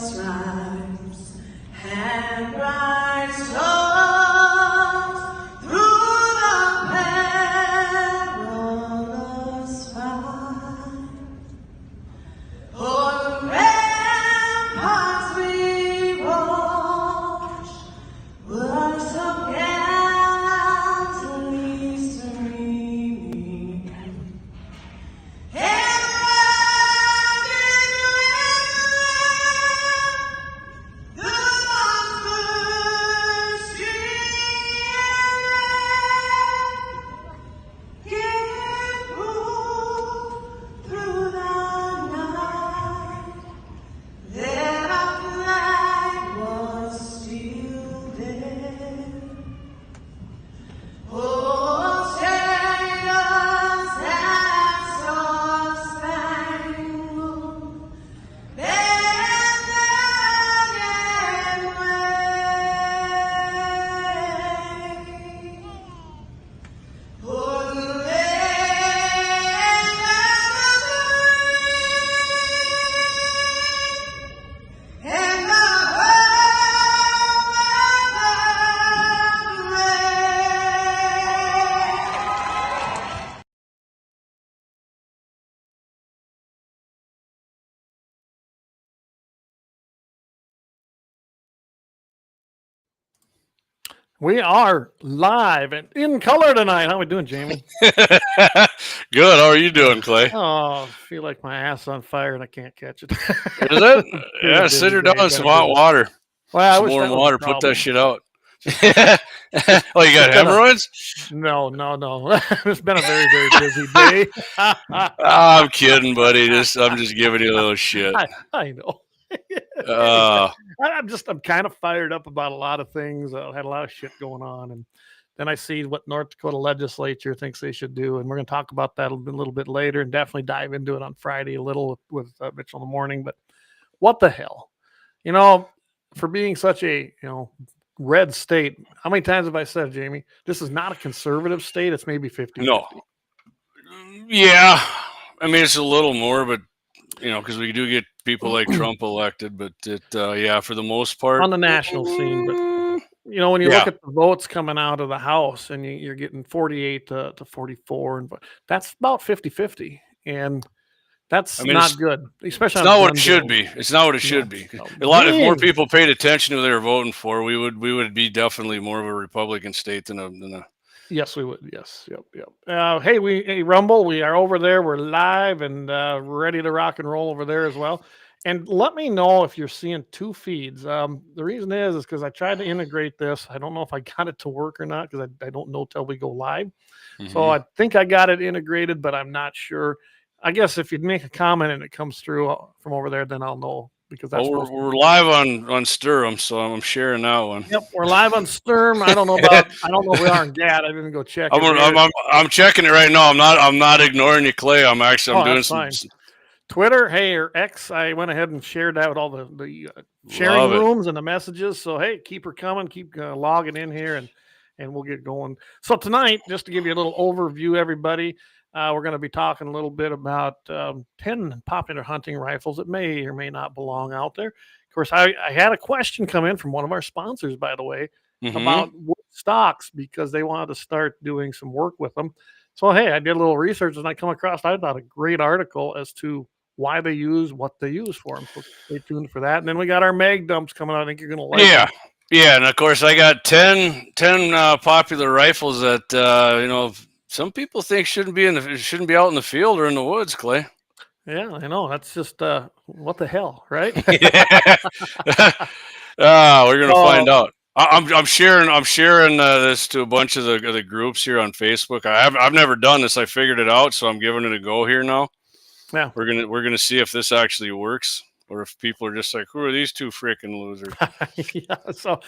stripes and bright stars through the perilous fight. Oh, the ramparts we watched were so gallantly streaming, and rugged the monsters streamed through the night. Then our flag was still there. Oh, sailors that star-spangled banner yet wave. Oh, the land of the free and the home of the brave. We are live and in color tonight. How we doing, Jamie? Good. How are you doing, Clay? Oh, I feel like my ass on fire and I can't catch it. Is it? Yeah, busy sit her day, down in some kinda hot busy. water. Well, I Some wish warm that was water. the Put problem. that shit out. Oh, you got It's been a- hemorrhoids? No. It's been a very, very busy day. I'm kidding, buddy. I'm just giving you a little shit. I know. I'm kind of fired up about a lot of things. I had a lot of shit going on, and then I see what North Dakota legislature thinks they should do, and we're going to talk about that a little bit later, and definitely dive into it on Friday a little with Mitchell in the morning. But what the hell, for being such a red state, how many times have I said, Jamie, this is not a conservative state? It's maybe 50. No. Yeah. I mean, it's a little more, but because we do get people like Trump elected, but for the most part, on the national scene. But when you Yeah. look at the votes coming out of the House and you're getting 48 to 44, and that's about 50-50. And that's not good, especially It's on not what gun it should bills. be. It's not what it should be. No. If more Dang. people paid attention to who they were voting for, we would be definitely more of a Republican state than a Yes, we would. Yes. Yep. Hey, Rumble, we are over there. We're live and ready to rock and roll over there as well. And let me know if you're seeing two feeds. The reason is because I tried to integrate this. I don't know if I got it to work or not because I don't know till we go live. So I think I got it integrated, but I'm not sure. I guess if you make a comment and it comes through from over there, then I'll know. Because that's we're live on Sturm, so I'm sharing that one. Yep, we're live on Sturm. I don't know if we are on GAD. I didn't go check. I'm checking it right now. I'm not ignoring you, Clay. I'm doing some fine. Twitter, hey, or X. I went ahead and shared out all the sharing rooms and the messages. So hey, keep her coming. Keep logging in here, and we'll get going. So tonight, just to give you a little overview, everybody. We're going to be talking a little bit about 10 popular hunting rifles that may or may not belong out there. Of course, I had a question come in from one of our sponsors, by the way, about wood stocks because they wanted to start doing some work with them. So, hey, I did a little research and I come across, I thought, a great article as to why they use what they use for them. So stay tuned for that. And then we got our mag dumps coming out. I think you're going to like them. Yeah, and of course, I got 10 popular rifles that, some people think shouldn't be out in the field or in the woods, Clay. Yeah, I know. That's just what the hell, right? We're gonna find out. I'm sharing this to a bunch of the groups here on Facebook. I've never done this. I figured it out, so I'm giving it a go here now. Yeah, we're gonna see if this actually works. Or if people are just like, who are these two freaking losers? So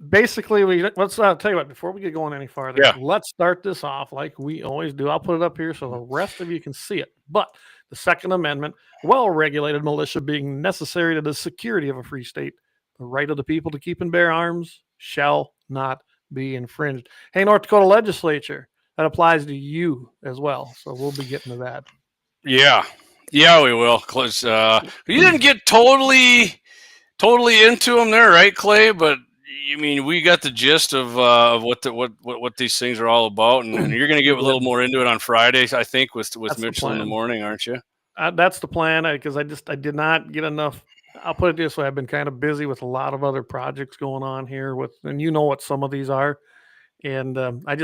basically, let's tell you what, before we get going any farther, let's start this off like we always do. I'll put it up here so the rest of you can see it. But the Second Amendment, well-regulated militia being necessary to the security of a free state, the right of the people to keep and bear arms shall not be infringed. Hey, North Dakota legislature, that applies to you as well. So we'll be getting to that. Yeah. Yeah, we will. Cause you didn't get totally into them there, right, Clay? But you mean we got the gist of what these things are all about, and you're going to get a little more into it on Fridays, I think, with Mitchell in the morning, aren't you? That's the plan, because I did not get enough. I'll put it this way: I've been kind of busy with a lot of other projects going on here, and you know what some of these are, and I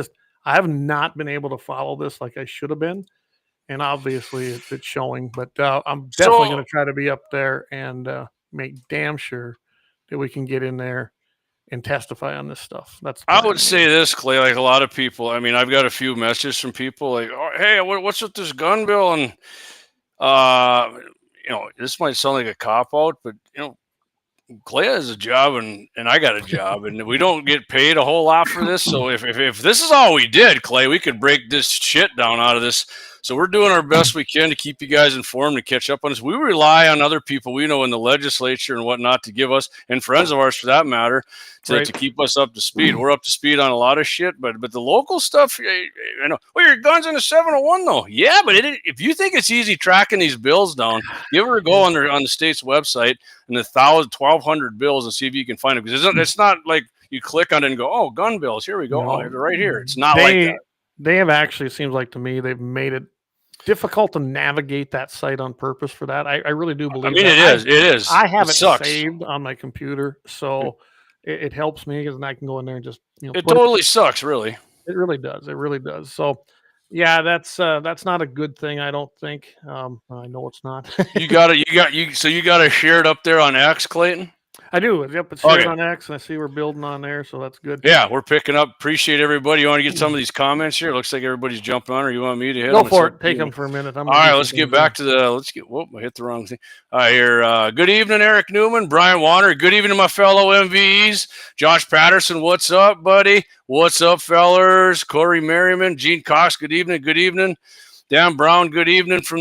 have not been able to follow this like I should have been, and obviously it's showing. But I'm definitely going to try to be up there and make damn sure that we can get in there and testify on this stuff. That's the plan. I would say this, Clay, like a lot of people. I mean, I've got a few messages from people like, oh, "Hey, what's with this gun bill?" And this might sound like a cop out, but Clay has a job and I got a job, and we don't get paid a whole lot for this. So if this is all we did, Clay, we could break this shit down out of this. So we're doing our best we can to keep you guys informed, to catch up on us. We rely on other people we know in the legislature and whatnot to give us, and friends of ours for that matter, to keep us up to speed. We're up to speed on a lot of shit, but the local stuff, well, your gun's in a 701 though. Yeah, but if you think it's easy tracking these bills down, give her a go on the state's website and the 1,200 bills and see if you can find them. Because it's not like you click on it and go, oh, gun bills, here we go. No, oh, they're right here. It's not like that. They have actually, it seems like to me, they've made it difficult to navigate that site on purpose for that. I really do believe. I mean, it is. I have it saved on my computer, so it helps me because I can go in there and just it totally sucks, really. It really does. It really does. So, yeah, that's not a good thing. I don't think. I know it's not. you got to share it up there on X, Clayton. I do. Yep, it's shared on X, and I see we're building on there, so that's good. Yeah, we're picking up. Appreciate everybody. You want to get some of these comments here? Looks like everybody's jumping on, or you want me to hit them? Go for it. Take them for a minute. All right, let's get back to the. Whoop, I hit the wrong thing. All right, here. Good evening, Eric Newman, Brian Warner. Good evening to my fellow MVEs. Josh Patterson, what's up, buddy? What's up, fellers? Corey Merriman, Gene Cox. Good evening. Good evening. Dan Brown, good evening from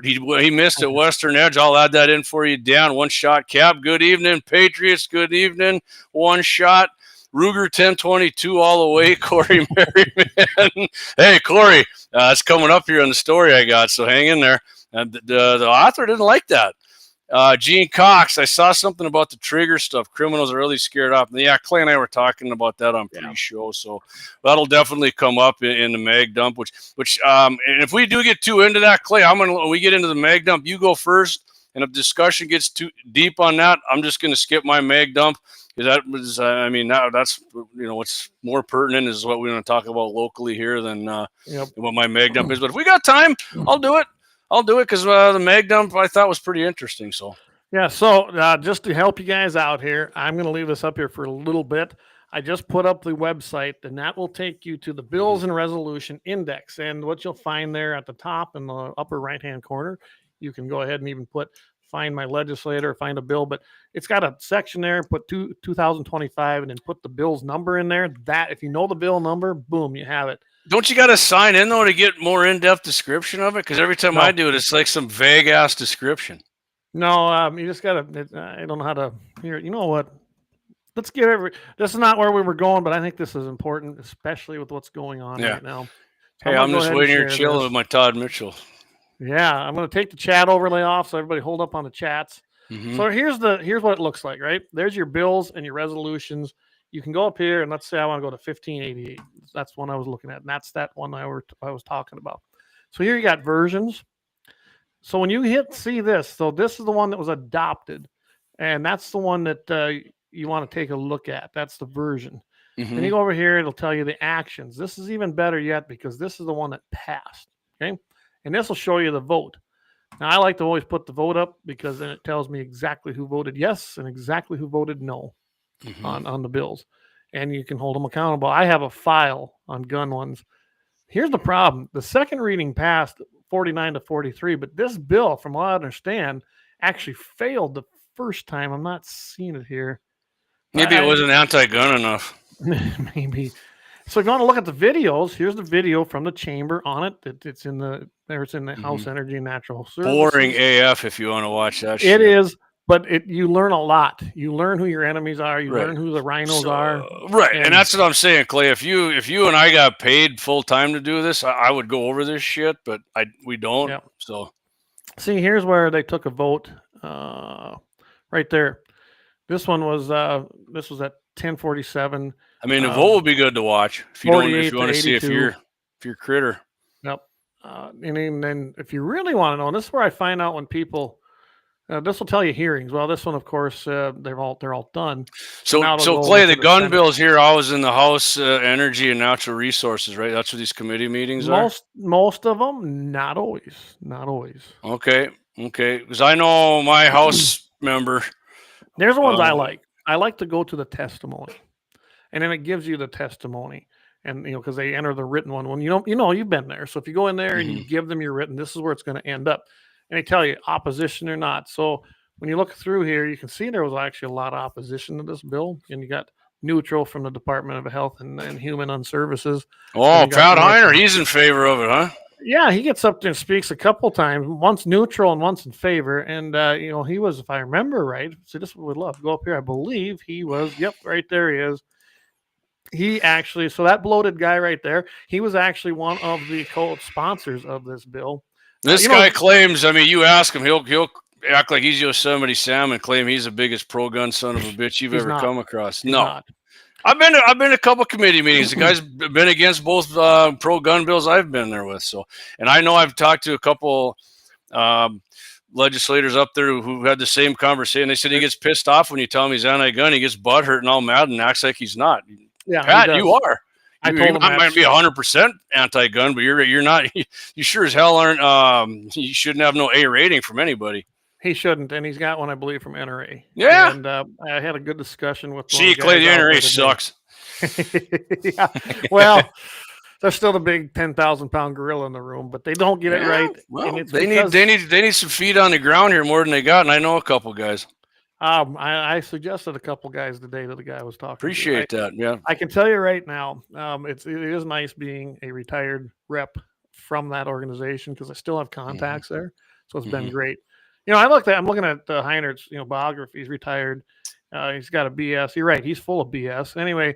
he missed at Western Edge. I'll add that in for you, Dan. One shot cap. Good evening, Patriots. Good evening. One shot. Ruger 1022 all the way. Corey Merriman. Hey, Corey, it's coming up here on the story I got, so hang in there. The author didn't like that. Gene Cox, I saw something about the trigger stuff. Criminals are really scared off. Yeah, Clay and I were talking about that on pre-show, so that'll definitely come up in the mag dump. And if we do get too into that, Clay, when we get into the mag dump, you go first. And if discussion gets too deep on that, I'm just going to skip my mag dump because that's what's more pertinent is what we want to talk about locally here than what my mag dump is. But if we got time, I'll do it. Because the mag dump I thought was pretty interesting. So yeah, so just to help you guys out here, I'm going to leave this up here for a little bit. I just put up the website, and that will take you to the Bills and Resolution Index. And what you'll find there at the top in the upper right-hand corner, you can go ahead and even find my legislator, find a bill. But it's got a section there, put 2025, and then put the bill's number in there. That, if you know the bill number, boom, you have it. Don't you got to sign in, though, to get more in-depth description of it? Because every time I do it, it's like some vague-ass description. No, you just got to – I don't know how to – here, you know what? Let's get this is not where we were going, but I think this is important, especially with what's going on right now. So hey, I'm just waiting here chilling with my Todd Mitchell. Yeah, I'm going to take the chat overlay off so everybody hold up on the chats. Mm-hmm. So here's what it looks like, right? There's your bills and your resolutions. You can go up here and let's say I want to go to 1588. That's one I was looking at, and that's that one I was talking about. So here you got versions. So when you see this, so this is the one that was adopted, and that's the one that you want to take a look at. That's the version. Mm-hmm. Then you go over here, it'll tell you the actions. This is even better yet because this is the one that passed. Okay, and this will show you the vote. Now I like to always put the vote up because then it tells me exactly who voted yes and exactly who voted no. Mm-hmm. on the bills, and you can hold them accountable. I have a file on gun ones. Here's the problem. The second reading passed 49-43, but this bill, from what I understand, actually failed the first time. I'm not seeing it here. Maybe it wasn't anti-gun enough. Maybe. So if you want to look at the videos, here's the video from the chamber on it. It's in the mm-hmm. House Energy and Natural Services. Boring AF if you want to watch that shit. It is. But you learn a lot. You learn who your enemies are. You learn who the rhinos are. Right, and that's what I'm saying, Clay. If you and I got paid full time to do this, I would go over this shit. But we don't. Yeah. So See, here's where they took a vote. Right there. This one was at 10:47. I mean, the vote would be good to watch if you 48 want to see if 82. you're critter. Yep. And then if you really want to know, and this is where I find out when people. This will tell you hearings. Well, this one, of course, they're all done. So Clay, the gun bills here, I was in the House Energy and Natural Resources, right? That's what these committee meetings are. Most of them, not always. Okay. Because I know my House member. There's the ones I like. I like to go to the testimony, and then it gives you the testimony, and because they enter the written one. When you've been there, so if you go in there and you give them your written, this is where it's going to end up. And they tell you opposition or not. So when you look through here, you can see there was actually a lot of opposition to this bill. And you got neutral from the Department of Health and Human Services. Oh, Pat Heiner, he's in favor of it, huh? Yeah, he gets up there and speaks a couple times, once neutral and once in favor. And, he was, if I remember right, see, this is what we love. Go up here. I believe he was, yep, right there he is. He actually, so that bloated guy right there, he was actually one of the co-sponsors of this bill. This guy claims, I mean, you ask him, he'll act like he's Yosemite Sam and claim he's the biggest pro-gun son of a bitch you've ever come across. No. Not. I've been to a couple committee meetings. The guy's been against both pro-gun bills I've been there with. So, and I know I've talked to a couple legislators up there who had the same conversation. They said he gets pissed off when you tell him he's anti-gun. He gets butthurt and all mad and acts like he's not. Yeah, Pat, you are. I told him I might be 100% anti-gun, but you're not. You sure as hell aren't. You shouldn't have no A rating from anybody. He shouldn't, and he's got one, I believe, from NRA. Yeah, and I had a good discussion with. See, Clay, the NRA sucks. Yeah, well, they're still the big 10,000-pound gorilla in the room, but they don't get it right. Well, and they need some feet on the ground here more than they got, and I know a couple guys. I suggested a couple guys today to the guy I was talking. Appreciate that. Yeah, I can tell you right now, it is nice being a retired rep from that organization because I still have contacts there, so it's been great. I'm looking at Heinert's biography. He's retired. He's got a BS. You're right. He's full of BS. Anyway,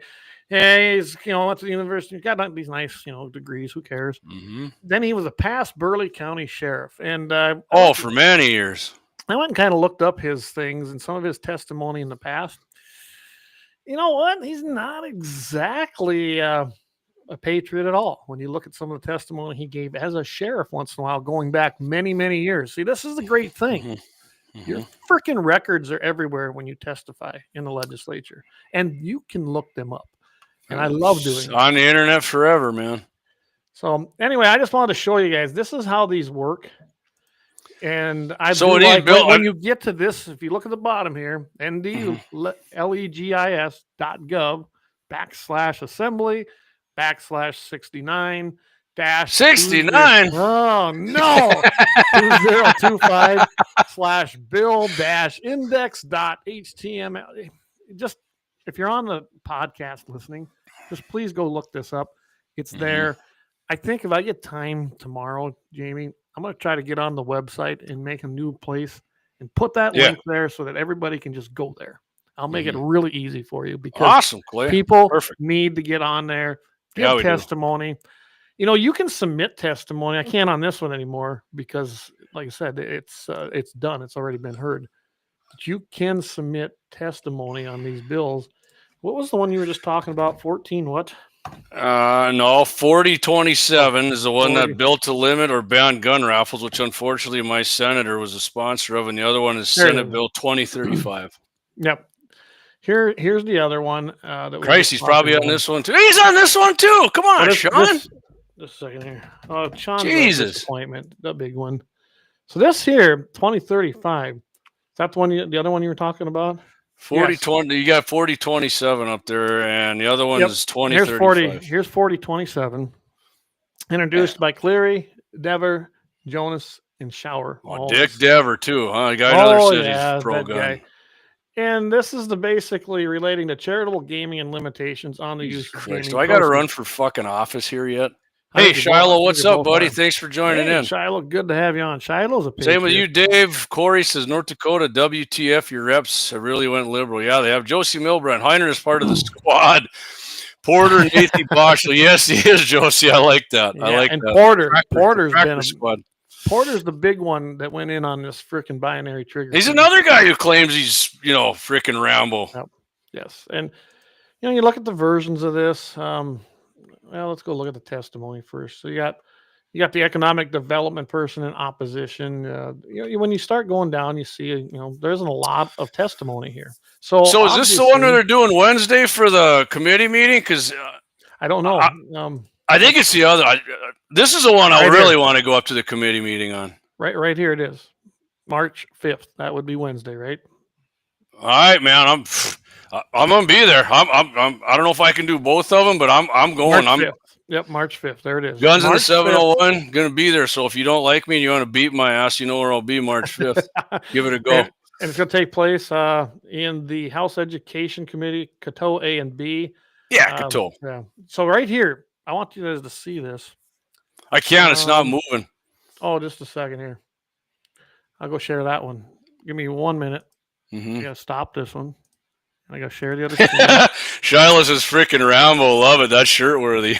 he's went to the university. He's got these nice degrees. Who cares? Then he was a past Burleigh County sheriff, and for many years. I went and kind of looked up his things and some of his testimony in the past. You know what? He's not exactly a patriot at all. When you look at some of the testimony he gave as a sheriff once in a while, going back many, many years. See, this is the great thing. Your freaking records are everywhere when you testify in the legislature, and you can look them up. And I love doing it. On the internet forever, man. So anyway, I just wanted to show you guys, this is how these work. And when you get to this, if you look at the bottom here, ndlegis.gov/assembly/69 69. Oh no, 2025/bill-index.html. Just if you're on the podcast listening, just please go look this up. It's there. I think if I get time tomorrow, Jamie, I'm going to try to get on the website and make a new place and put that link there so that everybody can just go there. I'll make it really easy for you because people need to get on there, give testimony. You can submit testimony. I can't on this one anymore because, like I said, it's done. It's already been heard. But you can submit testimony on these bills. What was the one you were just talking about? 14 what? No, 4027 is the one that built to limit or ban gun raffles, which unfortunately my senator was a sponsor of, and the other one is Senate Bill 2035. Yep. Here's the other one. Christ, he's probably on this one too. He's on this one too. Come on, Sean. Just a second here. Oh, Sean's Jesus. Disappointment, the big one. So this here, 2035. Is that the one? The other one you were talking about? 4020. You got 4027 up there, and the other one is 2035. Here's 4027. Introduced by Cleary, Dever, Jonas, and Shower. Oh, Dick Dever too, huh? The guy in other cities, pro-gun. And this is basically relating to charitable gaming and limitations on the use of gaming. Do I got to run for fucking office here yet? Hey, Shiloh, what's up, buddy? Thanks for joining in. Shiloh, good to have you on. Shiloh's a patriot. Same with you, Dave. Corey says, North Dakota, WTF, your reps really went liberal. Yeah, they have. Josie Milbrand. Heiner is part of the squad. Porter and Nathan Bosch. Yes, he is, Josie. I like that. I like and that. Porter's been squad. Porter's the big one that went in on this freaking binary trigger. He's thing. another guy who claims he's, freaking Rambo. Yep. Yes. And, you look at the versions of this. Well, let's go look at the testimony first. So you got the economic development person in opposition. When you start going down, you see, there isn't a lot of testimony here. So is this the one that they're doing Wednesday for the committee meeting? Because I don't know. I think it's the other. This is the one I really want to go up to the committee meeting on. Right here it is, March 5th. That would be Wednesday, right? All right, man. I'm gonna be there. I don't know if I can do both of them, but I'm going. March 5th. Yep, March 5th. There it is. Guns in the 701. Gonna be there. So if you don't like me and you want to beat my ass, you know where I'll be March 5th. Give it a go. And it's gonna take place in the House Education Committee, Coteau A and B. Yeah, Coteau. Yeah. So right here, I want you guys to see this. I can't. It's not moving. Oh, just a second here. I'll go share that one. Give me 1 minute. Mm-hmm. I gotta stop this one. I gotta share the other. Shiloh's is freaking Rambo. Love it. That's shirt worthy.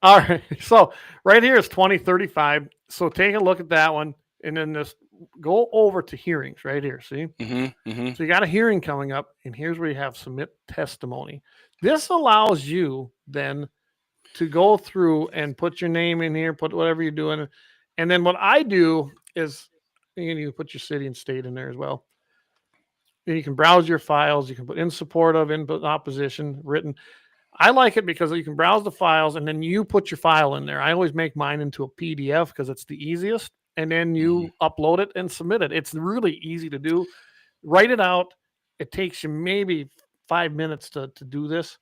All right. So right here is 2035. So take a look at that one, and then just go over to hearings right here. See? Mm-hmm. Mm-hmm. So you got a hearing coming up, and here's where you have submit testimony. This allows you then to go through and put your name in here, put whatever you're doing. And then what I do is you put your city and state in there as well. And you can browse your files. You can put in support of, in opposition, written. I like it because you can browse the files and then you put your file in there. I always make mine into a PDF because it's the easiest. And then you upload it and submit it. It's really easy to do. Write it out. It takes you maybe 5 minutes to do this.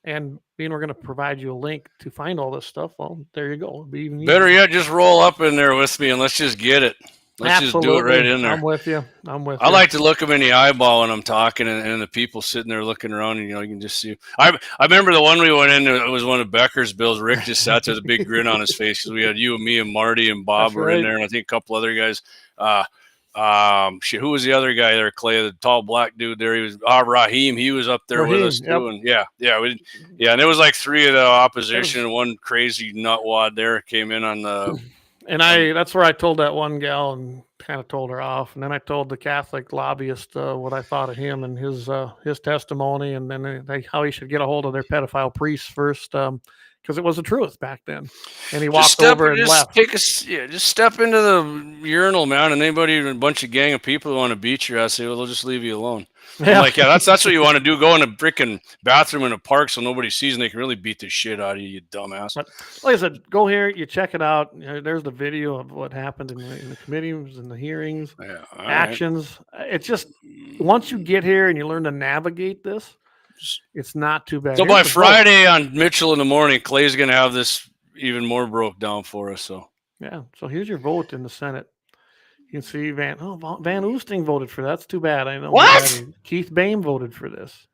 And we're going to provide you a link to find all this stuff. Well, there you go. It'll be even Better easier. yet, just roll up in there with me and let's just get it. Let's just do it right in there. I'm with you. I like to look them in the eyeball when I'm talking, and the people sitting there looking around, and you can just see. I remember the one we went in. It was one of Becker's bills. Rick just sat there with a big grin on his face because we had you and me and Marty and Bob were in there, and I think a couple other guys. Who was the other guy there? Clay, the tall black dude there. He was Raheem. He was up there with us too. And and it was like three of the opposition, and one crazy nutwad there came in on the. And that's where I told that one gal and kind of told her off. And then I told the Catholic lobbyist what I thought of him and his testimony, and then how he should get a hold of their pedophile priests first, because it was the truth back then. And he walked over and left. Just step into the urinal, man, and anybody, a bunch of gang of people who want to beat your ass, they'll just leave you alone. Yeah. I'm like, that's what you want to do. Go in a freaking bathroom in a park so nobody sees and they can really beat the shit out of you, you dumbass. But like I said, go here, you check it out. There's the video of what happened in the committees and the hearings, actions. Right. It's just once you get here and you learn to navigate this, it's not too bad. So by Friday on Mitchell in the morning, Clay's going to have this even more broke down for us. So yeah. So here's your vote in the Senate. You can see Van Oosting voted for that. That's too bad. I know. What? Keith Bain voted for this.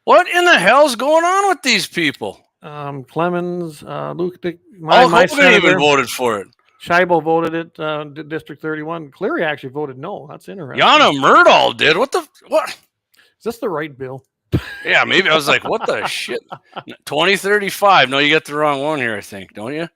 What in the hell's going on with these people? Clemens, Luke, my senator even voted for it. Scheible voted it. District 31. Cleary actually voted no. That's interesting. Yana Myrdal did. What? Is this the right bill? Yeah, maybe. I was like, what the shit? 2035. No, you got the wrong one here, I think, don't you?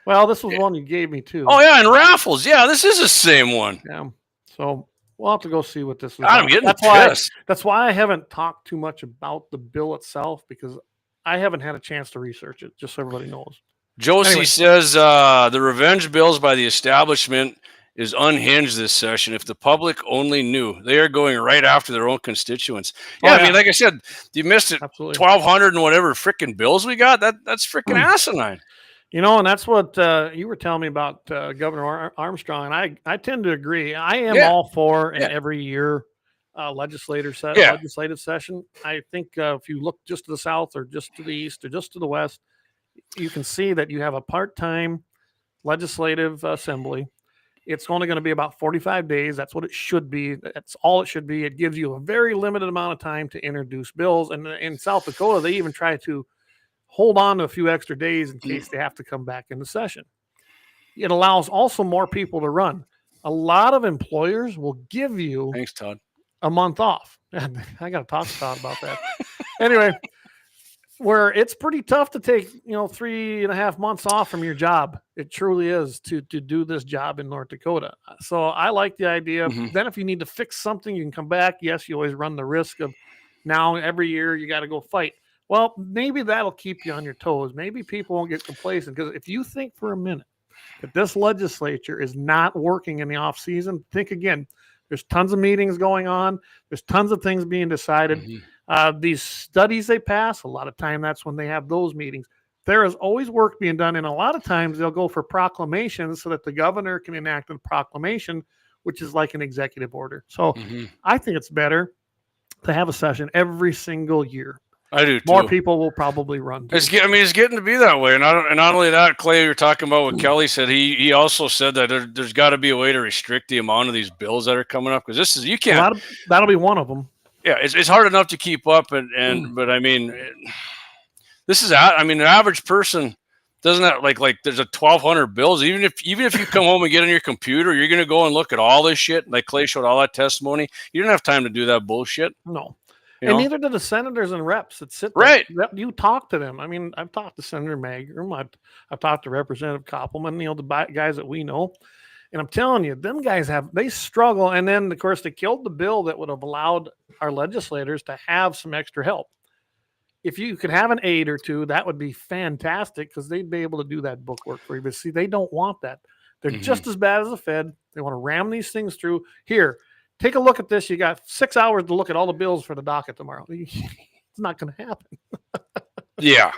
Well, this was one you gave me too. Oh yeah, and raffles. Yeah, this is the same one. Yeah. So we'll have to go see what this is. God, I'm getting pissed. That's why I haven't talked too much about the bill itself, because I haven't had a chance to research it, just so everybody knows. Josie says the revenge bills by the establishment is unhinged this session. If the public only knew, they are going right after their own constituents. Yeah, I mean, like I said, you missed it. Absolutely. 1,200 and whatever freaking bills we got. That's freaking asinine. And that's what you were telling me about Governor Armstrong, and I tend to agree. I am all for an every year legislative session. I think if you look just to the south or just to the east or just to the west, you can see that you have a part-time legislative assembly. It's only going to be about 45 days. That's what it should be. That's all it should be. It gives you a very limited amount of time to introduce bills. And in South Dakota, they even try to hold on to a few extra days in case they have to come back into session. It allows also more people to run. A lot of employers will give you Todd. a month off. I got to talk to Todd about that. Anyway, where it's pretty tough to take 3.5 months off from your job. It truly is to do this job in North Dakota. So I like the idea. Then if you need to fix something, you can come back. Yes, you always run the risk of now every year you got to go fight. Well, maybe that'll keep you on your toes. Maybe people won't get complacent, because if you think for a minute that this legislature is not working in the off season, think again. There's tons of meetings going on. There's tons of things being decided. These studies they pass, a lot of time that's when they have those meetings. There is always work being done, and a lot of times they'll go for proclamations so that the governor can enact a proclamation, which is like an executive order. So I think it's better to have a session every single year. I do too. More people will probably run. It's getting to be that way. And not only that, Clay, you're talking about what Kelly said. He also said that there's got to be a way to restrict the amount of these bills that are coming up, because you can't. That'll be one of them. Yeah, it's hard enough to keep up, but I mean, an average person doesn't have like there's 1,200 bills. Even if you come home and get on your computer, you're gonna go and look at all this shit. Like Clay showed all that testimony. You don't have time to do that bullshit. No. And neither do the senators and reps that sit there. Right. You talk to them. I mean, I've talked to Senator Magrum. I've talked to Representative Koppelman, the guys that we know. And I'm telling you, them guys they struggle. And then, of course, they killed the bill that would have allowed our legislators to have some extra help. If you could have an aide or two, that would be fantastic, because they'd be able to do that book work for you. But see, they don't want that. They're just as bad as the Fed. They want to ram these things through. Here, take a look at this. You got 6 hours to look at all the bills for the docket tomorrow. It's not going to happen. Yeah.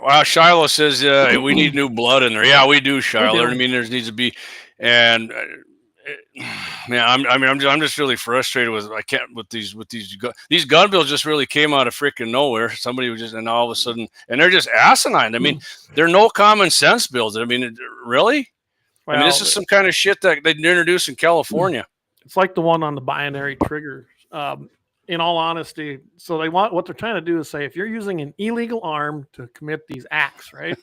Well, Shiloh says we need new blood in there. Yeah, we do, Shiloh. I mean, there needs to be, and man, I'm just really frustrated with these gun bills. Just really came out of freaking nowhere. Somebody was and all of a sudden, and they're just asinine. I mean, they're no common sense bills. I mean, really? Well, I mean, this is some kind of shit that they introduced in California. It's like the one on the binary trigger. In all honesty, so what they're trying to do is say, if you're using an illegal arm to commit these acts, right?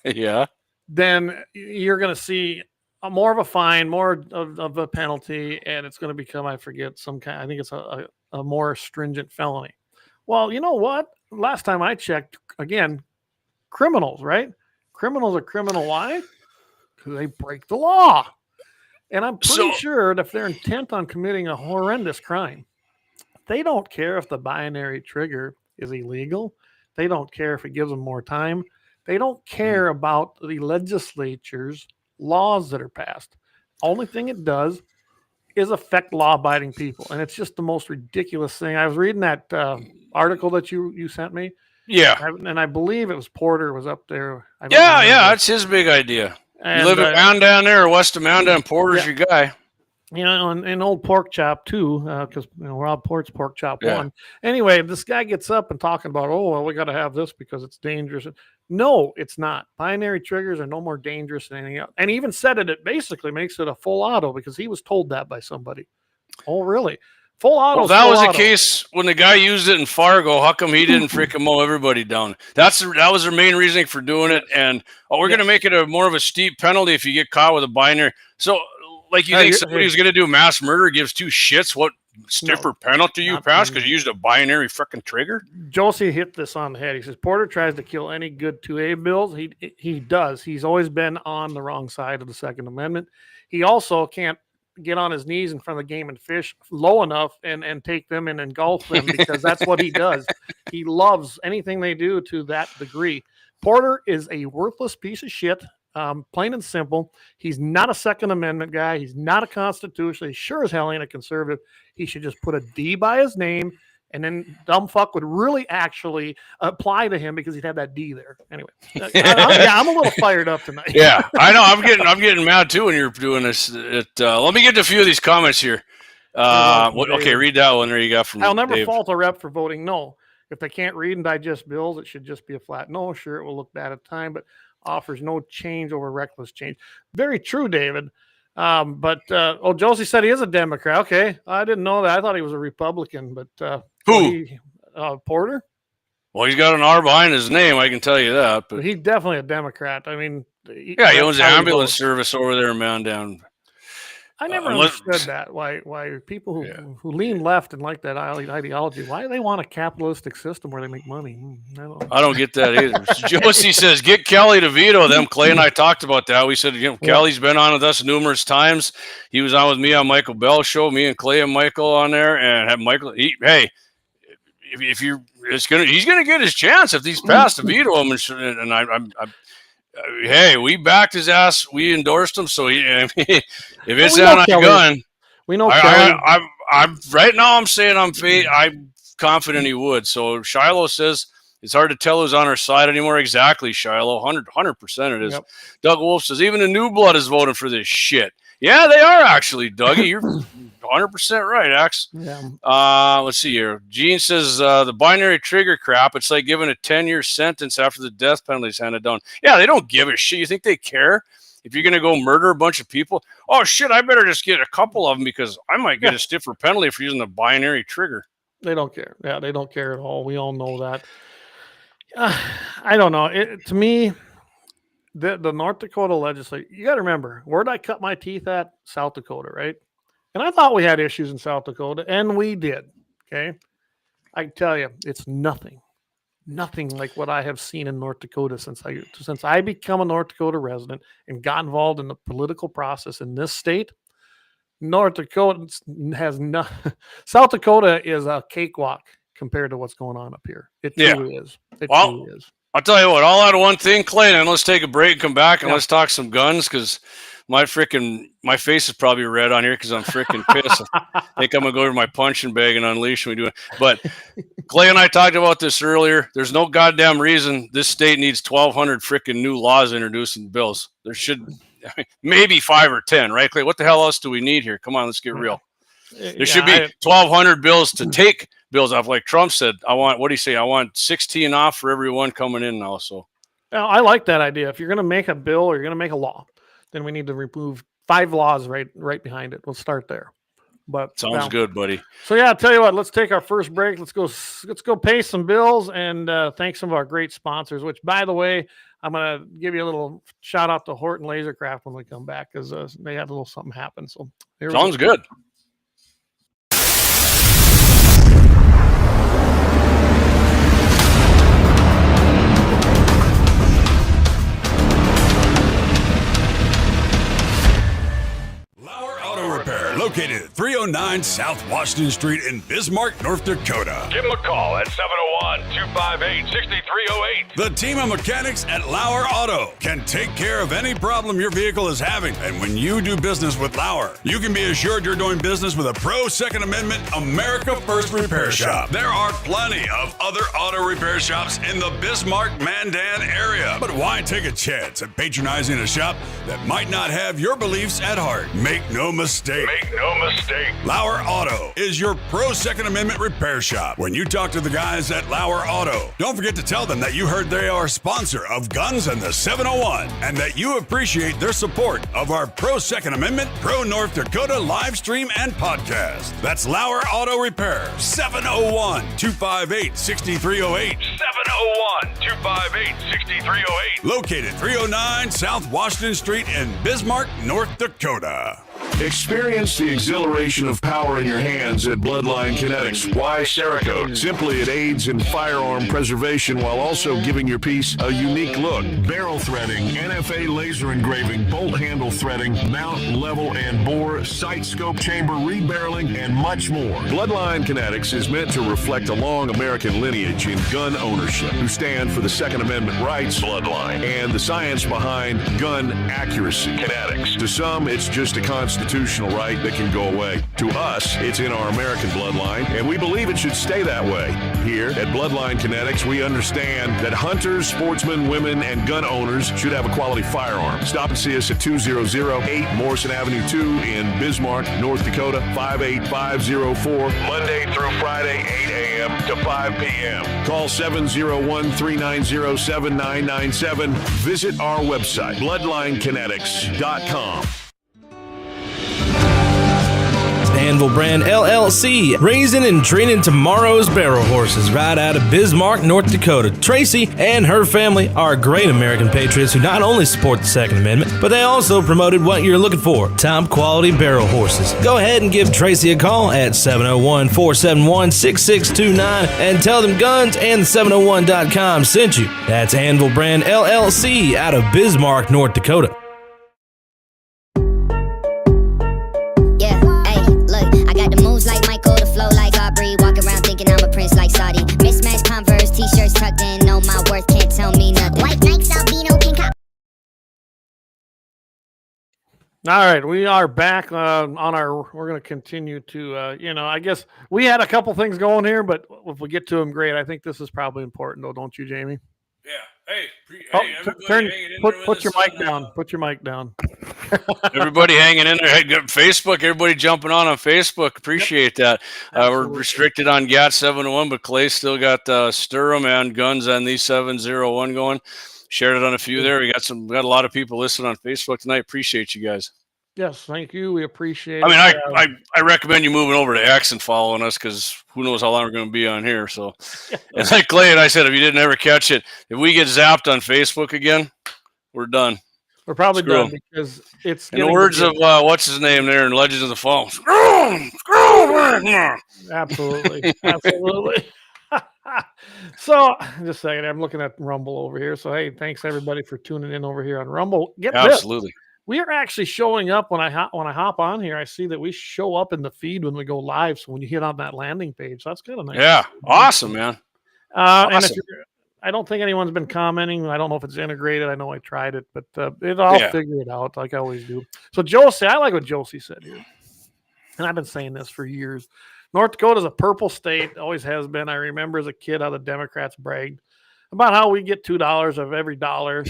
Yeah. Then you're going to see more of a fine, more of a penalty, and it's going to become, I forget, I think it's a more stringent felony. Well, you know what? Last time I checked, again, criminals, right? Criminals are criminal. Why? Because they break the law. And I'm pretty sure that if they're intent on committing a horrendous crime, they don't care if the binary trigger is illegal. They don't care if it gives them more time. They don't care about the legislature's laws that are passed. Only thing it does is affect law-abiding people. And it's just the most ridiculous thing. I was reading that article that you sent me. Yeah. And I believe it was Porter was up there. Yeah, that's his big idea. And, you live at Mound down there or west of Mound down, Porter's your guy. And old Pork Chop too, because Rob Port's Pork Chop 1. Anyway, this guy gets up and talking about, we got to have this because it's dangerous. No, it's not. Binary triggers are no more dangerous than anything else. And he even said it basically makes it a full auto, because he was told that by somebody. Oh, really? Full auto. Well, that was the case when the guy used it in Fargo. How come he didn't freaking mow everybody down? That was their main reasoning for doing it. And we're going to make it more of a steep penalty if you get caught with a binary. So, like, you think somebody who's going to do mass murder gives two shits what stiffer penalty you pass because you used a binary freaking trigger? Josie hit this on the head. He says Porter tries to kill any good 2A bills. He does. He's always been on the wrong side of the Second Amendment. He also can't get on his knees in front of the game and fish low enough and take them and engulf them, because that's what he does. He loves anything they do to that degree. Porter is a worthless piece of shit. Plain and simple. He's not a Second Amendment guy. He's not a constitutional. He sure as hell ain't a conservative. He should just put a D by his name, and then dumb fuck would really actually apply to him because he'd have that D there. Anyway, I'm a little fired up tonight. Yeah, I know. I'm getting mad too when you're doing this. Let me get to a few of these comments here. Okay, read that one. There you go from I'll never Dave. fault a rep for voting no. If they can't read and digest bills, it should just be a flat no. Sure, it will look bad at the time, but offers no change over reckless change. Very true, David. Josie said he is a Democrat. Okay, I didn't know that. I thought he was a Republican. But who? Porter. Well, he's got an R behind his name. I can tell you that. But he's definitely a Democrat. I mean, he owns the ambulance service over there in Mound Down. I never understood that. Why people who lean left and like that ideology, why do they want a capitalistic system where they make money? I don't get that either. Josie says, get Kelly to veto them. Clay and I talked about that. We said, Kelly's been on with us numerous times. He was on with me on Michael Bell's show, me and Clay and Michael on there, and have Michael. Hey, if you, he's gonna get his chance if he's passed to veto him. And I'm hey, we backed his ass. We endorsed him. So if it's on a gun, we know. I'm right now. I'm saying I'm confident he would. So Shiloh says it's hard to tell who's on our side anymore. Exactly, Shiloh. 100% it is. Yep. Doug Wolf says even the new blood is voting for this shit. Yeah, they are actually, Dougie. You're 100% right, Ax. Yeah. Let's see here. Gene says the binary trigger crap. It's like giving a 10-year sentence after the death penalty is handed down. Yeah, they don't give a shit. You think they care? If you're going to go murder a bunch of people, oh, shit, I better just get a couple of them because I might get a stiffer penalty for using the binary trigger. They don't care. Yeah, they don't care at all. We all know that. I don't know. To me, the North Dakota legislature, you got to remember, where did I cut my teeth at? South Dakota, right? And I thought we had issues in South Dakota, and we did, okay? I can tell you, it's nothing like what I have seen in North Dakota since I become a North Dakota resident and got involved in the political process in this state. North Dakota has South Dakota is a cakewalk compared to what's going on up here. It truly is. It truly is. I'll tell you what, I'll add one thing, Clay, and let's take a break and come back and let's talk some guns because my face is probably red on here because I'm freaking pissed. I think I'm going to go to my punching bag and unleash when we do it. But Clay and I talked about this earlier. There's no goddamn reason this state needs 1,200 freaking new laws introduced in bills. There should maybe 5 or 10, right, Clay? What the hell else do we need here? Come on, let's get real. There should be 1,200 bills to take bills off. Like Trump said, I want 16 off for everyone coming in now. So I like that idea. If you're going to make a bill or you're going to make a law, then we need to remove 5 laws right behind it. We'll start there. But sounds good, buddy. So yeah, I'll tell you what, let's take our first break. Let's go pay some bills and thank some of our great sponsors, which by the way, I'm going to give you a little shout out to Horton Lasercraft when we come back because they had a little something happen. So sounds good. Located at 309 South Washington Street in Bismarck, North Dakota. Give them a call at 701-258-6308. The team of mechanics at LAUER Auto can take care of any problem your vehicle is having. And when you do business with LAUER, you can be assured you're doing business with a pro Second Amendment America First repair shop. There are plenty of other auto repair shops in the Bismarck-Mandan area. But why take a chance at patronizing a shop that might not have your beliefs at heart? Make no mistake. LAUER Auto is your pro Second Amendment repair shop. When you talk to the guys at LAUER Auto, don't forget to tell them that you heard they are a sponsor of Guns and the 701 and that you appreciate their support of our pro Second Amendment, pro North Dakota live stream and podcast. That's LAUER Auto Repair, 701-258-6308. 701-258-6308. Located 309 South Washington Street in Bismarck, North Dakota. Experience the exhilaration of power in your hands at Bloodline Kinetics. Why Cerakote? Simply, it aids in firearm preservation while also giving your piece a unique look. Barrel threading, NFA laser engraving, bolt handle threading, mount, level, and bore, sight scope chamber, rebarreling, and much more. Bloodline Kinetics is meant to reflect a long American lineage in gun ownership, who stand for the Second Amendment rights, Bloodline, and the science behind gun accuracy, Kinetics. To some, it's just a constitutional right that can go away. To us, it's in our American bloodline, and we believe it should stay that way. Here at Bloodline Kinetics, we understand that hunters, sportsmen, women, and gun owners should have a quality firearm. Stop and see us at 2008 Morrison Avenue 2 in Bismarck, North Dakota, 58504, Monday through Friday, 8 a.m. to 5 p.m. Call 701-390-7997. Visit our website, bloodlinekinetics.com. Anvil Brand LLC, raising and training tomorrow's barrel horses right out of Bismarck, North Dakota. Tracy and her family are great American patriots who not only support the Second Amendment, but they also promoted what you're looking for, top quality barrel horses. Go ahead and give Tracy a call at 701-471-6629 and tell them Guns and 701.com sent you. That's Anvil Brand LLC out of Bismarck, North Dakota. Yeah, hey, look, I got the moves like Michael, the flow like Aubrey, walk around thinking I'm a prince like Saudi. Mismatched Converse, t-shirts tucked in, know my worth, can't tell me nothing. White Nikes, albino, pink cop. All right, we are back on our. We're going to continue to, I guess we had a couple things going here, but if we get to them, great. I think this is probably important, though, don't you, Jamie? Yeah. Hey, Put your mic down. Put your mic down. Everybody hanging in there. Hey, Facebook, everybody jumping on Facebook. Appreciate that. We're restricted on GAT701, but Clay still got Sturm and Guns on these 701 going. Shared it on a few there. We got a lot of people listening on Facebook tonight. Appreciate you guys. Yes, thank you. We appreciate I mean, it. I recommend you moving over to X and following us because who knows how long we're going to be on here. So, and like Clay and I said, if you didn't ever catch it, if we get zapped on Facebook again, we're done. We're probably Screw done 'em. because it's. In the words of what's his name there in Legends of the Fall. Absolutely, absolutely. So, just a second. I'm looking at Rumble over here. So, hey, thanks everybody for tuning in over here on Rumble. Get this. Absolutely. We are actually showing up when I hop on here. I see that we show up in the feed when we go live. So when you hit on that landing page, that's kind of nice. Yeah, awesome, man. And if I don't think anyone's been commenting. I don't know if it's integrated. I know I tried it, but I'll figure it out like I always do. So Josie, I like what Josie said here, and I've been saying this for years. North Dakota is a purple state, always has been. I remember as a kid how the Democrats bragged about how we get $2 of every dollar.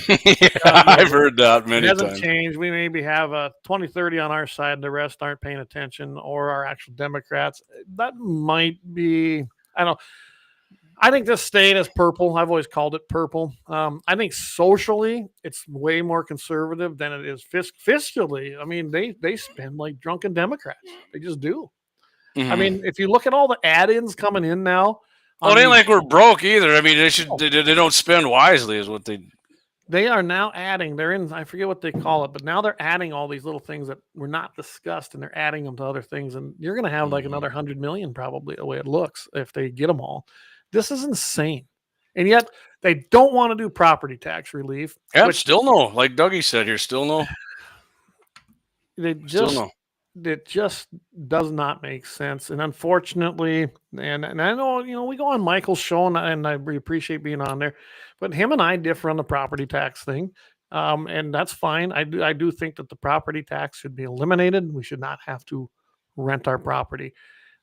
I've heard that many times. It hasn't changed. We maybe have a 20-30 on our side. The rest aren't paying attention, or our actual Democrats. That might be, I don't know. I think this state is purple. I've always called it purple. I think socially it's way more conservative than it is fiscally. I mean, they spend like drunken Democrats. They just do. Mm-hmm. I mean, if you look at all the add-ins coming in now. Well, it ain't like we're broke either. I mean, they don't spend wisely is what they are now adding. They're in, I forget what they call it, but now they're adding all these little things that were not discussed, and they're adding them to other things. And you're going to have like another 100 million probably the way it looks if they get them all. This is insane. And yet they don't want to do property tax relief. Yeah, which, still no. Like Dougie said here, still no. It just does not make sense. And unfortunately, and I know, we go on Michael's show and I appreciate being on there, but him and I differ on the property tax thing. And that's fine. I do think that the property tax should be eliminated. We should not have to rent our property.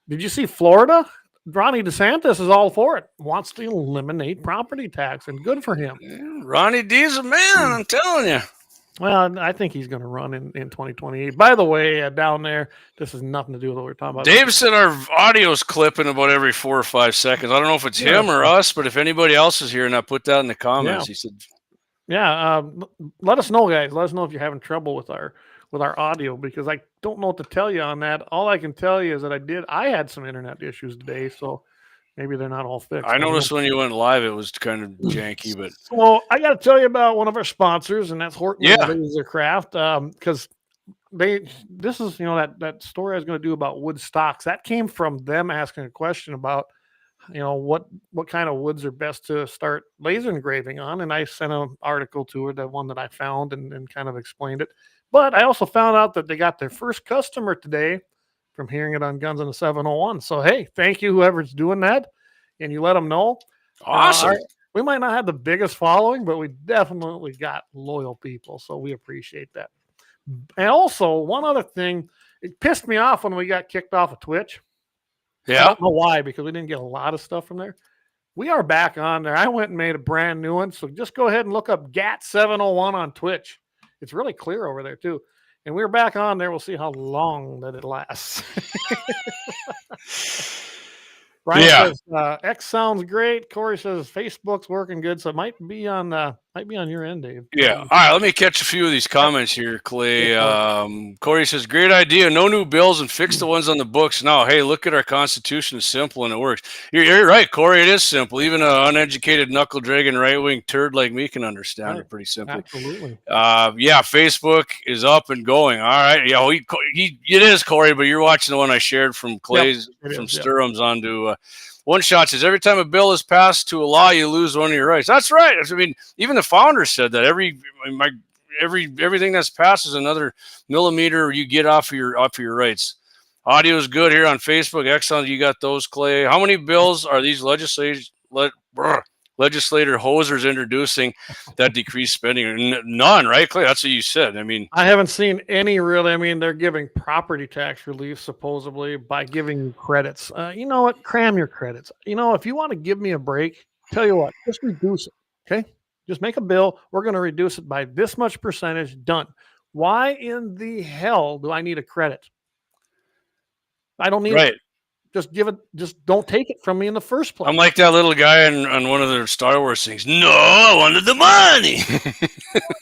Did you see Florida? Ronnie DeSantis is all for it. Wants to eliminate property tax, and good for him. Yeah, Ronnie D's a man, I'm telling you. Well, I think he's going to run in 2028. By the way, down there, this has nothing to do with what we're talking about. Dave said our audio's clipping about every 4 or 5 seconds. I don't know if it's him or us, but if anybody else is here, and I put that in the comments, he said. Yeah, let us know, guys. Let us know if you're having trouble with our audio, because I don't know what to tell you on that. All I can tell you is that I had some internet issues today, so maybe they're not all fixed. I noticed when you went live, it was kind of janky, but so I got to tell you about one of our sponsors, and that's Horton Laser Craft, because this is that story I was going to do about wood stocks. That came from them asking a question about what kind of woods are best to start laser engraving on, and I sent an article to her, the one that I found, and kind of explained it. But I also found out that they got their first customer today from hearing it on Guns on the 701. So, hey, thank you, whoever's doing that. And you let them know. Awesome. We might not have the biggest following, but we definitely got loyal people. So we appreciate that. And also, one other thing, it pissed me off when we got kicked off of Twitch. Yeah. I don't know why, because we didn't get a lot of stuff from there. We are back on there. I went and made a brand new one. So just go ahead and look up GAT701 on Twitch. It's really clear over there, too. And we're back on there. We'll see how long that it lasts. Brian says, X sounds great. Corey says Facebook's working good. So it might be on Might be on your end, Dave. Yeah. All right. Let me catch a few of these comments here, Clay. Corey says, great idea. No new bills and fix the ones on the books. No, hey, look at our Constitution. It's simple and it works. You're right, Corey. It is simple. Even an uneducated knuckle dragging right wing turd like me can understand it pretty simply. Absolutely. Yeah, Facebook is up and going. All right. Yeah, it is, Corey, but you're watching the one I shared from Clay's, from Sturham's onto One Shot says, every time a bill is passed to a law, you lose one of your rights. That's right. I mean, even the founders said that everything that's passed is another millimeter you get off of your rights. Audio is good here on Facebook. Excellent. You got those, Clay. How many bills are these legislator hosers introducing that decrease spending? None, right, Clay? That's what you said. I mean, I haven't seen any really. I mean, they're giving property tax relief supposedly by giving you credits. You know what? Cram your credits. You know, if you want to give me a break, tell you what, just reduce it. Okay, just make a bill. We're going to reduce it by this much percentage. Done. Why in the hell do I need a credit? I don't need it. Just give it. Just don't take it from me in the first place. I'm like that little guy on one of the Star Wars things. No, I wanted the money.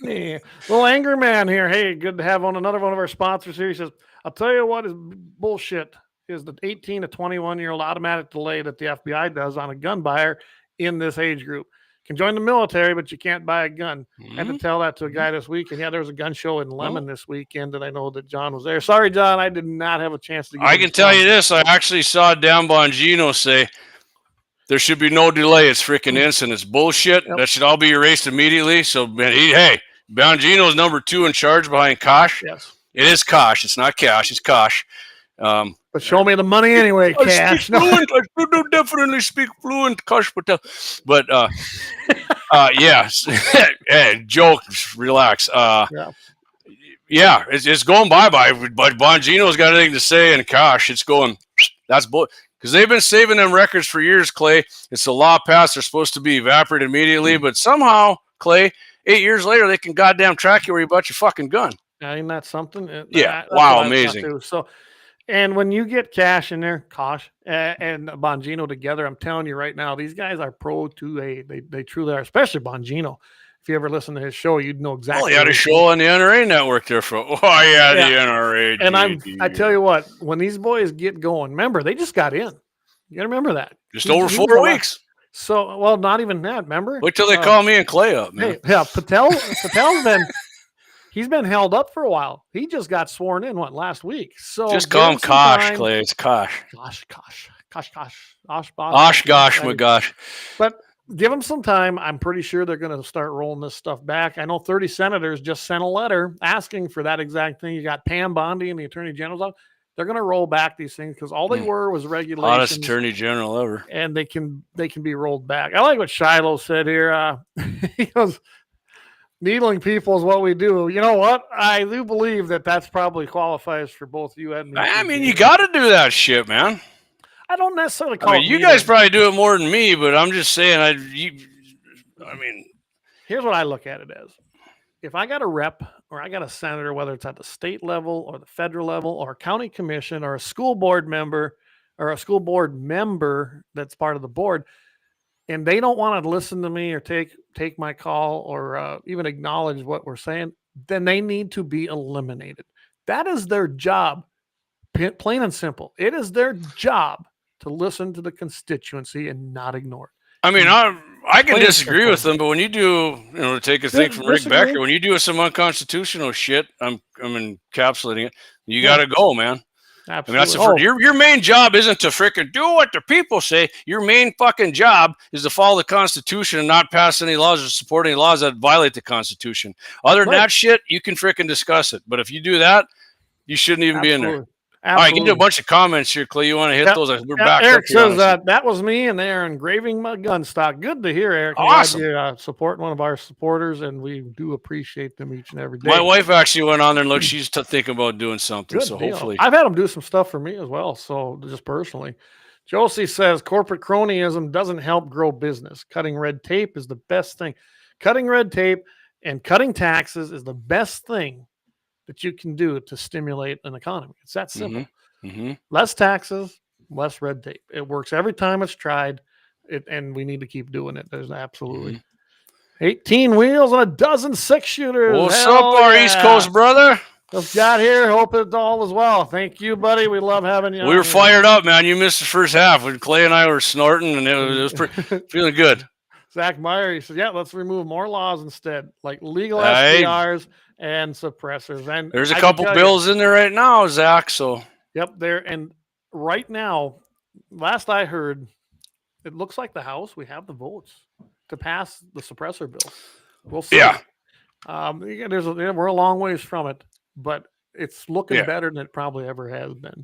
Yeah. Little angry man here. Hey, good to have on another one of our sponsors here. He says, I'll tell you what is bullshit is the 18 to 21-year-old automatic delay that the FBI does on a gun buyer in this age group. Can join the military, but you can't buy a gun. I had to tell that to a guy this week. And yeah, there was a gun show in Lemon this weekend, and I know that John was there. Sorry, John, I did not have a chance to get I can tell you this. I actually saw Dan Bongino say there should be no delay. It's freaking instant. It's bullshit. That should all be erased immediately. So, hey, Bongino's number 2 in charge behind Kosh. Yes. It is Kosh. It's not Cash. It's Kosh. But show me the money anyway, Cash. I do definitely speak fluent Kosh Patel. But yes. Hey, joke, relax. Yeah, it's going bye-bye. But Bongino's got anything to say, and Kosh, it's going, that's because they've been saving them records for years, Clay. It's a law passed. They're supposed to be evaporated immediately, but somehow, Clay, 8 years later, they can goddamn track you where you bought your fucking gun. Ain't that something? Wow, amazing. So, and when you get Cash in there, Kosh and Bongino together, I'm telling you right now, these guys are pro 2A. They truly are, especially Bongino. If you ever listen to his show, you'd know exactly. Oh, he had a show on the NRA network there for. Oh, yeah, the NRA. And I tell you what, when these boys get going, remember they just got in. You gotta remember that. Just over 4 weeks. So, well, not even that. Remember? Wait till they call me and Clay up, man. Hey, yeah, Patel's been. He's been held up for a while. He just got sworn in last week. So just call him Kosh, Clay. It's Kosh. Gosh. My gosh. But give them some time. I'm pretty sure they're going to start rolling this stuff back. I know 30 senators just sent a letter asking for that exact thing. You got Pam Bondi and the Attorney General's office. They're going to roll back these things because all they were was regulations. Hottest Attorney General ever. And they can be rolled back. I like what Shiloh said here. He goes, needling people is what we do. You know what? I do believe that's probably qualifies for both you and me. I mean, you got to do that shit, man. I don't necessarily call it you guys probably do it more than me, but I'm just saying, I mean. Here's what I look at it as. If I got a rep or I got a senator, whether it's at the state level or the federal level or a county commission or a school board member that's part of the board, and they don't want to listen to me or take my call or even acknowledge what we're saying, then they need to be eliminated. That is their job, plain and simple. It is their job to listen to the constituency and not ignore it. I mean, I can disagree with them, but when you do, to take a thing from Rick Becker, when you do some unconstitutional shit, I'm encapsulating it. You got to go, man. Absolutely. I mean, your main job isn't to freaking do what the people say. Your main fucking job is to follow the Constitution and not pass any laws or support any laws that violate the Constitution. Other than that shit, you can freaking discuss it. But if you do that, you shouldn't even be in there. All right, get a bunch of comments here, Clay. You want to hit those? We're back. Eric says that was me, and they're engraving my gun stock. Good to hear, Eric. Awesome. You support one of our supporters, and we do appreciate them each and every day. My wife actually went on there and looked. She's thinking about doing something. Good so deal. Hopefully, I've had them do some stuff for me as well. So just personally, Josie says corporate cronyism doesn't help grow business. Cutting red tape is the best thing. Cutting red tape and cutting taxes is the best thing that you can do to stimulate an economy. It's that simple. Mm-hmm. Less taxes, less red tape. It works every time it's tried, and we need to keep doing it. There's absolutely. 18 wheels and a dozen 6-shooters. What's Hell up, our yeah. East Coast brother? Just got here. Hope it's all as well. Thank you, buddy. We love having you. We were fired up, man. You missed the first half when Clay and I were snorting, and it was feeling good. Zach Meyer, he said, yeah, let's remove more laws instead, like legal Hey. SDRs and suppressors. And There's a I can couple tell you- bills in there right now, Zach. So Yep, there. And right now, last I heard, it looks like the House, we have the votes to pass the suppressor bill. We'll see. yeah, We're a long ways from it, but it's looking Yeah. better than it probably ever has been.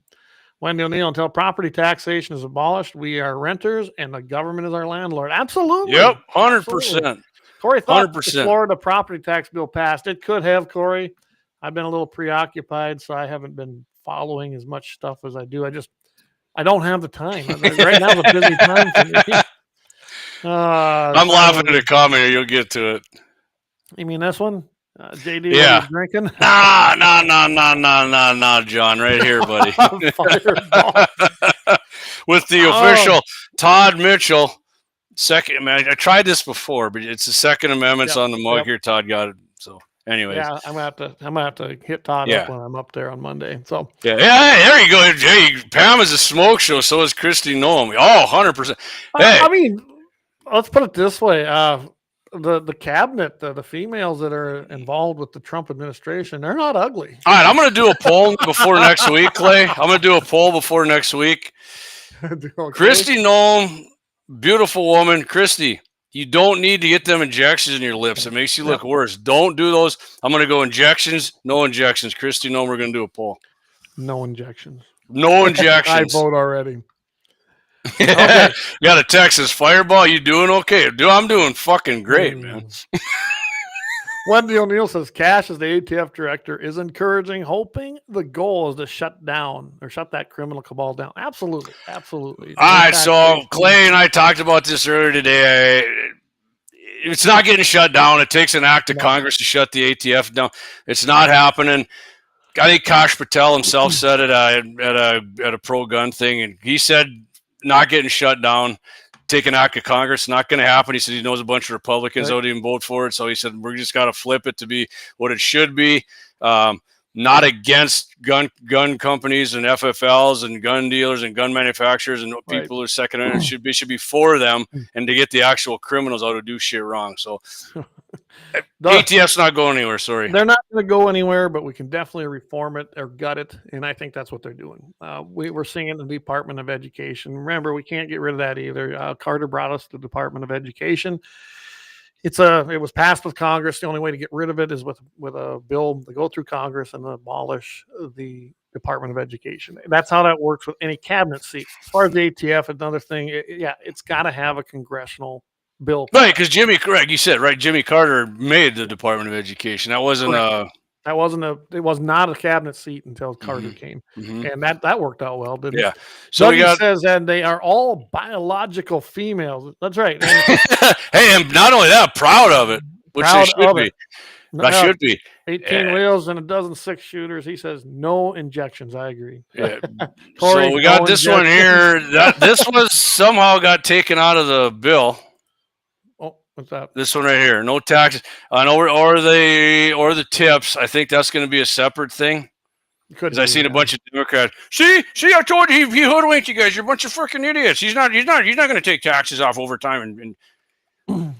Wendy O'Neill, until property taxation is abolished, we are renters and the government is our landlord. Absolutely. yep, Absolutely. 100%. Corey thought the 100%. Florida property tax bill passed. It could have, Corey. I've been a little preoccupied, so I haven't been following as much stuff as I do. I don't have the time. Right now is a busy time for me. I'm laughing at a comment. You'll get to it. You mean this one? JD, Yeah. what are you drinking? Nah, John, right here, buddy. Fireball. With the official Todd Mitchell second. Man, I tried this before, but it's the Second Amendment's Yep, on the mug yep. here. Todd got it. So, anyways, Yeah, I'm gonna have to hit Todd Yeah. up when I'm up there on Monday. So yeah, there you go. Hey, Pam is a smoke show. So is Christy Noam. Oh, 100%. Hey, I mean, let's put it this way: the cabinet, the females that are involved with the Trump administration, they're not ugly. all right, I'm going to do a poll before next week, Clay. I'm going to do a poll before next week. Okay. Christy Noam, beautiful woman. Christy, you don't need to get them injections in your lips. It makes you look worse. Don't do those. I'm going to go injections, no injections. Christy Noam, we're going to do a poll. No injections. No I injections. vote already. Got a Texas Fireball. You doing okay? Dude, I'm doing fucking great, man. Wendy O'Neill says Cash, as the ATF director, is encouraging, hoping the goal is to shut that criminal cabal down. Absolutely. Absolutely. All right, so Clay and I talked about this earlier today. It's not getting shut down. It takes an act of Congress to shut the ATF down. It's not happening. I think Kash Patel himself said it at a pro-gun thing, and he said not getting shut down. Take an act of Congress, not going to happen. He said he knows a bunch of Republicans don't even vote for it. So he said, we're just got to flip it to be what it should be. Not against gun companies and FFLs and gun dealers and gun manufacturers and people who are second hand. It should be for them and to get the actual criminals out who do shit wrong. So ATF's not going anywhere. Sorry. They're not going to go anywhere, but we can definitely reform it or gut it. And I think that's what they're doing. We're seeing it in the Department of Education. Remember, we can't get rid of that either. Carter brought us the Department of Education. It was passed with Congress. The only way to get rid of it is with a bill to go through Congress and abolish the Department of Education. That's how that works with any cabinet seat. As far as the ATF, another thing, it's got to have a congressional bill. Right, because you said, right, Jimmy Carter made the Department of Education. That wasn't it was not a cabinet seat until Carter came. And that worked out well, didn't it? So Dougie says that they are all biological females. That's right. And hey, and not only that, proud of it, which they should be. That should be. 18 wheels and a dozen 6-shooters. He says no injections. I agree. Yeah. Corey, so we got no this one here. This was somehow got taken out of the bill. Oh, what's that? This one right here. No taxes. Or the tips. I think that's going to be a separate thing. Because I seen a bunch of Democrats. See, I told you he hoodwinked you guys. You're a bunch of freaking idiots. He's not going to take taxes off over time. And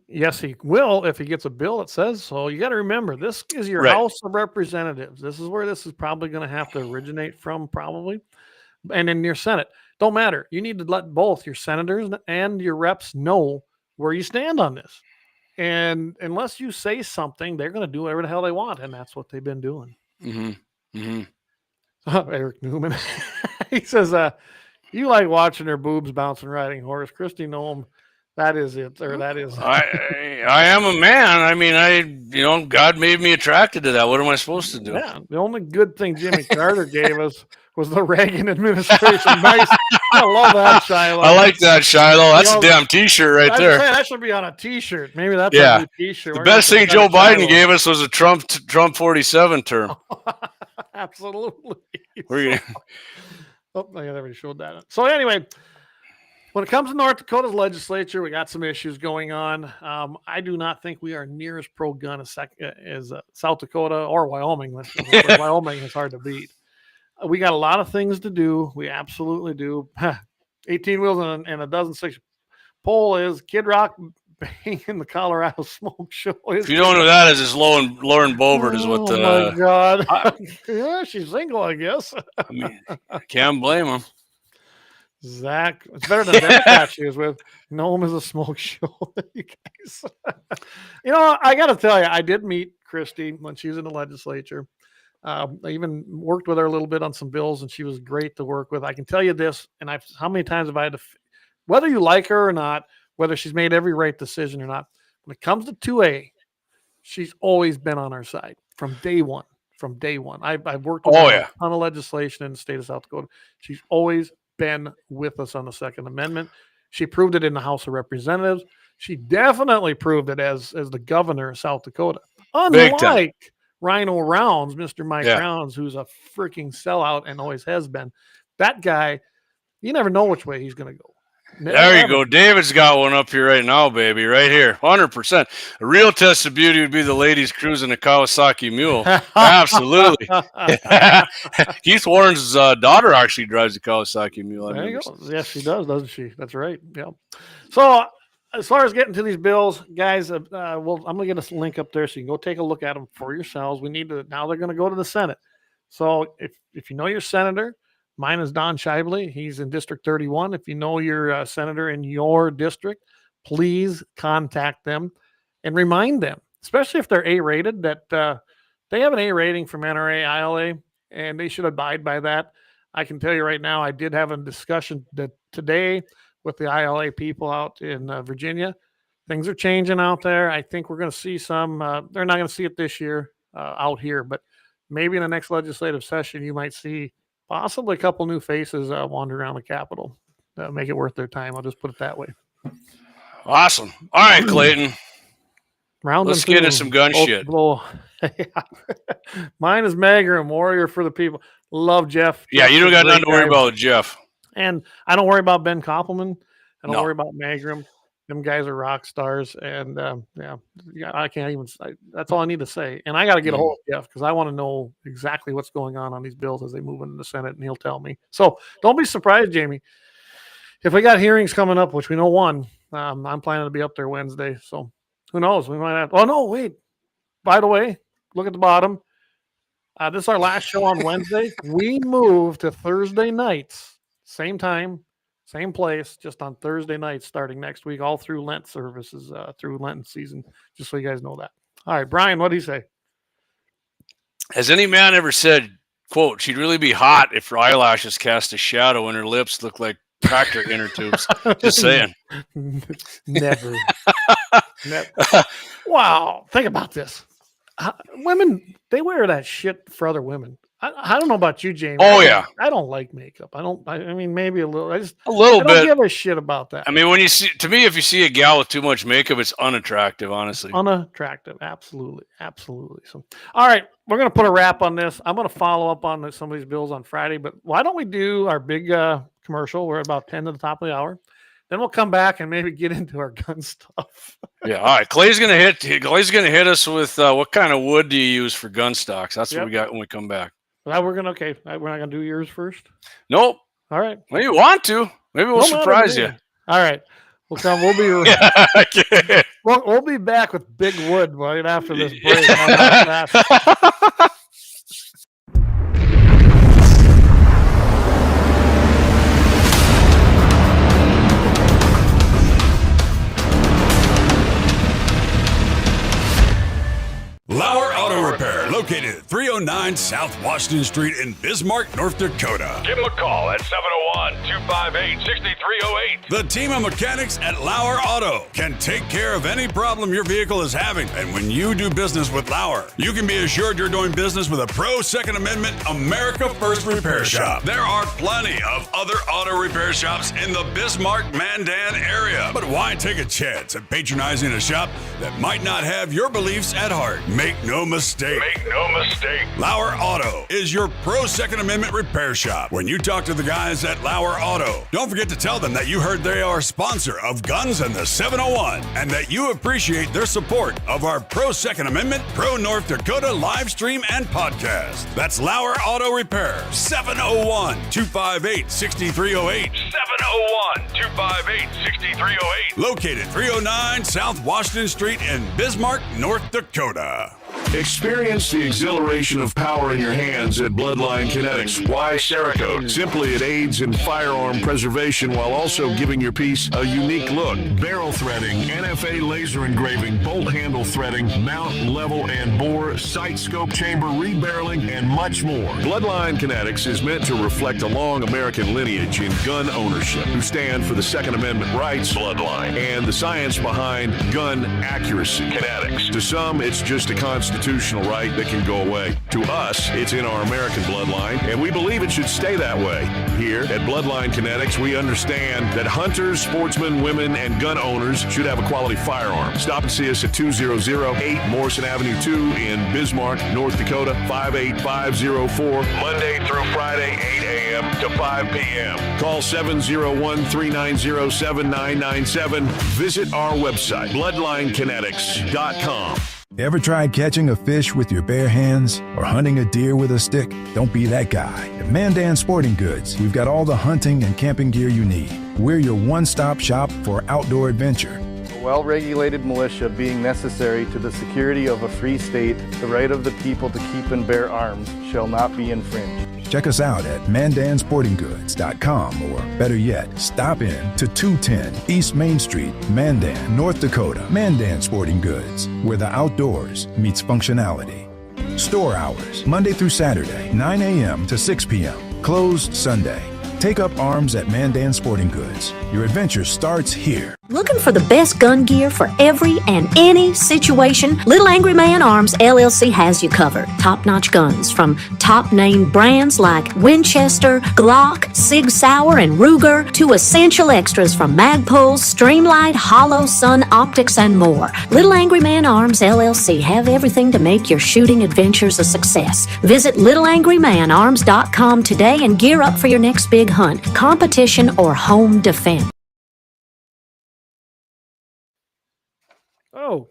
yes, he will if he gets a bill that says so. You got to remember, this is your House of Representatives. This is where this is probably going to have to originate from, probably. And in your Senate, don't matter. You need to let both your senators and your reps know where you stand on this. And unless you say something, they're going to do whatever the hell they want, and that's what they've been doing. Eric Newman, he says, "You like watching her boobs bouncing riding horse, Christy Noam." That is it, or that is. I am a man. I mean, God made me attracted to that. What am I supposed to do? Yeah, the only good thing Jimmy Carter gave us was the Reagan administration. Nice. I love that, Shiloh. I like that, Shiloh. That's a damn T-shirt right there. That should be on a T-shirt. Maybe that's a new T-shirt. The best thing Joe Biden gave us was a Trump 47 term. Absolutely. Oh, I already showed that. So anyway, When it comes to North Dakota's legislature, we got some issues going on. I do not think we are near as pro-gun as South Dakota or Wyoming. Wyoming is hard to beat. We got a lot of things to do. We absolutely do. 18 wheels and a dozen six. Poll is Kid Rock banging the Colorado Smoke Show. If you don't know who that is, it's Lauren Boebert is what the. Oh my God! Yeah, she's single, I guess. I mean, can't blame him. Zach, it's better than Democrat she was with. Know him as a smoke show. You guys. You know, I got to tell you, I did meet Christy when she was in the legislature. I even worked with her a little bit on some bills, and she was great to work with. I can tell you this, and how many times have I had to, whether you like her or not, whether she's made every right decision or not, when it comes to 2A, she's always been on our side from day one. From day one, I've worked with her on a ton of legislation in the state of South Dakota. She's always been with us on the Second Amendment. She proved it in the House of Representatives. She definitely proved it as the governor of South Dakota. Unlike Rhino Rounds, Mr. Mike Rounds, who's a freaking sellout and always has been. That guy, you never know which way he's going to go. There you go. David's got one up here right now, baby. Right here. 100%. A real test of beauty would be the ladies cruising a Kawasaki mule. Absolutely. Keith Warren's daughter actually drives a Kawasaki mule. There you go. Yes, she does, doesn't she? That's right. Yeah. So as far as getting to these bills, guys, I'm going to get a link up there so you can go take a look at them for yourselves. Now they're going to go to the Senate. So if you know your senator, mine is Don Scheibele. He's in District 31. If you know your senator in your district, please contact them and remind them, especially if they're A-rated, that they have an A rating from NRA, ILA, and they should abide by that. I can tell you right now, I did have a discussion today with the ILA people out in Virginia. Things are changing out there. I think we're going to see some. They're not going to see it this year out here, but maybe in the next legislative session, you might see possibly a couple new faces wander around the Capitol. Make it worth their time. I'll just put it that way. Awesome. All right, Clayton. Let's get into some gun shit. Mine is Magram, Warrior for the People. Love Jeff. Yeah, you don't got nothing to worry about with Jeff. And I don't worry about Ben Koppelman. I don't worry about Magram. Them guys are rock stars. And I can't even, that's all I need to say. And I got to get a hold of Jeff because I want to know exactly what's going on these bills as they move into the Senate, and he'll tell me. So don't be surprised, Jamie. If we got hearings coming up, which we know one, I'm planning to be up there Wednesday. So who knows? We might have, oh no, wait. By the way, look at the bottom. This is our last show on Wednesday. We move to Thursday nights, same time, same place, just on Thursday nights starting next week, all through Lent services, through Lenten season, just so you guys know that. All right, Brian, what do you say? Has any man ever said, quote, she'd really be hot if her eyelashes cast a shadow and her lips look like tractor inner tubes? Just saying. Never. Never. Wow. Think about this. Women, they wear that shit for other women. I don't know about you, James. I don't like makeup. I mean, maybe a little. I don't give a shit about that. I mean, if you see a gal with too much makeup, it's unattractive, honestly. Unattractive. Absolutely. Absolutely. So, all right, we're going to put a wrap on this. I'm going to follow up on some of these bills on Friday, but why don't we do our big commercial? We're about 10 to the top of the hour. Then we'll come back and maybe get into our gun stuff. Yeah, all right. Clay's gonna hit us with what kind of wood do you use for gun stocks? That's what we got when we come back. Well, we're not gonna do yours first. Nope. All right. Well, you want to? Maybe we'll surprise you. All right. We'll be we'll be back with big wood right after this break. LAUER Auto Repair, located at 309 South Washington Street in Bismarck, North Dakota. Give them a call at 701-258-6308. The team of mechanics at LAUER Auto can take care of any problem your vehicle is having. And when you do business with LAUER, you can be assured you're doing business with a pro Second Amendment America First repair shop. There are plenty of other auto repair shops in the Bismarck-Mandan area. But why take a chance at patronizing a shop that might not have your beliefs at heart? Make no mistake. no mistake. Lauer Auto is your pro Second Amendment repair shop. When you talk to the guys at Lauer Auto, don't forget to tell them that you heard they are a sponsor of Guns and the 701 and that you appreciate their support of our pro Second Amendment, pro North Dakota live stream and podcast. That's Lauer Auto Repair, 701-258-6308. 701-258-6308. Located 309 South Washington Street in Bismarck, North Dakota. Experience the exhilaration of power in your hands at Bloodline Kinetics. Why Cerakote? Simply, it aids in firearm preservation while also giving your piece a unique look. Barrel threading, NFA laser engraving, bolt handle threading, mount, level, and bore, sight scope chamber rebarreling, and much more. Bloodline Kinetics is meant to reflect a long American lineage in gun ownership, who stand for the Second Amendment rights, Bloodline, and the science behind gun accuracy. Kinetics. To some, it's just a constitutional right that can go away. To us, it's in our American bloodline, and we believe it should stay that way. Here at Bloodline Kinetics, we understand that hunters, sportsmen, women, and gun owners should have a quality firearm. Stop and see us at 2008 Morrison Avenue 2 in Bismarck, North Dakota, 58504, Monday through Friday, 8 a.m. to 5 p.m. Call 701-390-7997. Visit our website, bloodlinekinetics.com. Ever tried catching a fish with your bare hands or hunting a deer with a stick? Don't be that guy. At Mandan Sporting Goods, we've got all the hunting and camping gear you need. We're your one-stop shop for outdoor adventure. A well-regulated militia being necessary to the security of a free state, the right of the people to keep and bear arms shall not be infringed. Check us out at mandansportinggoods.com, or better yet, stop in to 210 East Main Street, Mandan, North Dakota. Mandan Sporting Goods, where the outdoors meets functionality. Store hours, Monday through Saturday, 9 a.m. to 6 p.m. Closed Sunday. Take up arms at Mandan Sporting Goods. Your adventure starts here. Looking for the best gun gear for every and any situation? Little Angry Man Arms LLC has you covered. Top-notch guns from top-name brands like Winchester, Glock, Sig Sauer, and Ruger to essential extras from Magpul, Streamlight, Hollow, Sun Optics, and more. Little Angry Man Arms LLC have everything to make your shooting adventures a success. Visit littleangrymanarms.com today and gear up for your next big hunt, competition, or home defense. Oh,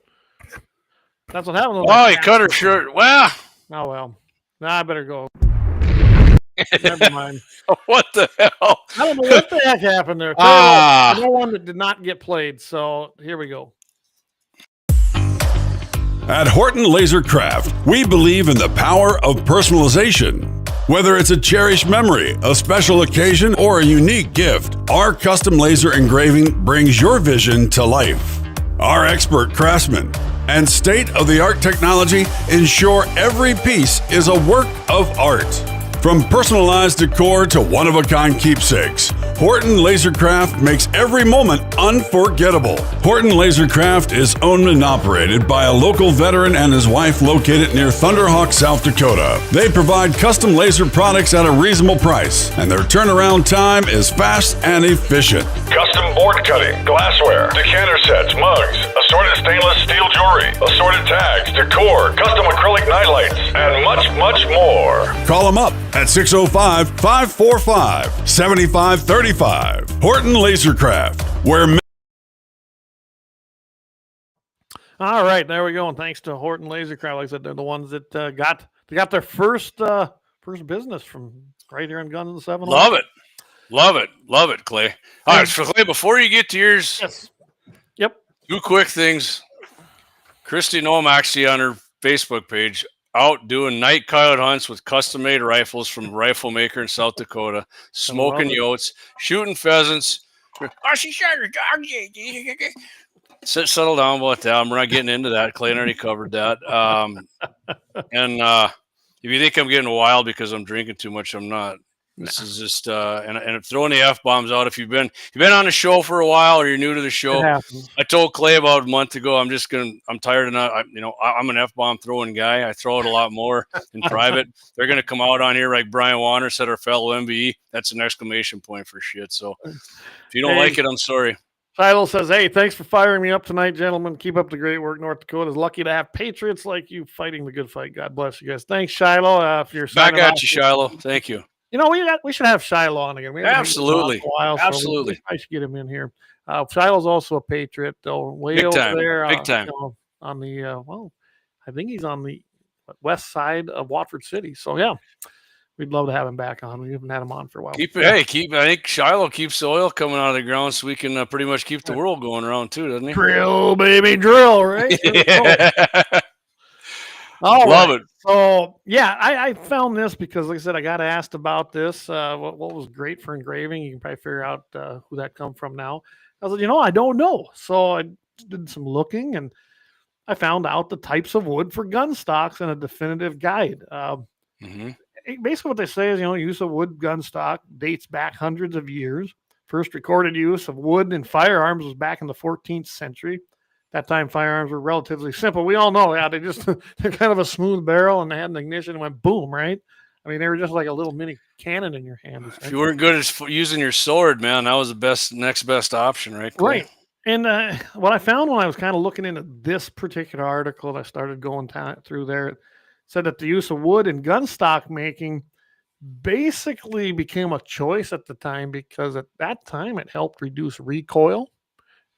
that's what happened. Oh, he cut her short. Well. Oh, well. Now I better go. Never mind. What the hell? I don't know what the heck happened there. No one that did not get played. So here we go. At Horton Laser Craft, we believe in the power of personalization. Whether it's a cherished memory, a special occasion, or a unique gift, our custom laser engraving brings your vision to life. Our expert craftsmen and state-of-the-art technology ensure every piece is a work of art. From personalized decor to one-of-a-kind keepsakes, Horton Lasercraft makes every moment unforgettable. Horton Lasercraft is owned and operated by a local veteran and his wife located near Thunderhawk, South Dakota. They provide custom laser products at a reasonable price, and their turnaround time is fast and efficient. Custom board cutting, glassware, decanter sets, mugs, assorted stainless steel jewelry, assorted tags, decor, custom acrylic nightlights, and much, much more. Call them up at 605-545-7535. Horton Lasercraft, where... All right, there we go. And thanks to Horton Lasercraft, like I said, they're the ones that got their first business from right here in Guns and 701. Love it, Clay. All right, so Clay, before you get to yours, yes, yep, two quick things. Christy Nomaxy on her Facebook page out doing night coyote hunts with custom-made rifles from Rifle Maker in South Dakota, smoking yotes, shooting pheasants. Oh, she shot her dog. Settle down about that. I'm not getting into that. Clay already covered that. And if you think I'm getting wild because I'm drinking too much, I'm not. This is just and throwing the F-bombs out. If you've been on the show for a while or you're new to the show, I told Clay about a month ago, I'm tired of not, I'm an F-bomb throwing guy. I throw it a lot more in private. They're going to come out on here like Brian Warner said, our fellow MBE. That's an exclamation point for shit. So if you don't like it, I'm sorry. Shiloh says, hey, thanks for firing me up tonight, gentlemen. Keep up the great work. North Dakota is lucky to have patriots like you fighting the good fight. God bless you guys. Thanks, Shiloh. If you're Back signing at off, you, Shiloh. Thank you. You know, we should have Shiloh on again. We haven't had him on Absolutely. for a while, Absolutely. So I should get him in here. Shiloh's also a patriot, though. Way Big over time. there, Big time. you know, on the well, I think he's on the west side of Watford City. So yeah, we'd love to have him back on. We haven't had him on for a while. I think Shiloh keeps the oil coming out of the ground, so we can pretty much keep the world going around too, doesn't he? Drill, baby, drill, right? Love it. So yeah, I found this because, like I said, I got asked about this. What was great for engraving? You can probably figure out who that come from now. I was like, I don't know. So I did some looking, and I found out the types of wood for gun stocks and a definitive guide. Basically, what they say is, use of wood gun stock dates back hundreds of years. First recorded use of wood in firearms was back in the 14th century. That time, firearms were relatively simple. We all know, yeah, they're kind of a smooth barrel, and they had an ignition and went boom, right? I mean, they were just like a little mini cannon in your hand. If you weren't good at using your sword, man, that was the next best option, right? Cool. Right. And what I found when I was kind of looking into this particular article, and I started going through there, it said that the use of wood in gun stock making basically became a choice at the time because at that time it helped reduce recoil,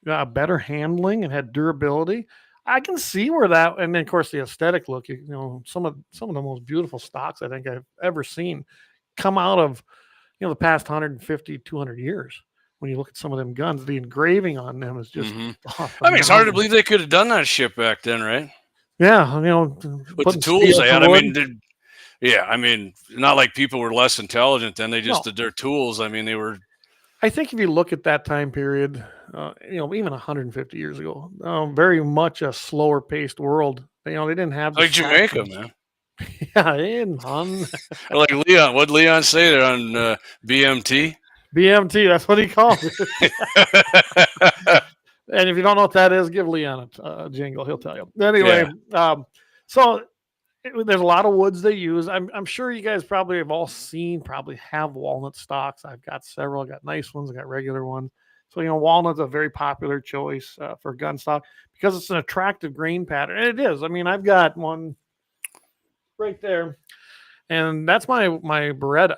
better handling, and had durability. I can see where that, and then of course the aesthetic look. Some of the most beautiful stocks I think I've ever seen come out of the past 150, 200 years. When you look at some of them guns, the engraving on them is just. I mean, it's hard to believe they could have done that shit back then, right? Yeah, with the tools they had. I mean, not like people were less intelligent then. They just did their tools. I mean, they were. I think if you look at that time period, even 150 years ago, very much a slower paced world. They didn't have like Jamaica, man. Yeah, in on like Leon. What'd Leon say there on BMT? BMT, that's what he calls it. And if you don't know what that is, give Leon a jingle. He'll tell you. Anyway, so there's a lot of woods they use. I'm sure you guys probably have all seen, probably have walnut stocks. I've got several. I got nice ones. I got regular ones. So, walnut's a very popular choice for gun stock because it's an attractive grain pattern. And it is. I mean, I've got one right there, and that's my Beretta.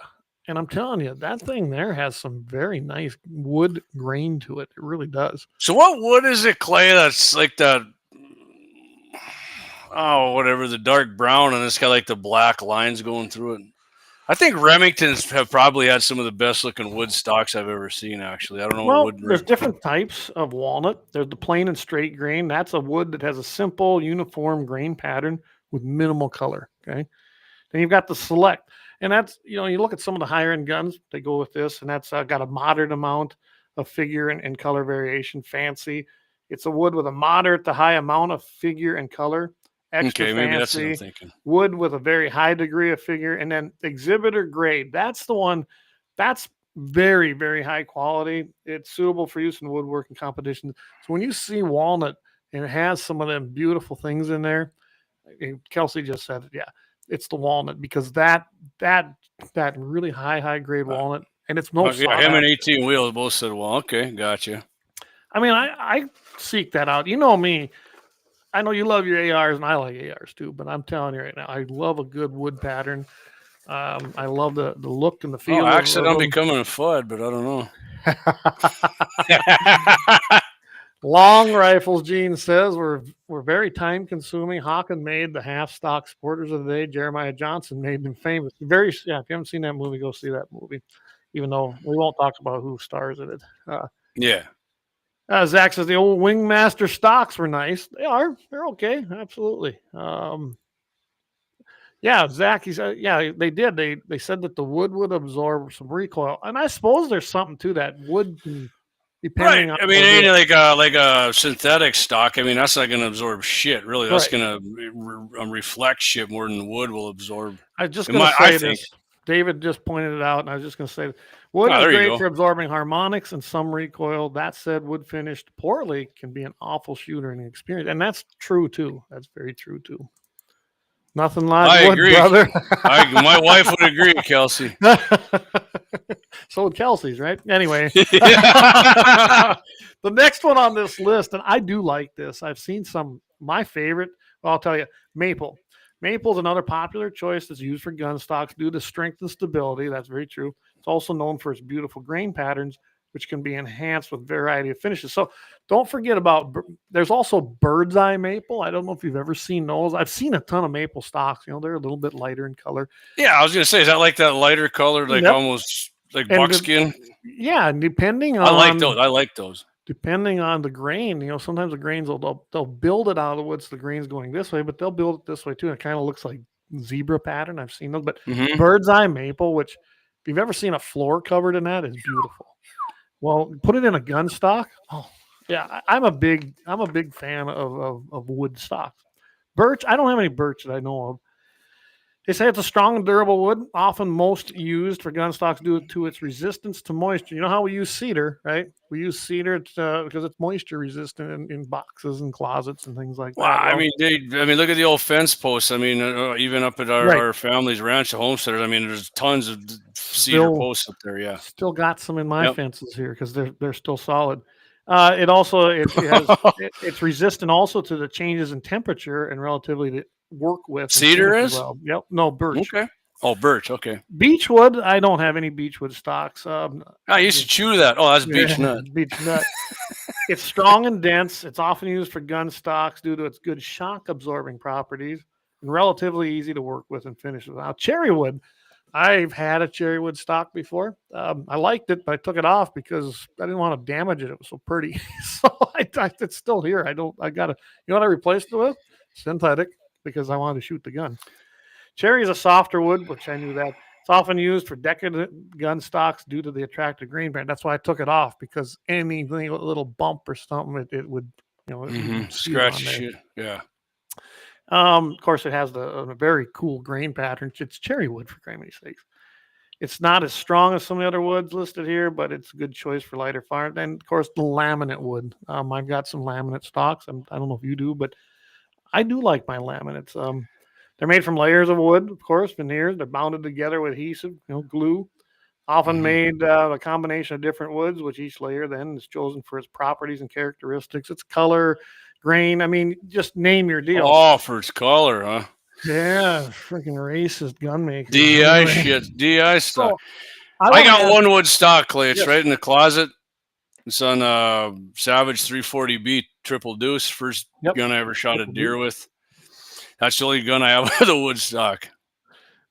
And I'm telling you, that thing there has some very nice wood grain to it. It really does. So what wood is it, Clay? That's like the, whatever, the dark brown, and it's got like the black lines going through it. I think Remingtons have probably had some of the best looking wood stocks I've ever seen, actually. I don't know what wood. There's different types of walnut. There's the plain and straight grain. That's a wood that has a simple, uniform grain pattern with minimal color. Okay. Then you've got the select. And that's, you look at some of the higher end guns, they go with this, and that's got a moderate amount of figure and color variation. Fancy. It's a wood with a moderate to high amount of figure and color. Extra fancy. Maybe that's what I'm thinking. Wood with a very high degree of figure. And then exhibitor grade. That's the one that's very, very high quality. It's suitable for use in woodworking competitions. So when you see walnut and it has some of them beautiful things in there, Kelsey just said it, yeah. It's the walnut because that really high grade walnut, and it's no. Yeah, him and 18 Wheels both said, "Well, okay, gotcha." I mean, I seek that out. You know me. I know you love your ARs, and I like ARs too. But I'm telling you right now, I love a good wood pattern. I love the look and the feel. Actually, I'm becoming a FUD, but I don't know. Long rifles, Gene says, were very time consuming. Hawken made the half stock sporters of the day. Jeremiah Johnson made them famous. If you haven't seen that movie, go see that movie. Even though we won't talk about who stars in it. Zach says the old Wingmaster stocks were nice. They are. They're okay. Absolutely. Zach, he said, they did. They said that the wood would absorb some recoil. And I suppose there's something to that. Wood can, depending on. I mean, it ain't like a synthetic stock. I mean, that's not going to absorb shit, really. That's going to reflect shit more than wood will absorb. I was just going to say this. David just pointed it out, and I was just going to say wood is great for absorbing harmonics and some recoil. That said, wood finished poorly can be an awful shooter and experience. And that's true, too. That's very true, too. Nothing like I wood, agree. brother. My wife would agree, Kelsey. So would Kelsey's, right? Anyway, the next one on this list, and I do like this. I've seen some. My favorite, well, I'll tell you, maple. Maple is another popular choice that's used for gun stocks due to strength and stability. That's very true. It's also known for its beautiful grain patterns, which can be enhanced with variety of finishes. So don't forget about, there's also bird's eye maple. I don't know if you've ever seen those. I've seen a ton of maple stocks. You know, they're a little bit lighter in color. Yeah, I was going to say, is that like that lighter color, like almost like buckskin? Yeah, and depending on. I like those. Depending on the grain, you know, sometimes the grains they'll build it out of the wood so the grain's going this way, but they'll build it this way too. It kind of looks like zebra pattern. I've seen those, but bird's eye maple, which if you've ever seen a floor covered in that, is beautiful. Well, put it in a gun stock. Oh, yeah, I'm a big fan of wood stocks. Birch, I don't have any birch that I know of. They say it's a strong and durable wood, often most used for gun stocks due to its resistance to moisture. You know how we use cedar, right? We use cedar because it's moisture resistant in boxes and closets and things like that. Wow, I mean, look at the old fence posts. I mean, even up at our family's ranch, the homesteaders. I mean, there's tons of cedar posts up there. Yeah, still got some in my fences here because they're still solid. It's resistant also to the changes in temperature and relatively to work with. Cedar is? Well. Yep. No, birch. Okay. Oh, birch. Okay. Beechwood. I don't have any beechwood stocks. I used to chew that. Oh, that's beech nut. Beech nut. It's strong and dense. It's often used for gun stocks due to its good shock absorbing properties and relatively easy to work with and finish with. Now, cherrywood. I've had a cherrywood stock before. I liked it, but I took it off because I didn't want to damage it. It was so pretty. So it's still here. You know what I replaced it with? Synthetic, because I wanted to shoot the gun. Cherry is a softer wood, which I knew that. It's often used for decadent gun stocks due to the attractive green band. That's why I took it off, because anything, a little bump or something, it would, scratch shit. Yeah. Of course, it has a very cool grain pattern. It's cherry wood, for crazy sakes. It's not as strong as some of the other woods listed here, but it's a good choice for lighter fire. Then, of course, the laminate wood. I've got some laminate stocks. I don't know if you do, but I do like my laminates. They're made from layers of wood, of course, veneers. They're bounded together with adhesive, glue. Often made a combination of different woods, which each layer then is chosen for its properties and characteristics, its color, grain. I mean, just name your deal. Oh, for its color, huh? Yeah, freaking racist gun makers. DI shit, DI stuff. I got one wood stock, Clay. It's right in the closet. It's on Savage 340B Triple Deuce. First gun I ever shot a deer with. That's the only gun I have with a wood stock.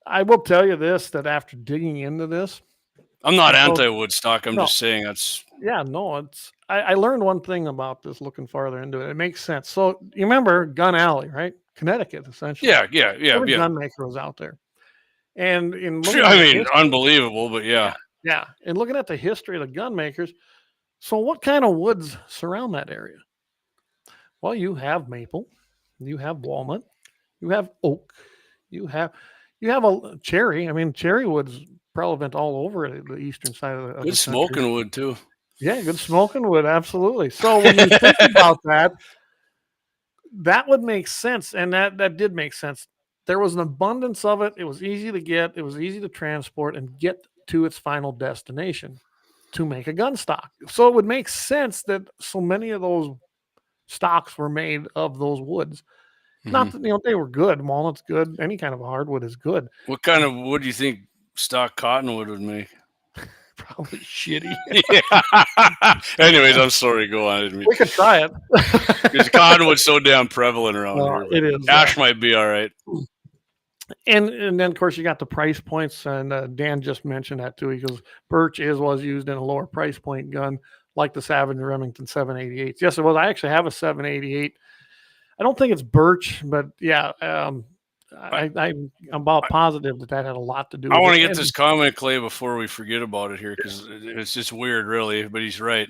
I will tell you this, that after digging into this, I'm not anti-wood stock. I'm just saying that's... Yeah, no, I learned one thing about this looking farther into it. It makes sense. So you remember Gun Alley, right? Connecticut, essentially. Yeah. Every gun maker was out there. And unbelievable, but yeah. Yeah. And looking at the history of the gun makers, so what kind of woods surround that area? Well, you have maple, you have walnut, you have oak, you have a cherry. I mean, cherry wood's prevalent all over the eastern side of the good smoking wood too. Yeah, good smoking wood, absolutely. So when you think about that would make sense, and that did make sense. There was an abundance of it. It was easy to get. It was easy to transport and get to its final destination to make a gun stock. So it would make sense that so many of those stocks were made of those woods. Not that they were good. Walnut's good. Any kind of hardwood is good. What kind of wood do you think stock cottonwood would make? Probably shitty. Yeah. Anyways, I'm sorry. Go on. We could try it. Because cottonwood's so damn prevalent around here. It is. Ash might be all right. And then, of course, you got the price points. And Dan just mentioned that, too. He goes, birch was used in a lower price point gun, like the Savage Remington 788. Yes, it was. I actually have a 788. I don't think it's birch, but yeah, I'm about positive that had a lot to do with it. I want to get this comment, Clay, before we forget about it here, because it's just weird, really, but he's right.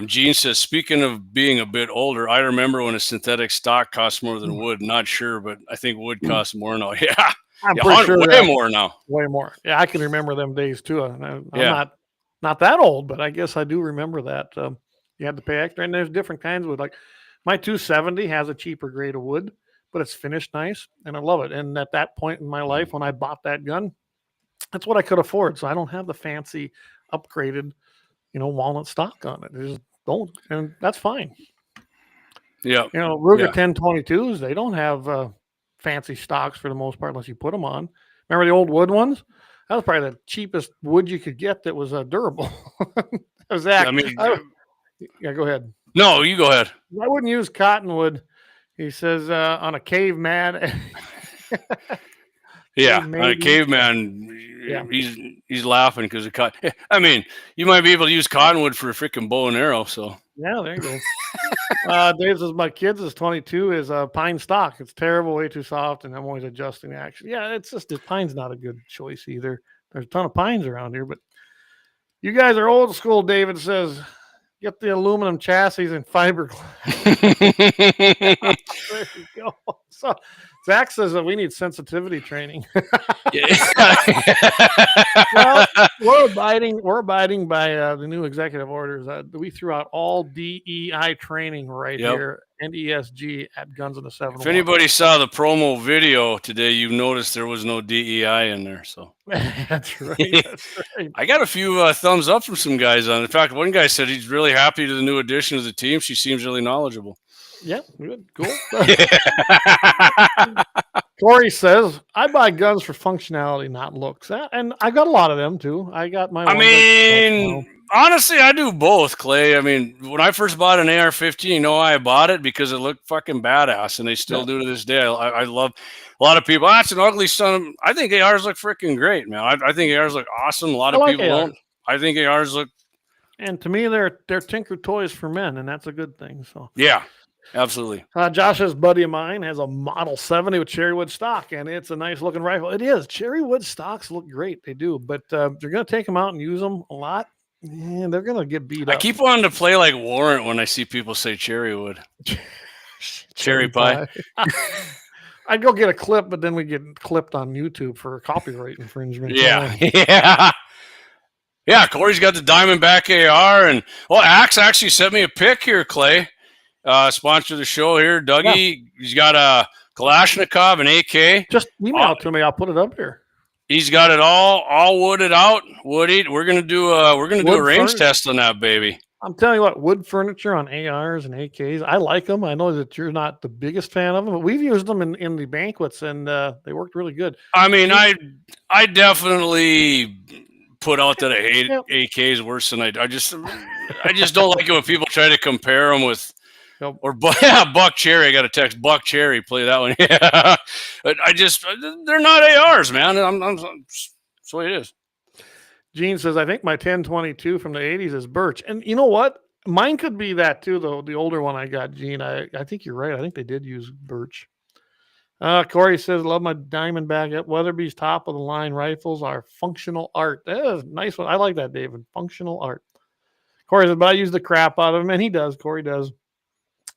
Gene says, speaking of being a bit older, I remember when a synthetic stock cost more than wood. Not sure, but I think wood costs more now. Yeah. I'm pretty sure way more now. Way more. Yeah, I can remember them days, too. I'm not that old, but I guess I do remember that. You had to pay extra, and there's different kinds of wood. Like, my 270 has a cheaper grade of wood, but it's finished nice, and I love it. And at that point in my life, when I bought that gun, that's what I could afford. So I don't have the fancy, upgraded, walnut stock on it. I just don't, and that's fine. Yeah. Ruger 1022s, they don't have fancy stocks for the most part unless you put them on. Remember the old wood ones? That was probably the cheapest wood you could get that was durable. Zach, yeah, go ahead. No, you go ahead. I wouldn't use cottonwood. He says on a caveman. Yeah, on a caveman, he's laughing because of cotton. I mean, you might be able to use cottonwood for a freaking bow and arrow. So yeah, there you go. Dave says my kids is 22 is pine stock. It's terrible, way too soft, and I'm always adjusting the action. Yeah, it's just pine's not a good choice either. There's a ton of pines around here, but you guys are old school. David says, get the aluminum chassis and fiberglass. There you go. So Zach says that we need sensitivity training. Well, we're abiding by the new executive orders. We threw out all DEI training right here and ESG at Guns in the 701. If anybody saw the promo video today, you noticed there was no DEI in there. So that's right. That's right. I got a few thumbs up from some guys on it. In fact, one guy said he's really happy to the new addition to the team. She seems really knowledgeable. Yeah, good, cool. Corey says, I buy guns for functionality, not looks. And I got a lot of them too. I got my honestly, I do both, Clay. I mean, when I first bought an AR-15, I bought it because it looked fucking badass, and they still do to this day. I love a lot of people. That's an ugly son. I think ARs look freaking great, man. I think ARs look awesome. A lot of people don't. I think ARs look. And to me, they're Tinker toys for men, and that's a good thing. So yeah. Absolutely. Josh's buddy of mine has a Model 70 with cherrywood stock, and it's a nice looking rifle. It is. Cherrywood stocks look great. They do. But they're going to take them out and use them a lot. And they're going to get beat up. I keep wanting to play like Warrant when I see people say cherrywood. Cherry pie. I'd go get a clip, but then we get clipped on YouTube for copyright infringement. Yeah. Yeah. Yeah. Corey's got the Diamondback AR. And, Axe actually sent me a pic here, Clay. Sponsor of the show here, Dougie. Yeah. He's got a Kalashnikov, an AK. Just email it to me. I'll put it up here. He's got it all wooded out, woodied. We're gonna do a range test on that baby. I'm telling you what, wood furniture on ARs and AKs, I like them. I know that you're not the biggest fan of them, but we've used them in the banquets, and they worked really good. I mean, I definitely put out that I hate AKs worse than I just don't like it when people try to compare them with. Or Buck Cherry. I got a text. Buck Cherry, play that one. Yeah, but they're not ARs, man. That's the way it is. Gene says, I think my 1022 from the 80s is birch. And you know what? Mine could be that too, though. The older one I got, Gene. I think you're right. I think they did use birch. Corey says, love my Diamondback. Weatherby's top of the line rifles are functional art. That is a nice one. I like that, David. Functional art. Corey says, but I use the crap out of them. And he does. Corey does.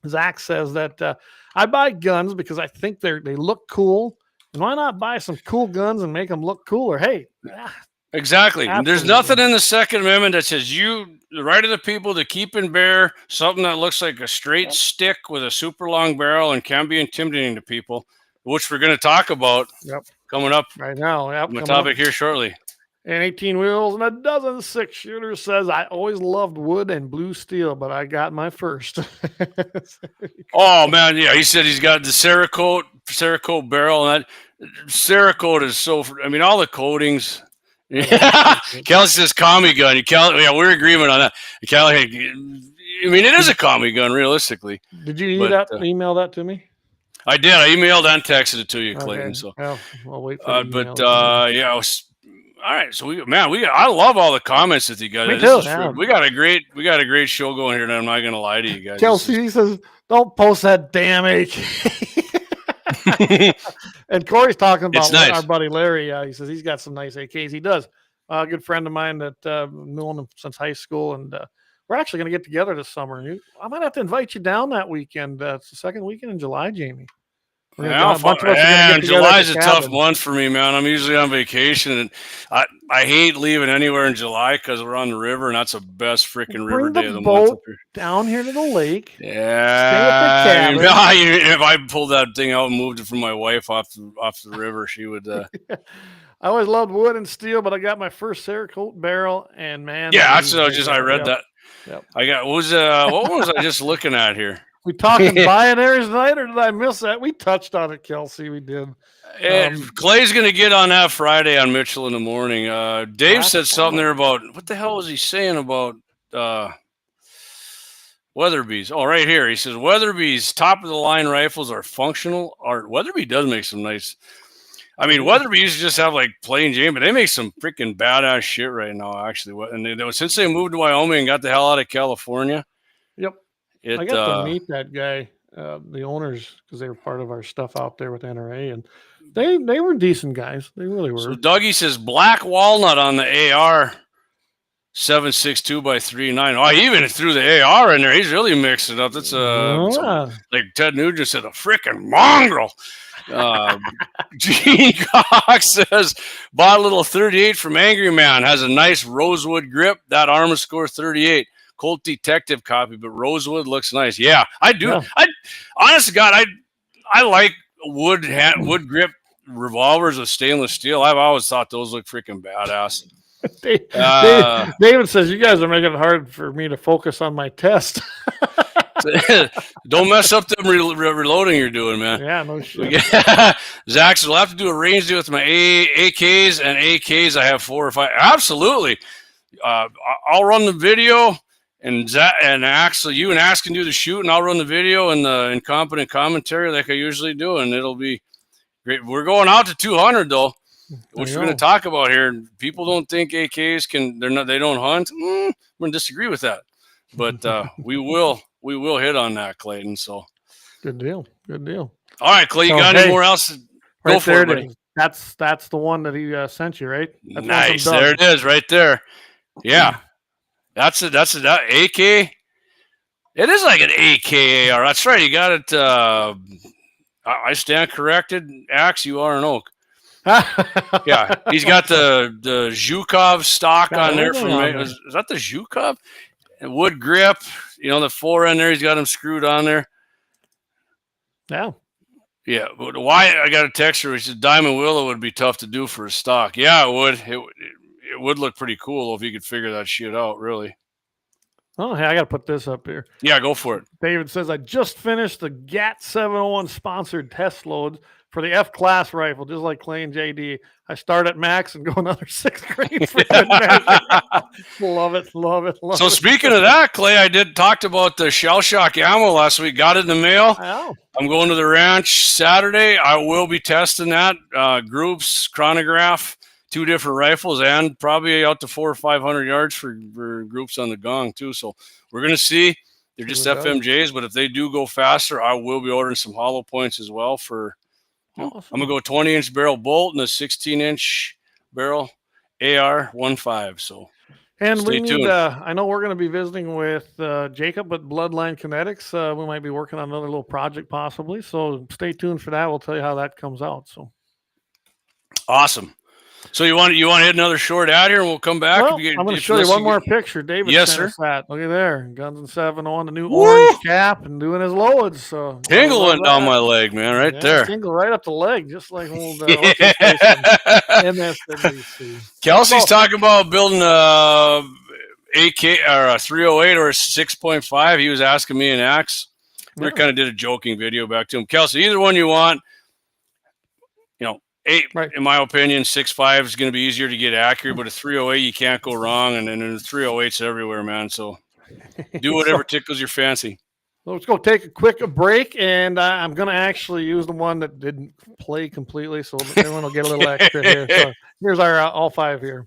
Zach says that I buy guns because I think they look cool. And why not buy some cool guns and make them look cooler? Hey, exactly. There's nothing in the Second Amendment that says the right of the people to keep and bear something that looks like a straight stick with a super long barrel and can be intimidating to people, which we're going to talk about coming up right now. Yep, the topic here shortly. And 18 wheels and a dozen 6-shooters says, I always loved wood and blue steel, but I got my first. Oh, man. Yeah. He said he's got the Cerakote barrel. And that Cerakote is so, I mean, all the coatings. Kelly says Commie gun. Yeah, we're in agreement on that. Kelly, I mean, it is a Commie gun, realistically. Did you email that to me? I did. I emailed and texted it to you, Clayton. Okay. So, I'll wait for yeah, all right, so I love all the comments that you guys. Me too. We got a great show going here, and I'm not going to lie to you guys. Kelsey says, "Don't post that damn AK." And Corey's talking about our buddy Larry. He says he's got some nice AKs. He does. A good friend of mine that known him since high school, and we're actually going to get together this summer. I might have to invite you down that weekend. It's the second weekend in July, Jamie. Yeah, and July's a tough month for me, man. I'm usually on vacation, and I hate leaving anywhere in July because we're on the river, and that's the best freaking river day of the month up here. Down here to the lake. Yeah, if I pulled that thing out and moved it from my wife off the river, she would. I always loved wood and steel, but I got my first Cerakote barrel, and man, yeah, that's I read that. Yep. I got what was I just looking at here? We talking binaries tonight, or did I miss that? We touched on it, Kelsey. We did. Clay's going to get on that Friday on Mitchell in the morning. Dave said something there about what the hell was he saying about Weatherby's? Oh, right here. He says Weatherby's top of the line rifles are functional. Weatherby does make some nice. I mean, Weatherby used to just have like plain Jane, but they make some freaking badass shit right now, actually. And since they moved to Wyoming and got the hell out of California. Yep. I got to meet that guy, the owners, because they were part of our stuff out there with NRA, and they were decent guys. They really were. So Dougie says black walnut on the AR 7.62 by 3.9. Oh, he even threw the AR in there. He's really mixed it up. That's like Ted Nugent said, a freaking mongrel. Gene Cox says bought a little 38 from Angry Man. Has a nice rosewood grip. That Armor Score 38. Colt Detective copy, but rosewood looks nice. Yeah, I do. Yeah. Honest to God, I like wood grip revolvers with stainless steel. I've always thought those look freaking badass. David says you guys are making it hard for me to focus on my test. Don't mess up the reloading you're doing, man. Yeah, no shit. Zach says, I'll have to do a range deal with my AKs and AKs. I have 4 or 5. Absolutely. I'll run the video. And Axel, you and Ax can do the shoot, and I'll run the video and the incompetent commentary like I usually do, and it'll be great. We're going out to 200 though, which we're going to talk about here. People don't think AKs they don't hunt. I'm going to disagree with that, but we will hit on that, Clayton. So good deal. All right, Clay, you got any more else? Go for it, buddy. That's the one that he sent you, right? That's nice. There it is, right there. Yeah. That's that AK. It is like an AKAR. That's right. You got it. I stand corrected. Axe, you are an oak. Yeah, he's got the Zhukov stock on there. Is that the Zhukov? And wood grip. The 4 in there. He's got them screwed on there. Yeah. Yeah, but why? I got a text her. He said Diamond Willow would be tough to do for a stock. Yeah, it would. It would look pretty cool if you could figure that shit out, really. Oh, hey, I got to put this up here. Yeah, go for it. David says, I just finished the GAT701 sponsored test loads for the F-class rifle, just like Clay and JD. I start at max and go another 6 grains for good measure. Love it. So speaking of that, Clay, I talked about the Shell Shock ammo last week. Got it in the mail. Oh. I'm going to the ranch Saturday. I will be testing that. Groups, chronograph. 2 different rifles, and probably out to 400 or 500 yards for groups on the gong too. So we're gonna see. They're just FMJs, but if they do go faster, I will be ordering some hollow points as well. I'm gonna go 20-inch barrel bolt and a 16-inch barrel AR-15. So and we need. I know we're gonna be visiting with Jacob at Bloodline Kinetics. We might be working on another little project possibly. So stay tuned for that. We'll tell you how that comes out. So awesome. So you want to hit another short ad here, and we'll come back. Well, I'm going to show you one more picture. David yes, sent sir. us that. Look at there, Guns and 701, the new orange cap, and doing his loads. So tingle went down my leg, man, right there. Tingle right up the leg, just like old MSNBC. Kelsey's talking about building a AK or a 308 or a 6.5. He was asking me an Axe. We kind of did a joking video back to him. Kelsey, either one you want. 8, right. In my opinion, 6.5 is going to be easier to get accurate, but a 308 you can't go wrong, and then the 308's everywhere, man. So do whatever tickles your fancy. Let's go take a quick break, and I'm going to actually use the one that didn't play completely, so everyone will get a little extra here. So here's our all 5 here.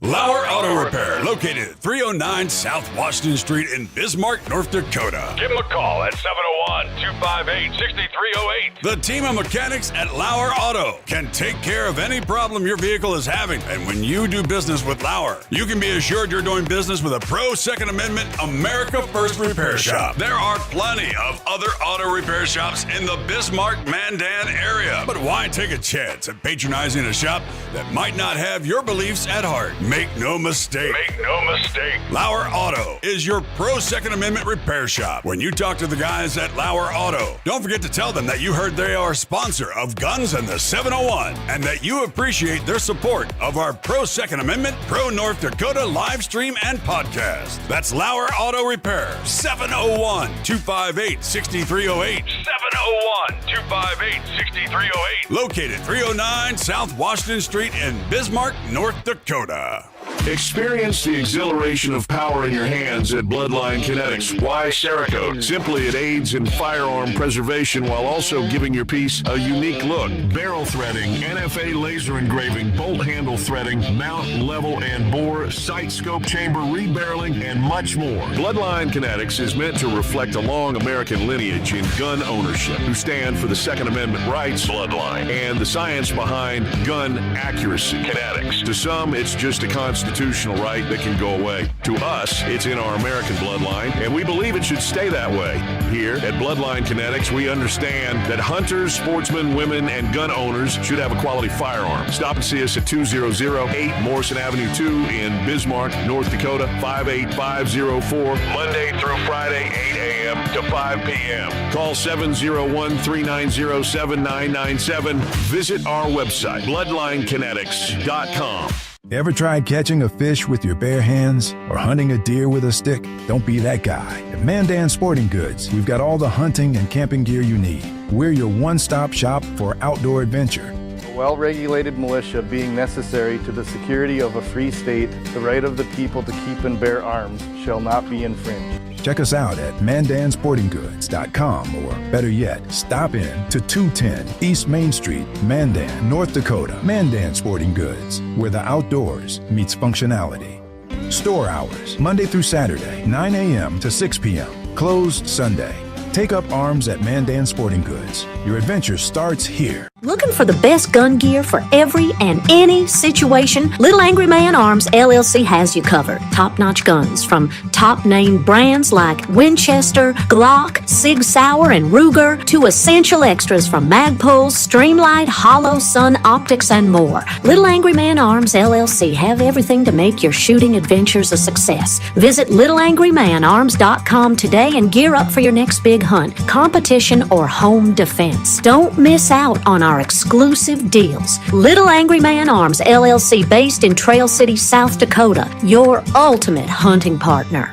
LAUER Auto Repair, located Located 309 South Washington Street in Bismarck, North Dakota. Give them a call at 701-258-6308. The team of mechanics at LAUER Auto can take care of any problem your vehicle is having. And when you do business with LAUER, you can be assured you're doing business with a pro Second Amendment America First repair shop. There are plenty of other auto repair shops in the Bismarck-Mandan area. But why take a chance at patronizing a shop that might not have your beliefs at heart? Make no mistake. LAUER Auto is your pro Second Amendment repair shop. When you talk to the guys at LAUER Auto, don't forget to tell them that you heard they are a sponsor of Guns and the 701 and that you appreciate their support of our pro Second Amendment, pro North Dakota live stream and podcast. That's LAUER Auto Repair, 701-258-6308. 701-258-6308. Located 309 South Washington Street in Bismarck, North Dakota. Experience the exhilaration of power in your hands at Bloodline Kinetics. Why Cerakote? Simply, it aids in firearm preservation while also giving your piece a unique look. Barrel threading, NFA laser engraving, bolt handle threading, mount, level, and bore, sight scope chamber rebarreling, and much more. Bloodline Kinetics is meant to reflect a long American lineage in gun ownership, who stand for the Second Amendment rights, Bloodline, and the science behind gun accuracy. Kinetics. To some, it's just a constitutional right that can go away. To us, it's in our American bloodline, and we believe it should stay that way. Here at Bloodline Kinetics, we understand that hunters, sportsmen, women, and gun owners should have a quality firearm. Stop and see us at 2008 Morrison Avenue 2 in Bismarck, North Dakota, 58504, Monday through Friday, 8 a.m. to 5 p.m. Call 701-390-7997. Visit our website, bloodlinekinetics.com. Ever tried catching a fish with your bare hands or hunting a deer with a stick? Don't be that guy. At Mandan Sporting Goods, we've got all the hunting and camping gear you need. We're your one-stop shop for outdoor adventure. A well-regulated militia being necessary to the security of a free state, the right of the people to keep and bear arms shall not be infringed. Check us out at mandansportinggoods.com, or better yet, stop in to 210 East Main Street, Mandan, North Dakota. Mandan Sporting Goods, where the outdoors meets functionality. Store hours, Monday through Saturday, 9 a.m. to 6 p.m. Closed Sunday. Take up arms at Mandan Sporting Goods. Your adventure starts here. Looking for the best gun gear for every and any situation? Little Angry Man Arms LLC has you covered. Top-notch guns from top-name brands like Winchester, Glock, Sig Sauer, and Ruger to essential extras from Magpul's, Streamlight, Hollow, Sun Optics, and more. Little Angry Man Arms LLC have everything to make your shooting adventures a success. Visit littleangrymanarms.com today and gear up for your next big hunt, competition, or home defense. Don't miss out on our exclusive deals. Little Angry Man Arms LLC, based in Trail City, South Dakota, your ultimate hunting partner.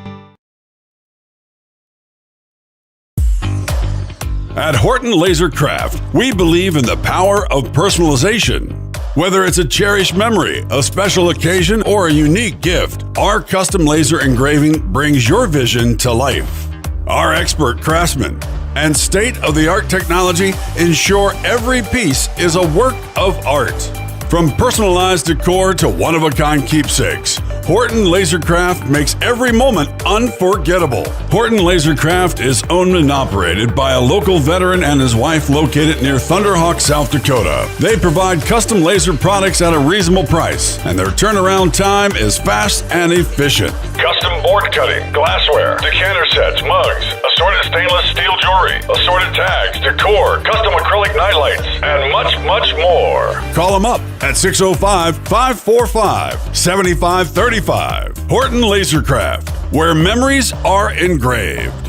At Horton Laser Craft, we believe in the power of personalization. Whether it's a cherished memory, a special occasion, or a unique gift, our custom laser engraving brings your vision to life. Our expert craftsmen and state-of-the-art technology ensure every piece is a work of art. From personalized decor to one-of-a-kind keepsakes, Horton Lasercraft makes every moment unforgettable. Horton Lasercraft is owned and operated by a local veteran and his wife located near Thunderhawk, South Dakota. They provide custom laser products at a reasonable price, and their turnaround time is fast and efficient. Custom board cutting, glassware, decanter sets, mugs, assorted stainless steel jewelry, assorted tags, decor, custom acrylic nightlights, and much, much more. Call them up at 605-545-7535. Horton Lasercraft, where memories are engraved.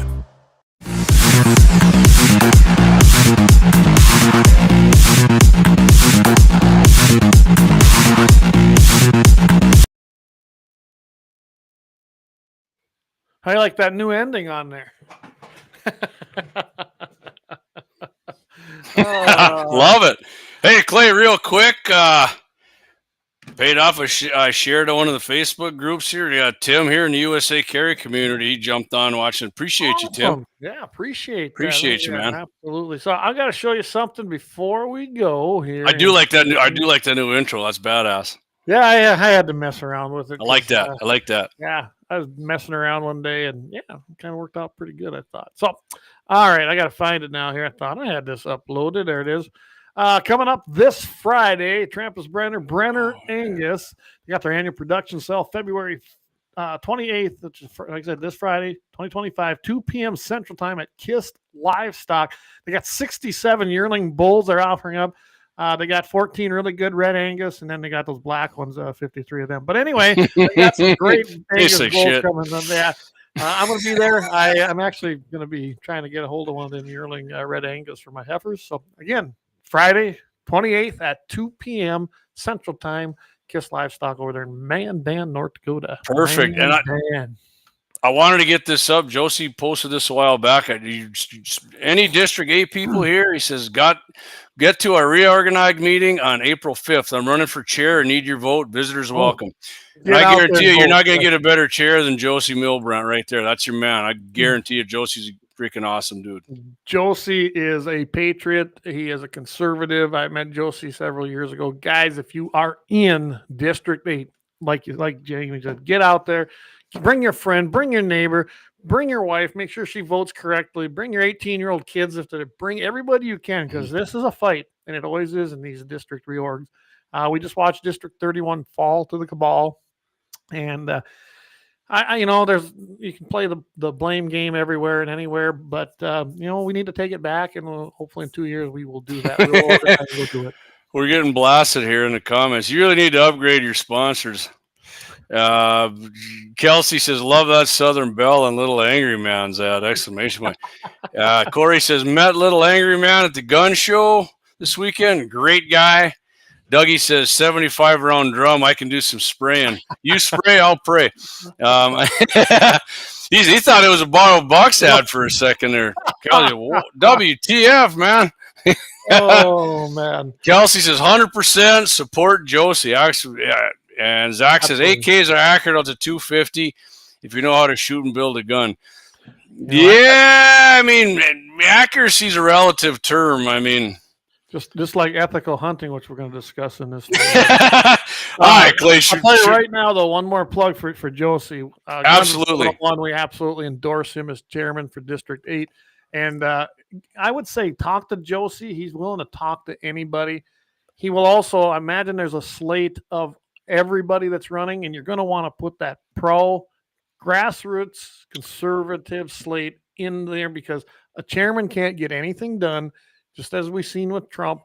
I like that new ending on there. Love it. Hey, Clay, real quick. Paid off. I shared on one of the Facebook groups here. Yeah, Tim here in the USA Carry community. He jumped on watching. Appreciate you, Tim. Yeah, appreciate you, man. Absolutely. So I got to show you something before we go here. I do like that new intro. That's badass. Yeah, I had to mess around with it. I like that. I like that. Yeah, I was messing around one day, and yeah, it kind of worked out pretty good, I thought. So, all right, I got to find it now here. I thought I had this uploaded. There it is. Coming up this Friday, Trampus Brenner Angus. They got their annual production sale February 28th, which is, like I said, this Friday, 2025, 2 p.m. Central Time at Kist Livestock. They got 67 yearling bulls they're offering up. They got 14 really good red Angus, and then they got those black ones, 53 of them. But anyway, they got some great Angus bulls coming. Yeah, I'm going to be there. I'm actually going to be trying to get a hold of one of them yearling red Angus for my heifers. So, again, Friday, 28th at 2 p.m. Central Time, Kiss Livestock over there in Mandan, North Dakota. Perfect. And I wanted to get this up. Josie posted this a while back. Any District 8 people here, he says, get to our reorganized meeting on April 5th. I'm running for chair and need your vote. Visitors welcome. And I guarantee you, you're not going to get a better chair than Josie Milbrandt right there. That's your man. I guarantee you, Josie's a freaking awesome dude. Josie is a patriot. He is a conservative. I met Josie several years ago. Guys, if you are in District 8, like Jamie said, get out there. Bring your friend, bring your neighbor, bring your wife, make sure she votes correctly, bring your 18-year-old kids, bring everybody you can, because this is a fight, and it always is in these district reorgs. We just watched District 31 fall to the cabal, and you can play the blame game everywhere and anywhere, but we need to take it back, and hopefully in 2 years we will do that. We'll do it. We're getting blasted here in the comments. You really need to upgrade your sponsors. Kelsey says, love that Southern Belle and Little Angry Man's ad, exclamation point. Corey says, met Little Angry Man at the gun show this weekend. Great guy. Dougie says, 75 round drum. I can do some spraying. You spray, I'll pray. He thought it was a bottle bucks ad for a second there. Kelsey, WTF, man. Oh, man. Kelsey says, 100% support Josie. Actually, and Zach says, AKs are accurate up to 250 if you know how to shoot and build a gun. I mean, accuracy is a relative term. I mean, just like ethical hunting, which we're going to discuss in this. All right, Clay. I'll tell you right now, though, one more plug for Josie. Absolutely. We absolutely endorse him as chairman for District 8. And I would say talk to Josie. He's willing to talk to anybody. He will also, I imagine there's a slate of everybody that's running, and you're going to want to put that pro grassroots conservative slate in there, because a chairman can't get anything done, just as we've seen with Trump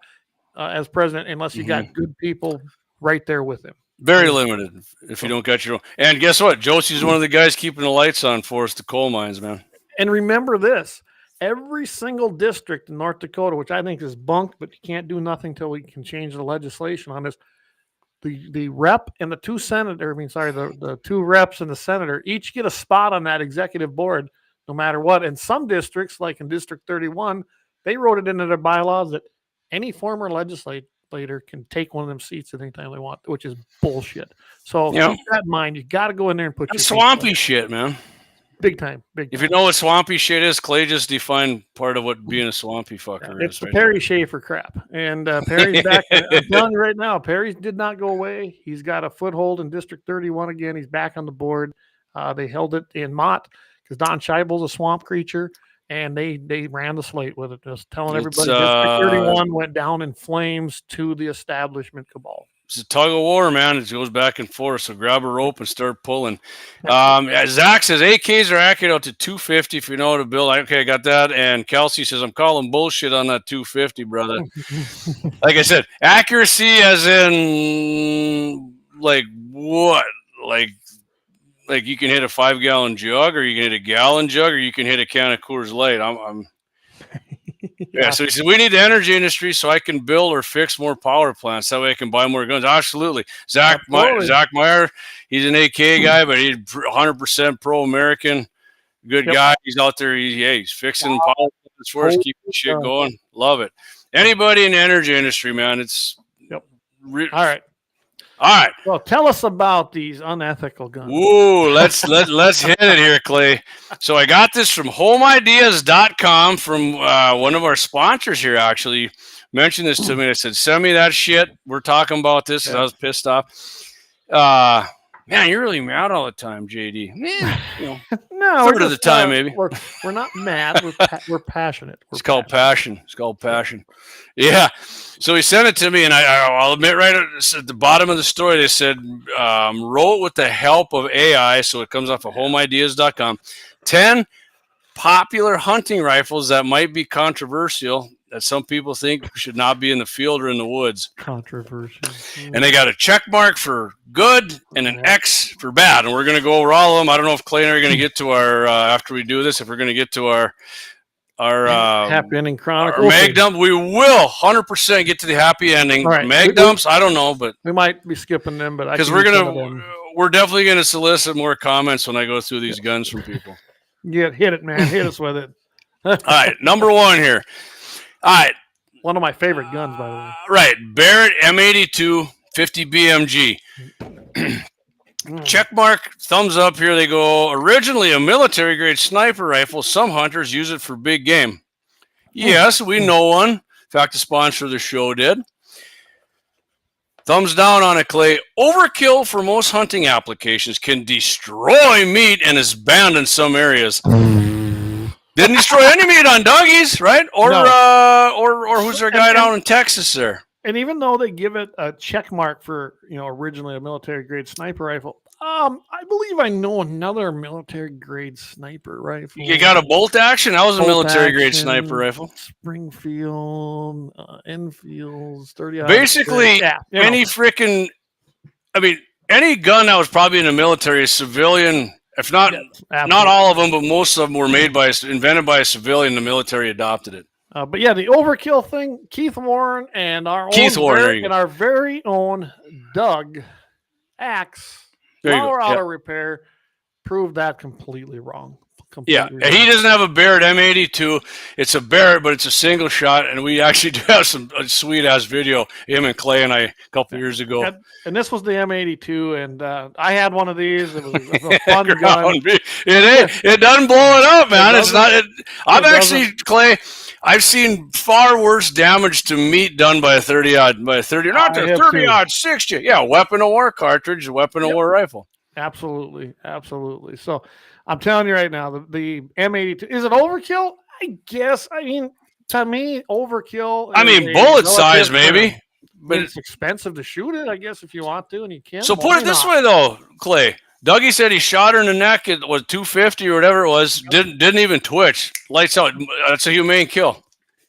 as president, unless you got good people right there with him. Very limited if you don't got your own. And guess what? Josie's one of the guys keeping the lights on for us, the coal mines, man. And remember this, every single district in North Dakota, which I think is bunked, but you can't do nothing till we can change the legislation on this. The rep and the the two reps and the senator each get a spot on that executive board, no matter what. And some districts, like in District 31, they wrote it into their bylaws that any former legislator can take one of them seats at any time they want, which is bullshit. So keep that in mind. You got to go in there and put your swampy shit, man. Big time. If you know what swampy shit is, Clay just defined part of what being a swampy fucker is. It's the Perry Schaefer crap. And Perry's back. I'm telling you right now, Perry did not go away. He's got a foothold in District 31 again. He's back on the board. They held it in Mott because Don Scheibel's a swamp creature, and they ran the slate with it, just telling everybody District 31 went down in flames to the establishment cabal. It's a tug of war, man. It goes back and forth. So grab a rope and start pulling. Zach says AKs are accurate out to 250 if you know how to build. Okay, I got that. And Kelsey says, I'm calling bullshit on that 250, brother. Like I said, accuracy as in like what? Like you can hit a 5-gallon jug, or you can hit a gallon jug, or you can hit a can of Coors Light. Yeah, so he said, we need the energy industry so I can build or fix more power plants. That way I can buy more guns. Absolutely. Zach Meyer, he's an AK guy, but he's 100% pro-American. Good guy. He's out there. He's fixing power plants for us, keeping shit going. Love it. Anybody in the energy industry, man, it's... All right. Well, tell us about these unethical guns. Ooh, let's hit it here, Clay. So I got this from homeideas.com from one of our sponsors here, actually. Mentioned this to me. I said, send me that shit. We're talking about this. I was pissed off. Man, you're really mad all the time, JD. Man, No, third of the time, maybe. We're not mad. We're passionate. It's called passion. It's called passion. Yeah. So he sent it to me, and I'll admit right at the bottom of the story, they said, wrote with the help of AI, so it comes off of homeideas.com, 10 popular hunting rifles that might be controversial that some people think should not be in the field or in the woods. Controversial. And they got a check mark for good and an X for bad. And we're going to go over all of them. I don't know if Clay and I are going to get to our, after we do this, if we're going to get to our happy ending Chronicles. Our mag dump. We will 100% get to the happy ending. Right. Mag dumps, I don't know, but we might be skipping them, but because we're definitely going to solicit more comments when I go through these guns from people. Yeah, hit it, man. Hit us with it. All right, number one here. All right. One of my favorite guns, by the way. Right. Barrett M82 50 BMG. Check mark, thumbs up. Here they go. Originally a military grade sniper rifle. Some hunters use it for big game. Yes, we know one. In fact, the sponsor of the show did. Thumbs down on it, Clay. Overkill for most hunting applications can destroy meat and is banned in some areas. Didn't destroy any meat on Dougie's, right? Or No. Or who's their guy down in Texas there? And even though they give it a check mark for, originally a military grade sniper rifle, I believe I know another military grade sniper rifle. You got a bolt action? That was a Bolt military grade action, sniper rifle. Springfield, Enfields, 30. Basically, any freaking, any gun that was probably in the military, a civilian, if not, not all of them, but most of them were invented by a civilian. The military adopted it. But yeah, the overkill thing, Keith Warren and our very own Doug Axe, LAUER Auto Repair, proved that completely wrong. Yeah, he doesn't have a Barrett M82. It's a Barrett, but it's a single shot, and we actually do have some sweet-ass video, him and Clay and I, a couple years ago. And this was the M82, and I had one of these. It was a fun gun. It doesn't blow it up, man. It's not. Clay, I've seen far worse damage to meat done by a 30-aught, not the 30-aught 60. Yeah, weapon of war cartridge, weapon of war rifle. Absolutely. So I'm telling you right now, the M82, is it overkill? I guess. To me, overkill. Bullet size, maybe. But it's expensive to shoot it, I guess, if you want to, and you can. So put it this way, though, Clay. Dougie said he shot her in the neck. It was 250 or whatever it was. Didn't even twitch. Lights out. That's a humane kill.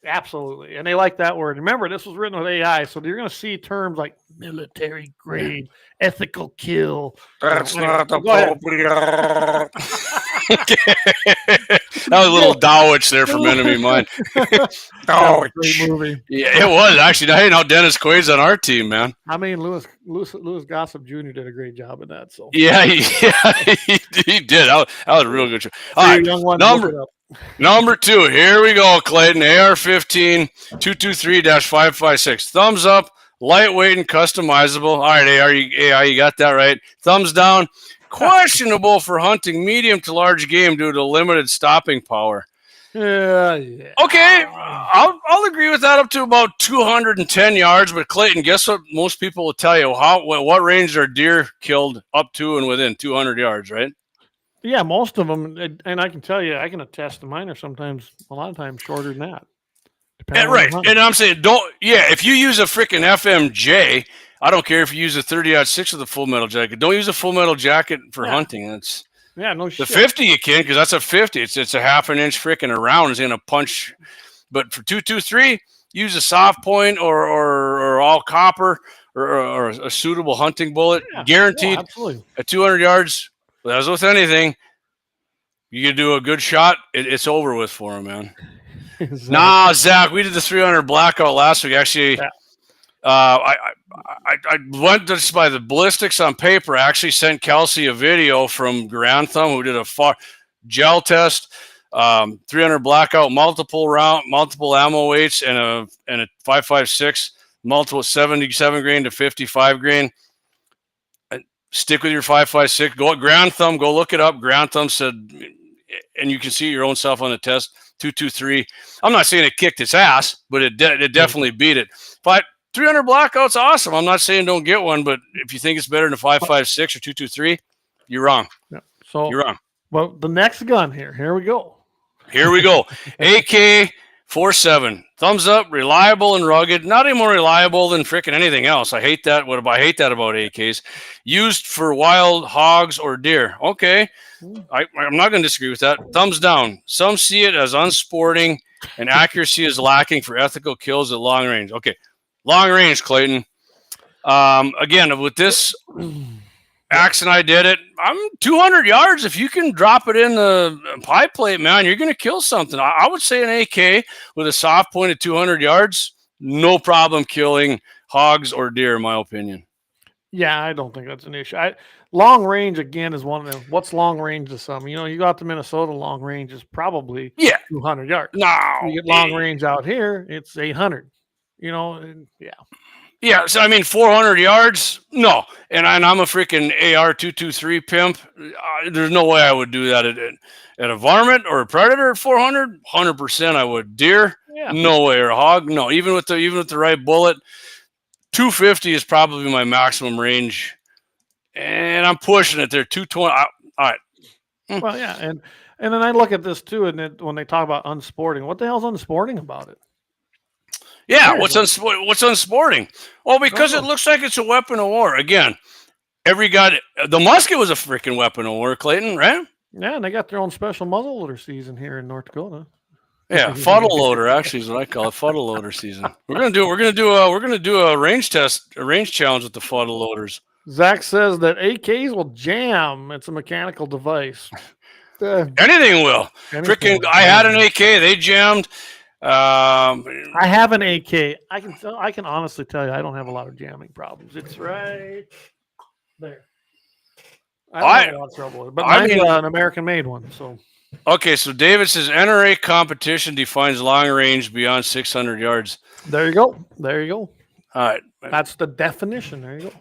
Absolutely. And they like that word. Remember, this was written with AI, so you're going to see terms like military grade, ethical kill. That's not appropriate. That was a little Dowitch there from Enemy Mine. Great movie. Yeah, it was actually. Hey, now Dennis Quaid's on our team, man. Louis Gossett Jr. did a great job in that. So he did. That was a real good show. All right, number two. Here we go, Clayton. AR-15 223-556. Thumbs up. Lightweight and customizable. All right, AI, you got that right. Thumbs down. Questionable for hunting medium to large game due to limited stopping power. Yeah. Okay, I'll agree with that up to about 210 yards. But Clayton, guess what? Most people will tell you what range are deer killed up to and within 200 yards, right? Yeah, most of them, and I can tell you, I can attest to mine are sometimes a lot of times shorter than that. Right, and I'm saying if you use a freaking FMJ, I don't care if you use a 30-06 with a full metal jacket. Don't use a full metal jacket for hunting. That's no shit. The 50 you can, because that's a 50. It's a half an inch freaking around. It's gonna punch. But for 223, use a soft point or all copper or a suitable hunting bullet. Guaranteed at 200 yards. As with anything, you can do a good shot. It's over with for him, man. Nah, Zach, we did the 300 blackout last week. Actually, I went just by the ballistics on paper. I actually sent Kelsey a video from Grand Thumb, who did a gel test, 300 blackout, multiple ammo weights, and a 5.56, multiple 77 grain to 55 grain. Stick with your 5.56. Go at Grand Thumb. Go look it up. Grand Thumb said, and you can see your own self on the test. 223. I'm not saying it kicked its ass, but it definitely beat it. 300 blackout's awesome. I'm not saying don't get one, but if you think it's better than a 5.56 or 2.23, you're wrong. Yeah. So you're wrong. Well, the next gun here. Here we go. Here we go. AK-47. Thumbs up. Reliable and rugged. Not any more reliable than freaking anything else. I hate that. I hate that about AKs. Used for wild hogs or deer. Okay. I'm not going to disagree with that. Thumbs down. Some see it as unsporting and accuracy is lacking for ethical kills at long range. Okay. Long range, Clayton. Again, with this Axe and I did it. I'm 200 yards. If you can drop it in the pie plate, man, you're going to kill something. I would say an AK with a soft point at 200 yards, no problem killing hogs or deer, in my opinion. Yeah, I don't think that's an issue. Long range, again, is one of them. What's long range to some? You go out to Minnesota, long range is probably 200 yards. No. You get long range out here, it's 800. Yeah. Yeah, so 400 yards, no. And I'm a freaking AR-223 pimp. There's no way I would do that at a varmint or a predator at 400. 100% I would. Deer, no way. Or a hog, no. Even with the right bullet, 250 is probably my maximum range, and I'm pushing it there. 220. All right. Well, yeah, and then I look at this too, and when they talk about unsporting, what the hell's unsporting about it? Yeah, what's unsporting? Well, because it looks like it's a weapon of war. Again, the musket was a freaking weapon of war, Clayton, right? Yeah, and they got their own special muzzleloader season here in North Dakota. Yeah, fuddle loader actually is what I call it. Fuddle loader season. We're gonna do a range test, a range challenge with the fuddle loaders. Zach says that AKs will jam. It's a mechanical device. Anything will. Freaking! I had an AK. They jammed. I have an AK. I can honestly tell you, I don't have a lot of jamming problems. It's right there. I don't have a lot of trouble with it, but mine's an American-made one. So. Okay, so David says NRA competition defines long range beyond 600 yards. There you go. There you go. All right. That's the definition. There you go.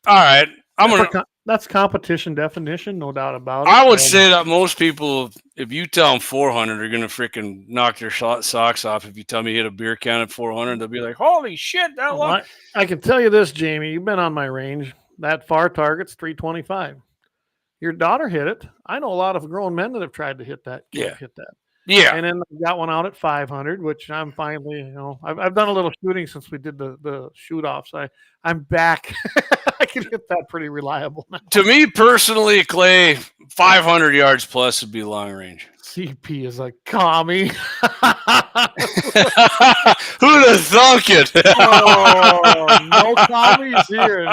All right. That's competition definition, no doubt about it. I would say that most people, if you tell them 400, are going to freaking knock their socks off. If you tell me you hit a beer can at 400, they'll be like, holy shit, that long. I can tell you this, Jamie. You've been on my range. That far target's 325. Your daughter hit it. I know a lot of grown men that have tried to hit that. Hit that. Yeah. And then I got one out at 500, which I'm finally, I've done a little shooting since we did the shoot-offs. I'm back. I can hit that pretty reliable now. To me personally, Clay, 500 yards plus would be long range. CP is a commie. Who'd have thunk it? No commies here.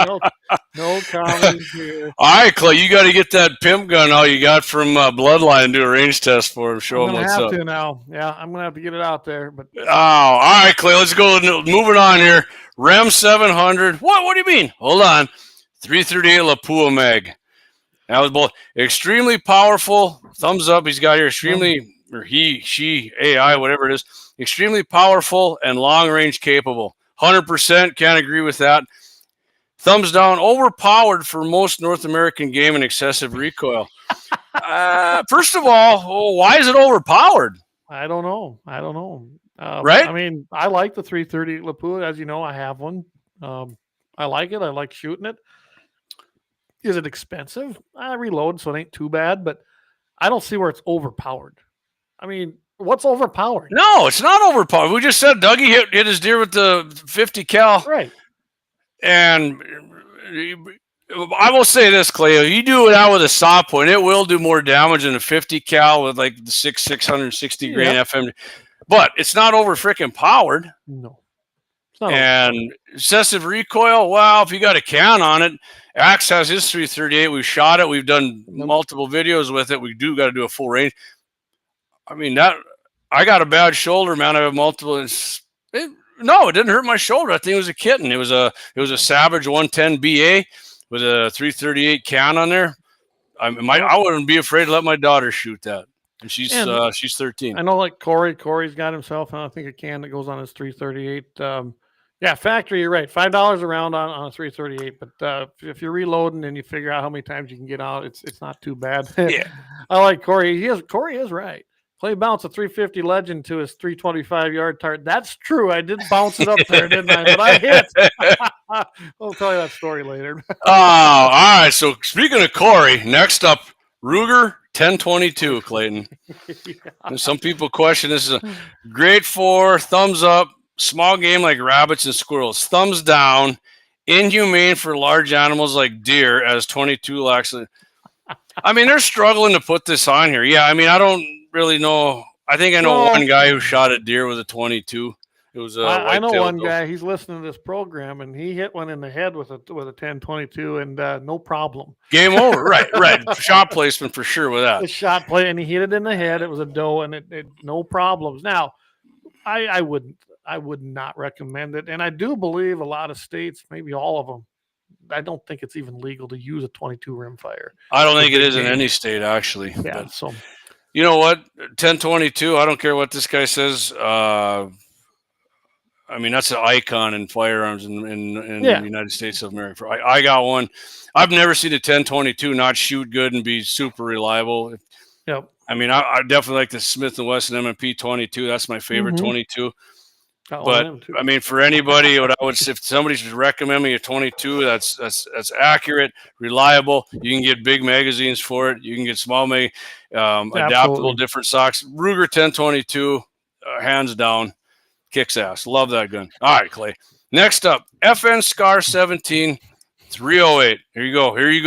No commies here. All right, Clay, you got to get that pimp gun all you got from Bloodline and do a range test for him. Show him what's up. I'm going to have to now. Yeah, I'm going to have to get it out there. But all right, Clay, let's go. Moving on here. Rem 700. What do you mean? Hold on. 338 Lapua mag. That was both extremely powerful. Thumbs up. He's got here extremely, or she, AI, whatever it is. Extremely powerful and long range capable. 100% can't agree with that. Thumbs down. Overpowered for most North American game and excessive recoil. First of all, why is it overpowered? I don't know. Right? I mean, I like the 338 Lapua. As you know, I have one. I like it. I like shooting it. Is it expensive? I reload, so it ain't too bad, but I don't see where it's overpowered. I mean, what's overpowered? No, it's not overpowered. We just said Dougie hit his deer with the 50 cal. Right. And I will say this, Clay, if you do it out with a soft point, it will do more damage than a 50 cal with like the 660 grain FM. But it's not over freaking powered. No. And excessive recoil, well, if you got a can on it, Axe has his 338. We've shot it. We've done multiple videos with it. We got to do a full range. I mean, I got a bad shoulder, man. I have multiple. No, it didn't hurt my shoulder. I think it was a kitten. It was a Savage 110 BA with a 338 can on there. I wouldn't be afraid to let my daughter shoot that. And she's 13. I know, like Corey's got himself, I think, a can that goes on his 338. Yeah, factory, you're right. $5 a round on a 338. But if you're reloading and you figure out how many times you can get out, it's not too bad. Yeah. I like Corey. Corey is right. Clay bounced a 350 Legend to his 325-yard target. That's true. I did bounce it up there, didn't I? But I hit. I'll tell you that story later. All right. So speaking of Corey, next up, Ruger 1022, Clayton. Yeah. Some people question this is a grade 4, thumbs up, small game like rabbits and squirrels, thumbs down, inhumane for large animals like deer as 22 lacks. I mean, they're struggling to put this on here. Yeah, I mean, I don't really know. I think I know one guy who shot a deer with a 22. It was a I know one guy. He's listening to this program, and he hit one in the head with a 1022, and no problem. Game over. Right. Shot placement for sure with that. The shot play, and he hit it in the head. It was a doe, and it no problems. Now, I would not recommend it, and I do believe a lot of states, maybe all of them, I don't think it's even legal to use a 22 rimfire. I don't think it is in any state, actually. Yeah. But So, you know what? 1022. I don't care what this guy says. I mean, that's an icon in firearms in the United States of America. I got one. I've never seen a 1022 not shoot good and be super reliable. Yep. I mean, I definitely like the Smith & Wesson M&P 22. That's my favorite 22. But I mean, for anybody, what I would say, if somebody should recommend me a 22, that's accurate, reliable. You can get big magazines for it. You can get small, adaptable, different stocks. Ruger 1022, hands down, kicks ass. Love that gun. All right, Clay. Next up, FN Scar 17 308. Here you go. You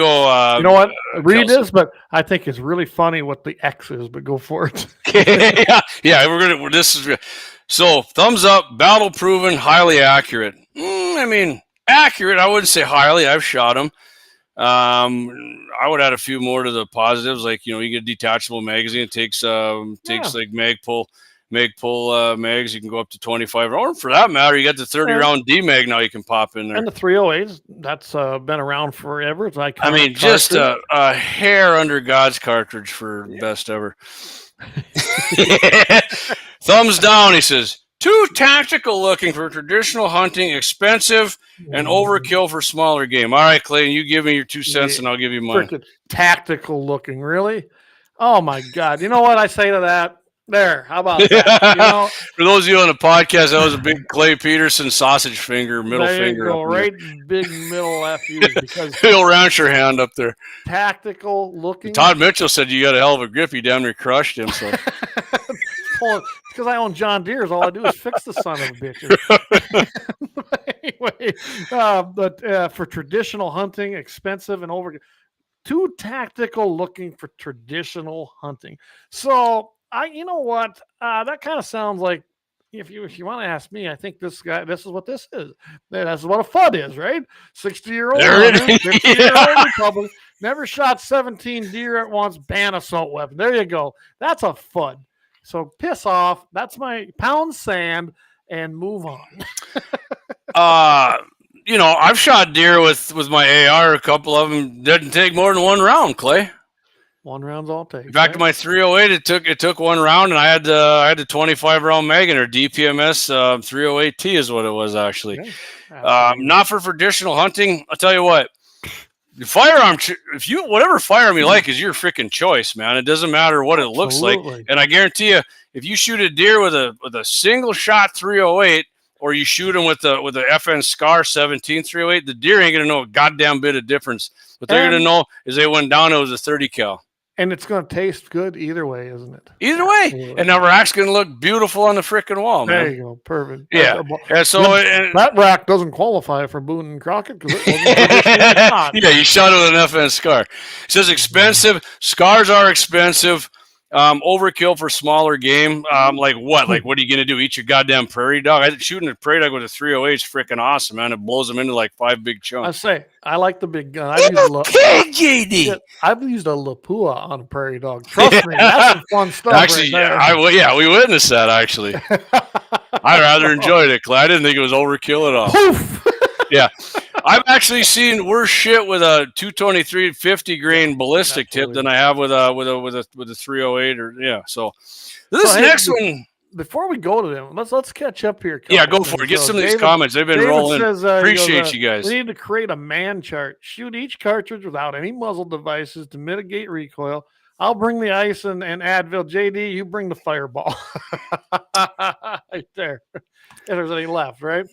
know what? Read this, but I think it's really funny what the X is. But go for it. yeah. This is. So, thumbs up, battle proven, highly accurate. I mean, accurate, I wouldn't say highly. I've shot them. I would add a few more to the positives, like, you get a detachable magazine. It takes like Magpul mags. You can go up to 25. Or for that matter, you got the 30-round D-mag now you can pop in there. And the 308s, that's been around forever. It's like, I mean, just a hair under God's cartridge for best ever. Thumbs down, he says. Too tactical looking for traditional hunting, expensive, and overkill for smaller game. All right, Clayton, you give me your 2 cents and I'll give you mine. Tactical looking, really? Oh, my God. You know what I say to that? There, how about that? For those of you on the podcast, that was a big Clay Peterson sausage finger, middle finger. Go, right big middle F you, because he'll ranch your hand up there. Tactical looking. Todd Mitchell said you got a hell of a grip. You damn near crushed him. So. Because I own John Deere's, all I do is fix the son of a bitch. Anyway, but for traditional hunting, expensive and too tactical looking for traditional hunting. So you know what? That kind of sounds like, if you want to ask me, I think this is what this is. That's what a FUD is, right? 60-year-old, 50-year-old Republican, never shot 17 deer at once, ban assault weapon. There you go. That's a FUD. So piss off. That's my pound sand and move on. I've shot deer with my AR. A couple of them didn't take more than one round, Clay. One round's all take. Back to my 308, it took one round, and I had the 25-round mag in her. DPMS 308T is what it was actually. Not for traditional hunting. I'll tell you what. The firearm, whatever firearm you like is your freaking choice, man. It doesn't matter what it looks like. And I guarantee you, if you shoot a deer with a single shot 308, or you shoot him with the FN Scar 17 308, the deer ain't gonna know a goddamn bit of difference. What they're gonna know is they went down. It was a 30 cal. And it's going to taste good either way, isn't it? Either way. And the rack's going to look beautiful on the freaking wall, man. There you go. Perfect. Yeah. That rack doesn't qualify for Boone and Crockett because it wasn't shot. Yeah, you shot it with an FN Scar. It says expensive. Scars are expensive. Overkill for smaller game. Like what? Like, what are you going to do? Eat your goddamn prairie dog? Shooting a prairie dog with a 308 is freaking awesome, man. It blows them into like 5 big chunks. I like the big gun. JD. I've used a Lapua on a prairie dog. Trust me, that's some fun stuff. Actually, we witnessed that, actually. I rather enjoyed it, Clay. I didn't think it was overkill at all. Poof! Yeah. I've actually seen worse shit with a 223 50 grain ballistic tip than I have with a 308 So this next one. Before we go to them, let's catch up here. Yeah, go for it. Get some of these comments. They've been rolling. Appreciate you guys. We need to create a man chart. Shoot each cartridge without any muzzle devices to mitigate recoil. I'll bring the ice and Advil. JD, you bring the Fireball. Right there. If there's any left, right?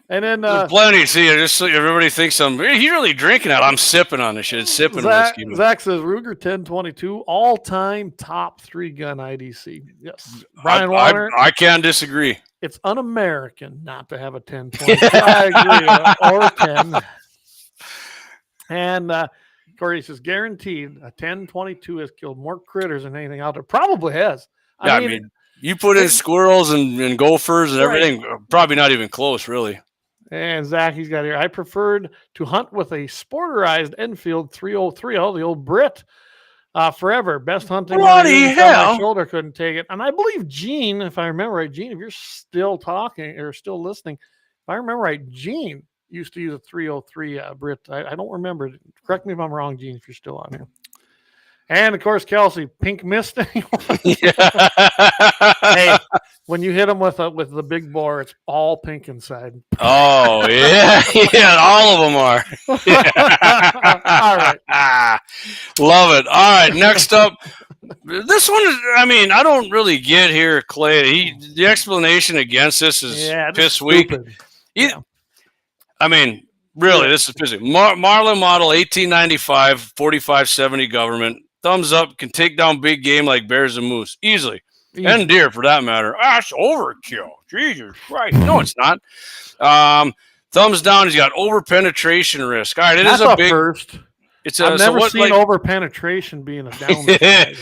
And then There's plenty. See, just so everybody thinks he's really drinking it. I'm sipping on this shit. It's sipping whiskey. Zach says Ruger 1022, all-time top 3-gun IDC. Yes. Brian Warner. I can't disagree. It's un-American not to have a 1022. I agree. Or 10. And Corey says, guaranteed a 1022 has killed more critters than anything out there. Probably has. I mean, you put in squirrels and gophers and everything, probably not even close, really. And Zach, he's got here. I preferred to hunt with a sporterized Enfield 303, the old Brit, forever. Best hunting. Bloody hell. My shoulder couldn't take it. And I believe Gene, if I remember right, Gene, if you're still talking or still listening, if I remember right, Gene used to use a 303 Brit. I don't remember. Correct me if I'm wrong, Gene, if you're still on here. And of course, Kelsey, pink mist. Hey, when you hit them with the big bore, it's all pink inside. Oh yeah, yeah, all of them are. All right, love it. All right, next up, this one is. I mean, I don't really get here, Clay. The explanation against this is piss weak. Yeah. I mean, really, this is pissy. Marlin model 1895 4570 government. Thumbs up, can take down big game like bears and moose easily. And deer for that matter. That's overkill. Jesus Christ. No, it's not. Thumbs down, he's got over penetration risk. All right, That's a big first. I've never seen over penetration being a downside.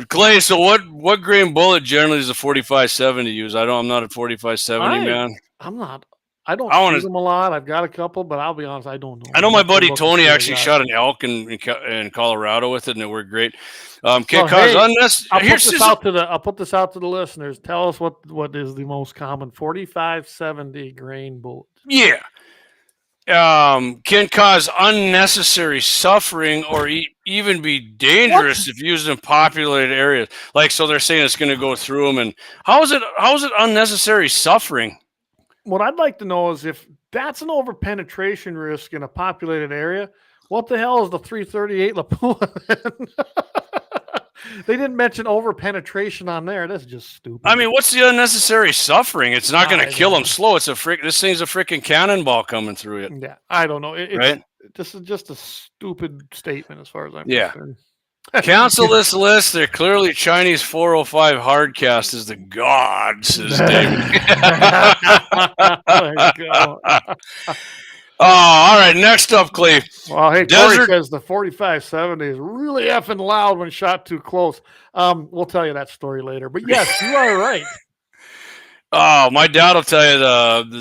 Clay, so what grain bullet generally is a 4570 use? I'm not a 4570 man. I'm not. I don't shoot them a lot. I've got a couple, but I'll be honest, I don't know. I know my buddy Tony actually shot an elk in Colorado with it, and it worked great. I'll put this out to the listeners. Tell us what is the most common 4570 grain bullet. Yeah. Can cause unnecessary suffering or even be dangerous if used in populated areas. Like, so they're saying it's going to go through them. And how is it unnecessary suffering? What I'd like to know is if that's an over penetration risk in a populated area, what the hell is the 338 Lapua? They didn't mention over penetration on there. That's just stupid. I mean, what's the unnecessary suffering? It's not going to kill them slow. This thing's a freaking cannonball coming through it. Yeah, I don't know. Right? This is just a stupid statement as far as I'm concerned. Cancel this list. They're clearly Chinese 405 hardcast is the god, says David. All right. Next up, Cleve. Well, hey, Corey says the 4570 is really effing loud when shot too close. We'll tell you that story later. But yes, you are right. Oh, my dad will tell you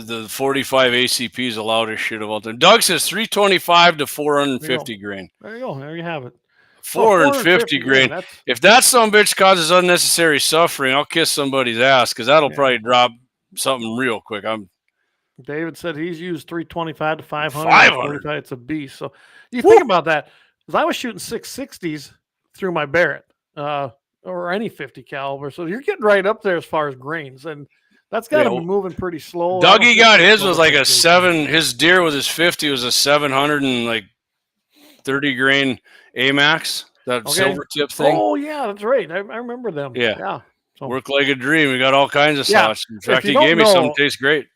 the 45 ACP is the loudest shit of all time. Doug says 325 to 450 grain. There you go. There you have it. 450 grain. If that some bitch causes unnecessary suffering, I'll kiss somebody's ass because that'll probably drop something real quick. David said he's used 325 to 500. It's a beast. So you think about that. Because I was shooting 660s through my Barrett or any 50 caliber. So you're getting right up there as far as grains. And that's got to be moving pretty slow. Dougie got his was like a 7. His deer with his 50 was a 730 grain AMAX, that silver tip thing. Oh, yeah, that's right. I remember them. Yeah. So, worked like a dream. We got all kinds of sauce. In fact, he gave me some. Tastes great.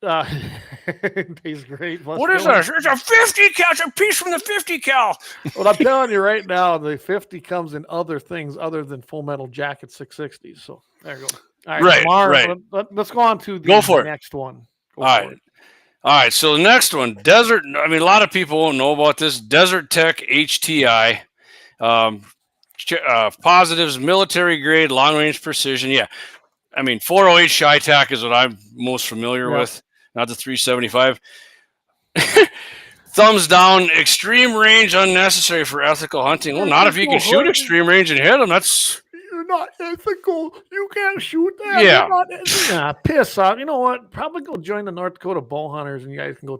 Tastes great. What is that? It's a 50 cal. It's a piece from the 50 cal. Well, I'm telling you right now, the 50 comes in other things other than Full Metal Jacket 660s. So there you go. All right. Tomorrow, let's go on to the next one. All right. So the next one, Desert. I mean, a lot of people won't know about this. Desert Tech HTI. Positives, military grade, long range precision. Yeah. I mean, 408 Chi-Tac is what I'm most familiar with, not the 375. Thumbs down, extreme range unnecessary for ethical hunting. Well, not if you can shoot extreme range and hit them. You're not ethical. You can't shoot that. Yeah. Piss off. You know what? Probably go join the North Dakota bow hunters and you guys can go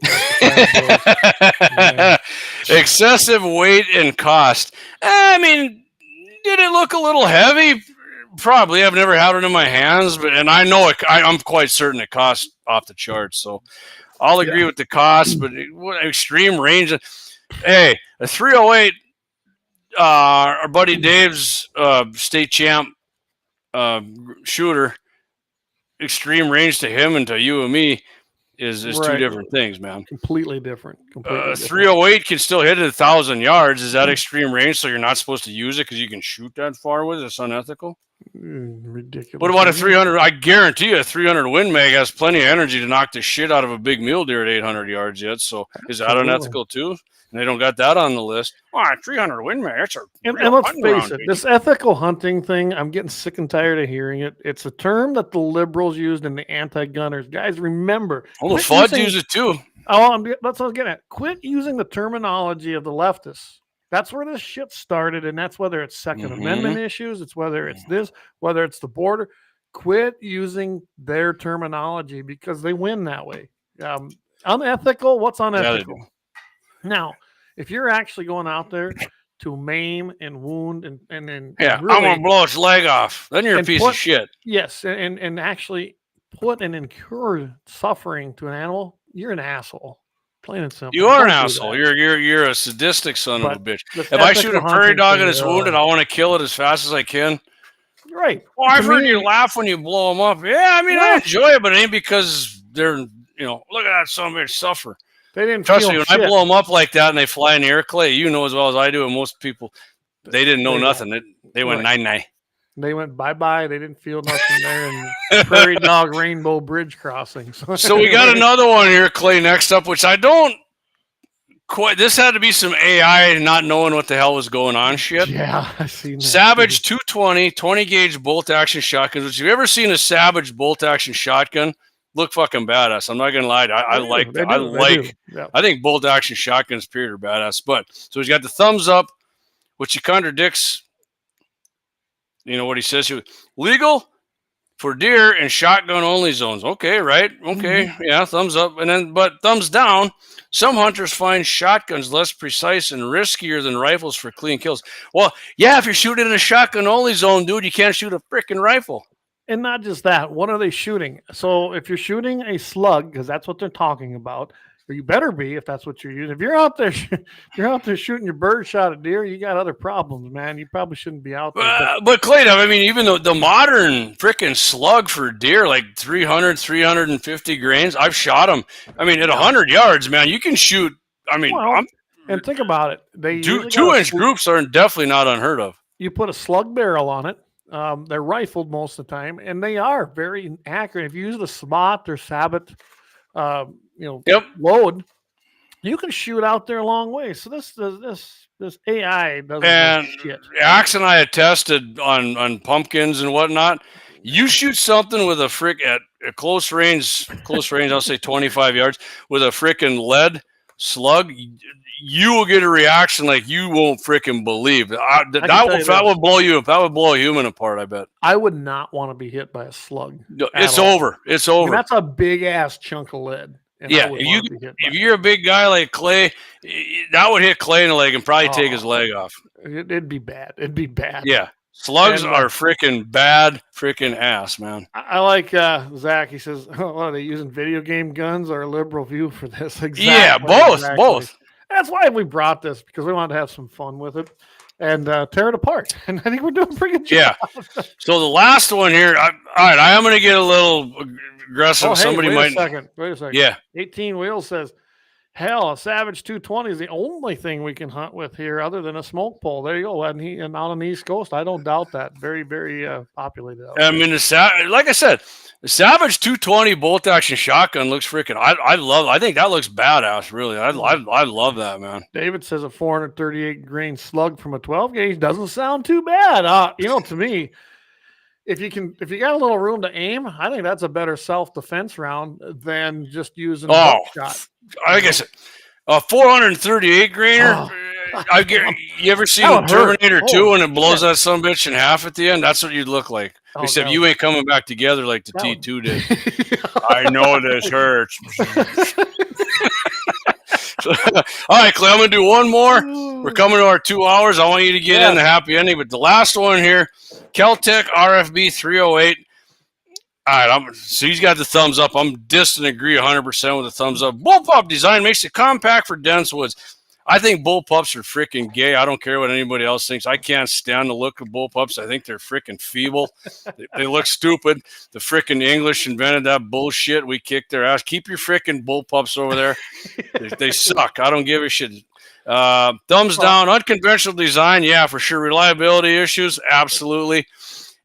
Excessive weight and cost. I mean, did it look a little heavy? Probably. I've never had it in my hands, and I know it. I'm quite certain it costs off the charts. So I'll agree with the cost, but extreme range. Hey, a 308. our buddy Dave's state champ shooter, extreme range to him and to you and me is two different things, man. Completely different. 308 can still hit it 1,000 yards. Is that extreme range? So you're not supposed to use it because you can shoot that far with it? It's unethical. Ridiculous. What about a 300? I guarantee you a 300 Win Mag has plenty of energy to knock the shit out of a big mule deer at 800 yards yet. So is that unethical too? And they don't got that on the list. 300 Win Mag. That's and let's face it, this ethical hunting thing, I'm getting sick and tired of hearing it. It's a term that the liberals used and the anti-gunners. Guys, remember. The FUDs use it too. That's what I was getting at. Quit using the terminology of the leftists. That's where this shit started, and that's whether it's Second Amendment issues, it's whether it's this, whether it's the border. Quit using their terminology because they win that way. Unethical? What's unethical? Now, if you're actually going out there to maim and wound and really, I'm gonna blow its leg off, then you're a piece of shit. Yes, and actually put and incur suffering to an animal, you're an asshole. Plain and simple. You are an asshole. You're a sadistic son of a bitch. If I shoot a prairie dog and it's wounded, I want to kill it as fast as I can. Right. Well, I've heard you laugh when you blow them up. Yeah, I mean, I enjoy it, but it ain't because they're, look at that son of a bitch suffer. They didn't trust me when I blow them up like that and they fly in the air, Clay. You know as well as I do, and most people, they didn't know nothing. They went 9-9. They went bye-bye. They didn't feel nothing there. And prairie dog rainbow bridge crossings. So we got another one here, Clay, next up, which I don't quite. This had to be some AI not knowing what the hell was going on shit. Yeah, I seen that. Savage 220, 20-gauge bolt-action shotguns. Which, have you ever seen a Savage bolt-action shotgun? Look fucking badass. I'm not going to lie. I like that. I think bolt-action shotguns, period, are badass. But, so he's got the thumbs up, which he contradicts. You know what he says? Legal for deer and shotgun only zones. Okay, right? Okay, yeah, thumbs up. But thumbs down. Some hunters find shotguns less precise and riskier than rifles for clean kills. Well, yeah, if you're shooting in a shotgun only zone, dude, you can't shoot a freaking rifle. And not just that. What are they shooting? So if you're shooting a slug, because that's what they're talking about, or you better be if that's what you're using. If you're out there, shooting your bird shot at deer, you got other problems, man. You probably shouldn't be out there. But Clay, I mean, even the modern freaking slug for deer, like 300, 350 grains, I've shot them. I mean, at 100 yards, man, you can shoot. I mean, and think about it. They 2-inch groups are definitely not unheard of. You put a slug barrel on it. They're rifled most of the time, and they are very accurate. If you use the Smot or Sabot, load, you can shoot out there a long way. So this AI doesn't shit. Axe and I had tested on pumpkins and whatnot. You shoot something with at close range, I'll say 25 yards, with a freaking lead slug, you will get a reaction like you won't freaking believe. That would blow you. That would blow a human apart, I bet. I would not want to be hit by a slug. It's over. It's over. That's a big ass chunk of lead. Yeah, if you're a big guy like Clay, that would hit Clay in the leg and probably take his leg off. It'd be bad. It'd be bad. Yeah. Slugs are freaking bad freaking ass, man. I like Zach. He says, are they using video game guns or a liberal view for this? Exactly. Yeah, both. That's why we brought this, because we wanted to have some fun with it and tear it apart. And I think we're doing a pretty good job. Yeah. So the last one here, all right, I am going to get a little aggressive. Wait a second. Yeah. 18 Wheels says, hell, a Savage 220 is the only thing we can hunt with here other than a smoke pole. There you go. And out on the East Coast, I don't doubt that. Very, very populated. I mean, like I said, the Savage 220 bolt action shotgun looks freaking. I think that looks badass. Really, I love that, man. David says a 438 grain slug from a 12 gauge doesn't sound too bad. To me, if you got a little room to aim, I think that's a better self-defense round than just using a shot. I guess a 438 grainer. You ever seen Terminator 2 when it blows that son of a bitch in half at the end? That's what you'd look like. Except you ain't coming back together like the T2 did. I know this hurts. All right, Clay, I'm going to do one more. We're coming to our 2 hours. I want you to get in the happy ending. But the last one here, Keltec RFB 308. All right, so he's got the thumbs up. I'm distant agree 100% with the thumbs up. Bullpup design makes it compact for dense woods. I think bullpups are freaking gay. I don't care what anybody else thinks. I can't stand the look of bullpups. I think they're freaking feeble. They look stupid. The freaking English invented that bullshit. We kicked their ass. Keep your freaking bullpups over there. They suck. I don't give a shit. Thumbs down. Unconventional design, yeah, for sure. Reliability issues, absolutely.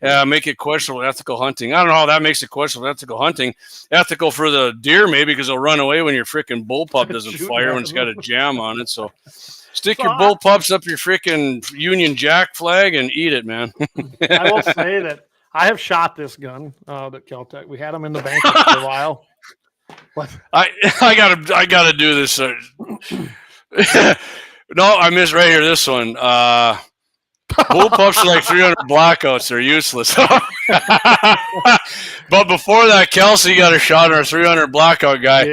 Make it questionable ethical hunting. I don't know how that makes it questionable ethical hunting. Ethical for the deer, maybe, because they'll run away when your freaking bullpup doesn't fire when it's got a jam on it. So stick your bullpups up your freaking Union Jack flag and eat it, man. I will say that I have shot this gun that Kel-Tec. We had them in the bank for a while. What? I gotta do this. No, I missed right here. This one. Bullpups are like 300 blackouts. They're useless. But before that, Kelsey got a shot on our 300 blackout guy.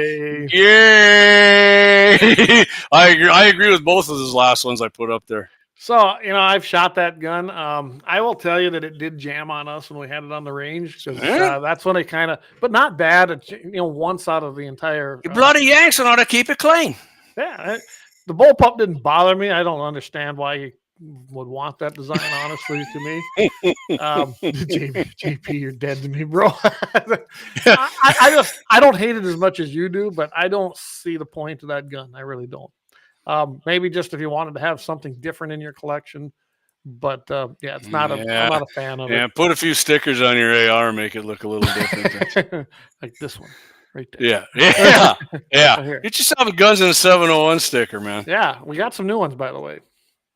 Yay! I agree with both of those last ones I put up there. So, I've shot that gun. I will tell you that it did jam on us when we had it on the range. Because that's when it kind of, but not bad. Once out of the entire. You bloody Yanks ought to keep it clean. Yeah. The bullpup didn't bother me. I don't understand why you would want that design, honestly, to me. JP, you're dead to me, bro. I don't hate it as much as you do, but I don't see the point of that gun. I really don't. Maybe just if you wanted to have something different in your collection, but it's not. I'm not a fan of it. Yeah, put a few stickers on your AR, make it look a little different. Like this one. Right there. Yeah. Get yourself a Guns in a 701 sticker, man. Yeah, we got some new ones, by the way.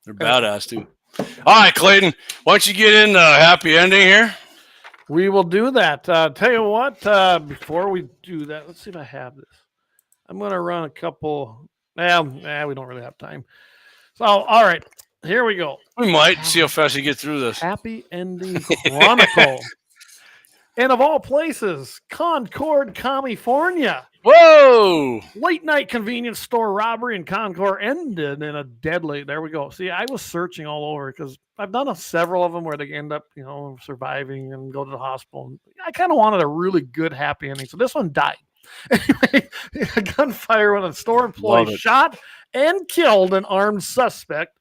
They're badass, too. All right, Clayton, why don't you get in the happy ending here? We will do that. Tell you what, before we do that, let's see if I have this. I'm going to run a couple. We don't really have time. So, all right, here we go. We might see how fast you get through this. Happy ending chronicle. And of all places, Concord, California. Whoa! Late night convenience store robbery in Concord ended in a deadly. There we go. See, I was searching all over because I've done several of them where they end up, surviving and go to the hospital. I kind of wanted a really good happy ending. So this one died. Anyway, a gunfire when a store employee shot and killed an armed suspect.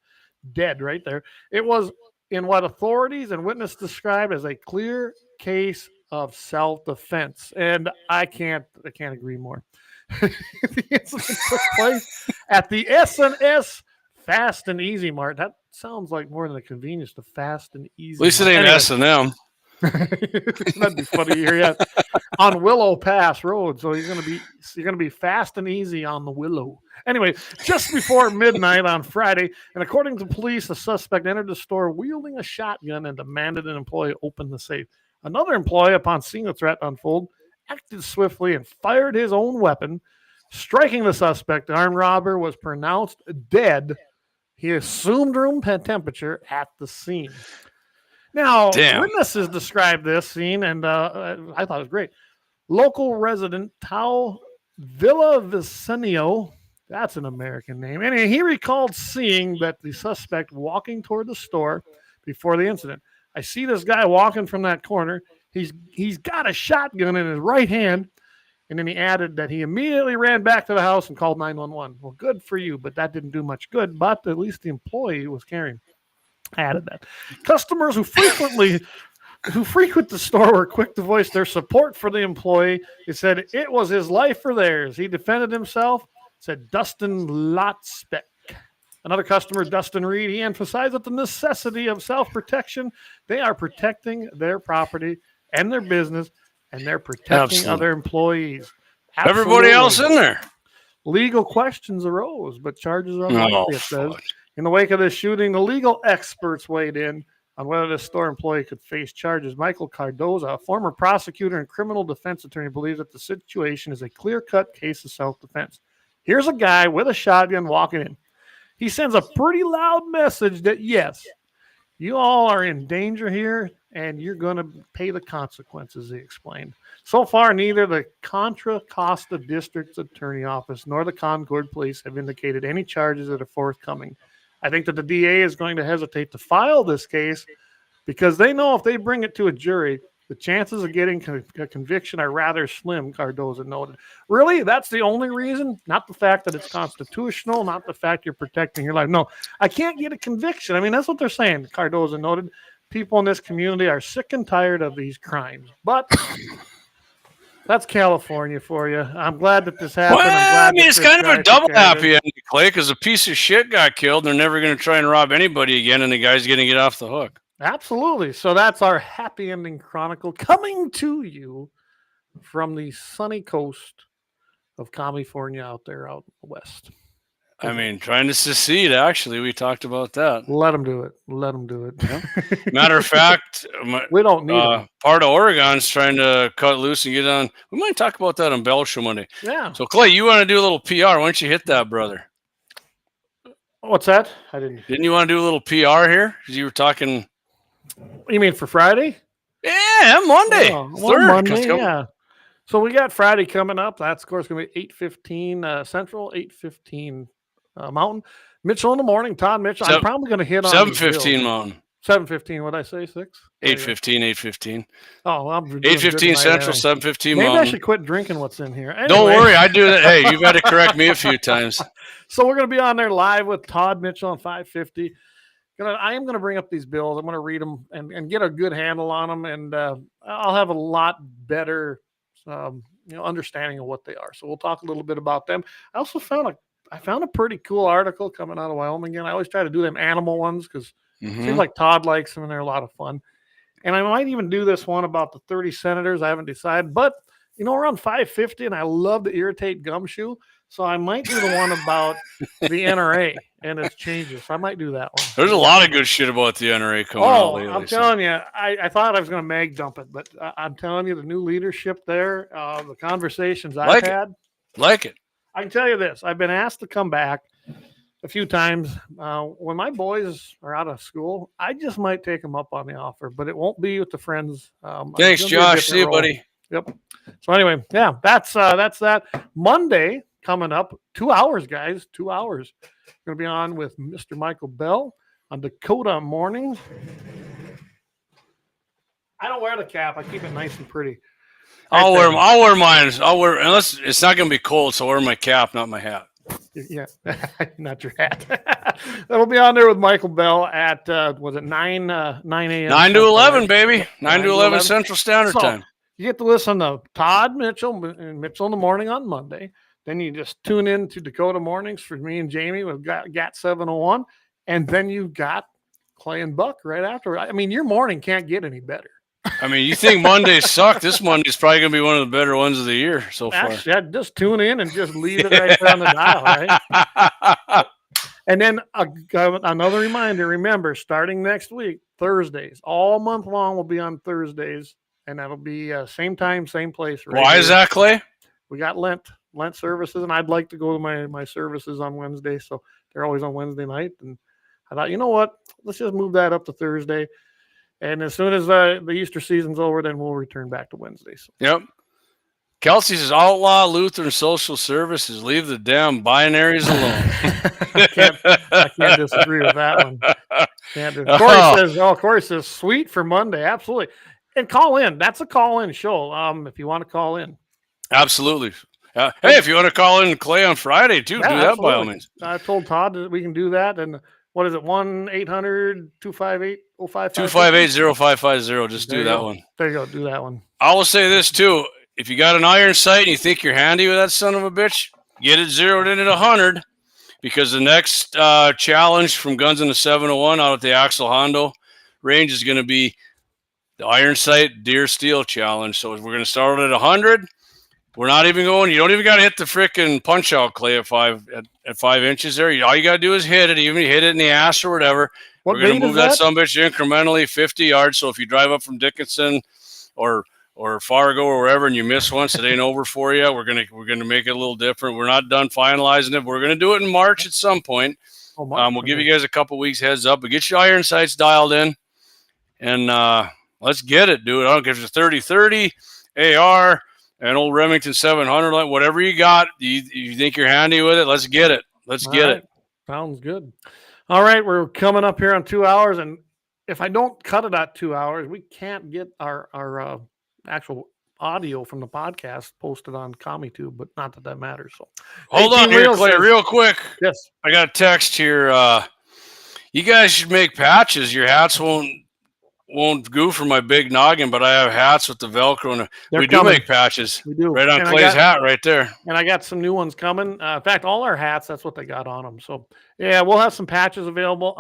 Dead right there. It was in what authorities and witnesses described as a clear case of self-defense, and I can't agree more. The incident took place at the S&S Fast and Easy Mart. That sounds like more than a convenience to Fast and Easy. At least it ain't S&M. That'd be funny to hear. Yeah, on Willow Pass Road. So you're gonna be fast and easy on the Willow. Anyway, just before midnight on Friday, and according to police, the suspect entered the store wielding a shotgun and demanded an employee open the safe. Another employee, upon seeing the threat unfold, acted swiftly and fired his own weapon, striking the suspect. The armed robber was pronounced dead. He assumed room temperature at the scene. Now, witnesses described this scene, and I thought it was great. Local resident Tao Villavicencio, that's an American name, and he recalled seeing that the suspect walking toward the store before the incident. I see this guy walking from that corner. He's got a shotgun in his right hand, and then he added that he immediately ran back to the house and called 911. Well, good for you, but that didn't do much good. But at least the employee was carrying. I added that. Customers who frequent the store were quick to voice their support for the employee. They said it was his life or theirs. He defended himself, said Dustin Lotspeck. Another customer, Dustin Reed, he emphasized that the necessity of self-protection. They are protecting their property and their business, and they're protecting other employees. Absolutely. Everybody else in there. Legal questions arose, but charges are unlikely, it says. In the wake of this shooting, the legal experts weighed in on whether this store employee could face charges. Michael Cardoza, a former prosecutor and criminal defense attorney, believes that the situation is a clear-cut case of self-defense. Here's a guy with a shotgun walking in. He sends a pretty loud message that, yes, you all are in danger here, and you're going to pay the consequences, he explained. So far, neither the Contra Costa District Attorney Office nor the Concord Police have indicated any charges that are forthcoming. I think that the DA is going to hesitate to file this case because they know if they bring it to a jury, The chances of getting a conviction are rather slim, Cardoza noted. Really? That's the only reason? Not the fact that it's constitutional, not the fact you're protecting your life. No, I can't get a conviction. I mean, that's what they're saying, Cardoza noted. People in this community are sick and tired of these crimes. But that's California for you. I'm glad that this happened. Well, I mean, it's kind of a double happy ending, Clay, because a piece of shit got killed. They're never going to try and rob anybody again, and the guy's going to get off the hook. Absolutely. So that's our happy ending chronicle coming to you from the sunny coast of California out there out west. I mean, trying to secede, actually. We talked about that. Let them do it. Let them do it. Yeah. Matter of fact, we don't need them. Part of Oregon's trying to cut loose and get on. We might talk about that on Bell Show Monday. Yeah. So, Clay, you want to do a little PR. Why don't you hit that, brother? What's that? I didn't. Didn't you want to do a little PR here? Because you were talking. You mean for Friday? Yeah, Monday. Oh, Monday, yeah. So we got Friday coming up. That's, of course, going to be 8:15 Central, 8:15 Mountain. Mitchell in the morning. Todd Mitchell. I'm probably going to hit on 7:15 Mountain. 7:15. What did I say? 6? 8:15. Oh, I'm 8:15 Central, 7:15 Mountain. Maybe I should quit drinking what's in here. Anyway. Don't worry, I do that. Hey, you've had to correct me a few times. So we're going to be on there live with Todd Mitchell on 550. I am going to bring up these bills. I'm going to read them and get a good handle on them, and I'll have a lot better understanding of what they are. So we'll talk a little bit about them. I also found a pretty cool article coming out of Wyoming. And I always try to do them animal ones because it seems like Todd likes them and they're a lot of fun. And I might even do this one about the 30 senators. I haven't decided, but we're on 550 and I love to irritate gumshoe. So I might do the one about the NRA and its changes. So I might do that one. There's a lot of good shit about the NRA coming out lately. I'm telling you, I thought I was going to mag dump it, but I'm telling you, the new leadership there, the conversations I've had. Like it. I can tell you this. I've been asked to come back a few times. When my boys are out of school, I just might take them up on the offer, but it won't be with the friends. Thanks, Josh. See you, buddy. Yep. So anyway, yeah, that's that. Monday coming up, 2 hours, guys, 2 hours. Going to be on with Mr. Michael Bell on Dakota mornings. I don't wear the cap. I keep it nice and pretty. I'll wear mine. Unless it's not going to be cold, so I'll wear my cap, not my hat. Yeah, not your hat. That'll be on there with Michael Bell at was it 9 a.m. 9 to 11, baby. 9 to 11 Central Standard Time. You get to listen to Todd Mitchell and Mitchell in the morning on Monday. Then you just tune in to Dakota mornings for me and Jamie with GAT701, and then you've got Clay and Buck right after. I mean, your morning can't get any better. I mean, you think Mondays suck? This Monday's probably going to be one of the better ones of the year so far. Actually, just tune in and just leave it right there on the dial, right? And then another reminder, remember, starting next week, Thursdays, all month long will be on Thursdays, and that'll be same time, same place. Right Why here. Is that, Clay? We got Lent services, and I'd like to go to my services on Wednesday, so they're always on Wednesday night. And I thought, you know what? Let's just move that up to Thursday. And as soon as the Easter season's over, then we'll return back to Wednesdays. Yep. Kelsey says, outlaw Lutheran social services. Leave the damn binaries alone. I can't disagree with that one. Corey says, sweet for Monday. Absolutely. And call in. That's a call-in show if you want to call in. Absolutely. Hey, if you want to call in Clay on Friday, too, do that by all means. I told Todd that we can do that. And what is it? 1-800-258-0550? 258-0550. Just do that one. There you go. Do that one. I will say this, too. If you got an iron sight and you think you're handy with that son of a bitch, get it zeroed in at 100, because the next challenge from Guns in the 701 out at the Axel Hondo range is going to be the iron sight deer steel challenge. So we're going to start at 100. We're not even going. You don't even got to hit the freaking punch out, Clay, at 5 inches there. All you got to do is hit it. Even you hit it in the ass or whatever. We're going to move that sumbitch incrementally 50 yards. So if you drive up from Dickinson or Fargo or wherever and you miss once, it ain't over for you. We're gonna make it a little different. We're not done finalizing it. We're gonna do it in March at some point. We'll give you guys a couple weeks heads up, but get your iron sights dialed in, and let's get it, dude. I don't care if it's a 30-30 AR. An old Remington 700, whatever you got, you think you're handy with it, let's get it. Let's get it. Sounds good. All right, we're coming up here on 2 hours, and if I don't cut it at 2 hours, we can't get our actual audio from the podcast posted on CommieTube, but not that matters. So hold on here, Clay, real quick. Yes. I got a text here. You guys should make patches. Your hats won't go for my big noggin, but I have hats with the Velcro, and we do make patches. We do. Right on And Clay's hat right there. And I got some new ones coming. In fact, all our hats, that's what they got on them. So yeah, we'll have some patches available.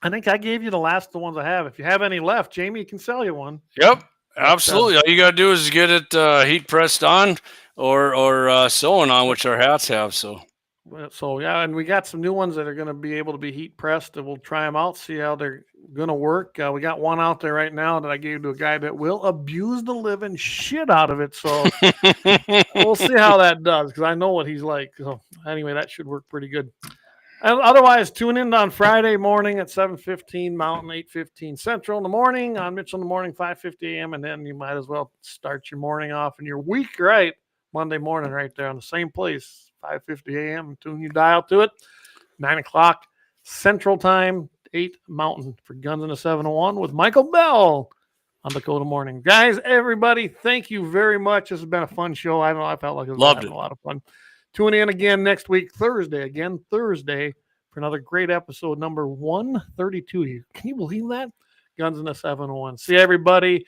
I think I gave you the ones I have. If you have any left, Jamie can sell you one. Yep. Absolutely. All you got to do is get it heat pressed on or sewn on, which our hats have. So yeah, and we got some new ones that are going to be able to be heat pressed, and we'll try them out, see how they're going to work. We got one out there right now that I gave to a guy that will abuse the living shit out of it. So we'll see how that does, because I know what he's like. So anyway, that should work pretty good. And otherwise, tune in on Friday morning at 7:15 Mountain, 8:15 Central in the morning on Mitchell in the Morning, 5:50 a.m. And then you might as well start your morning off and your week right Monday morning right there on the same place, 5:50 a.m. Tune your dial to it. 9 o'clock Central Time, 8 Mountain for Guns in the 701 with Michael Bell on Dakota Morning. Guys, everybody, thank you very much. This has been a fun show. I don't know. I felt like it was a lot of fun. Tune in again next week, Thursday, for another great episode, number 132. Can you believe that? Guns in the 701. See everybody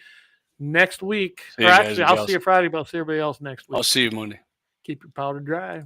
next week. Or actually, I'll see you Friday, but I'll see everybody else next week. I'll see you Monday. Keep your powder dry.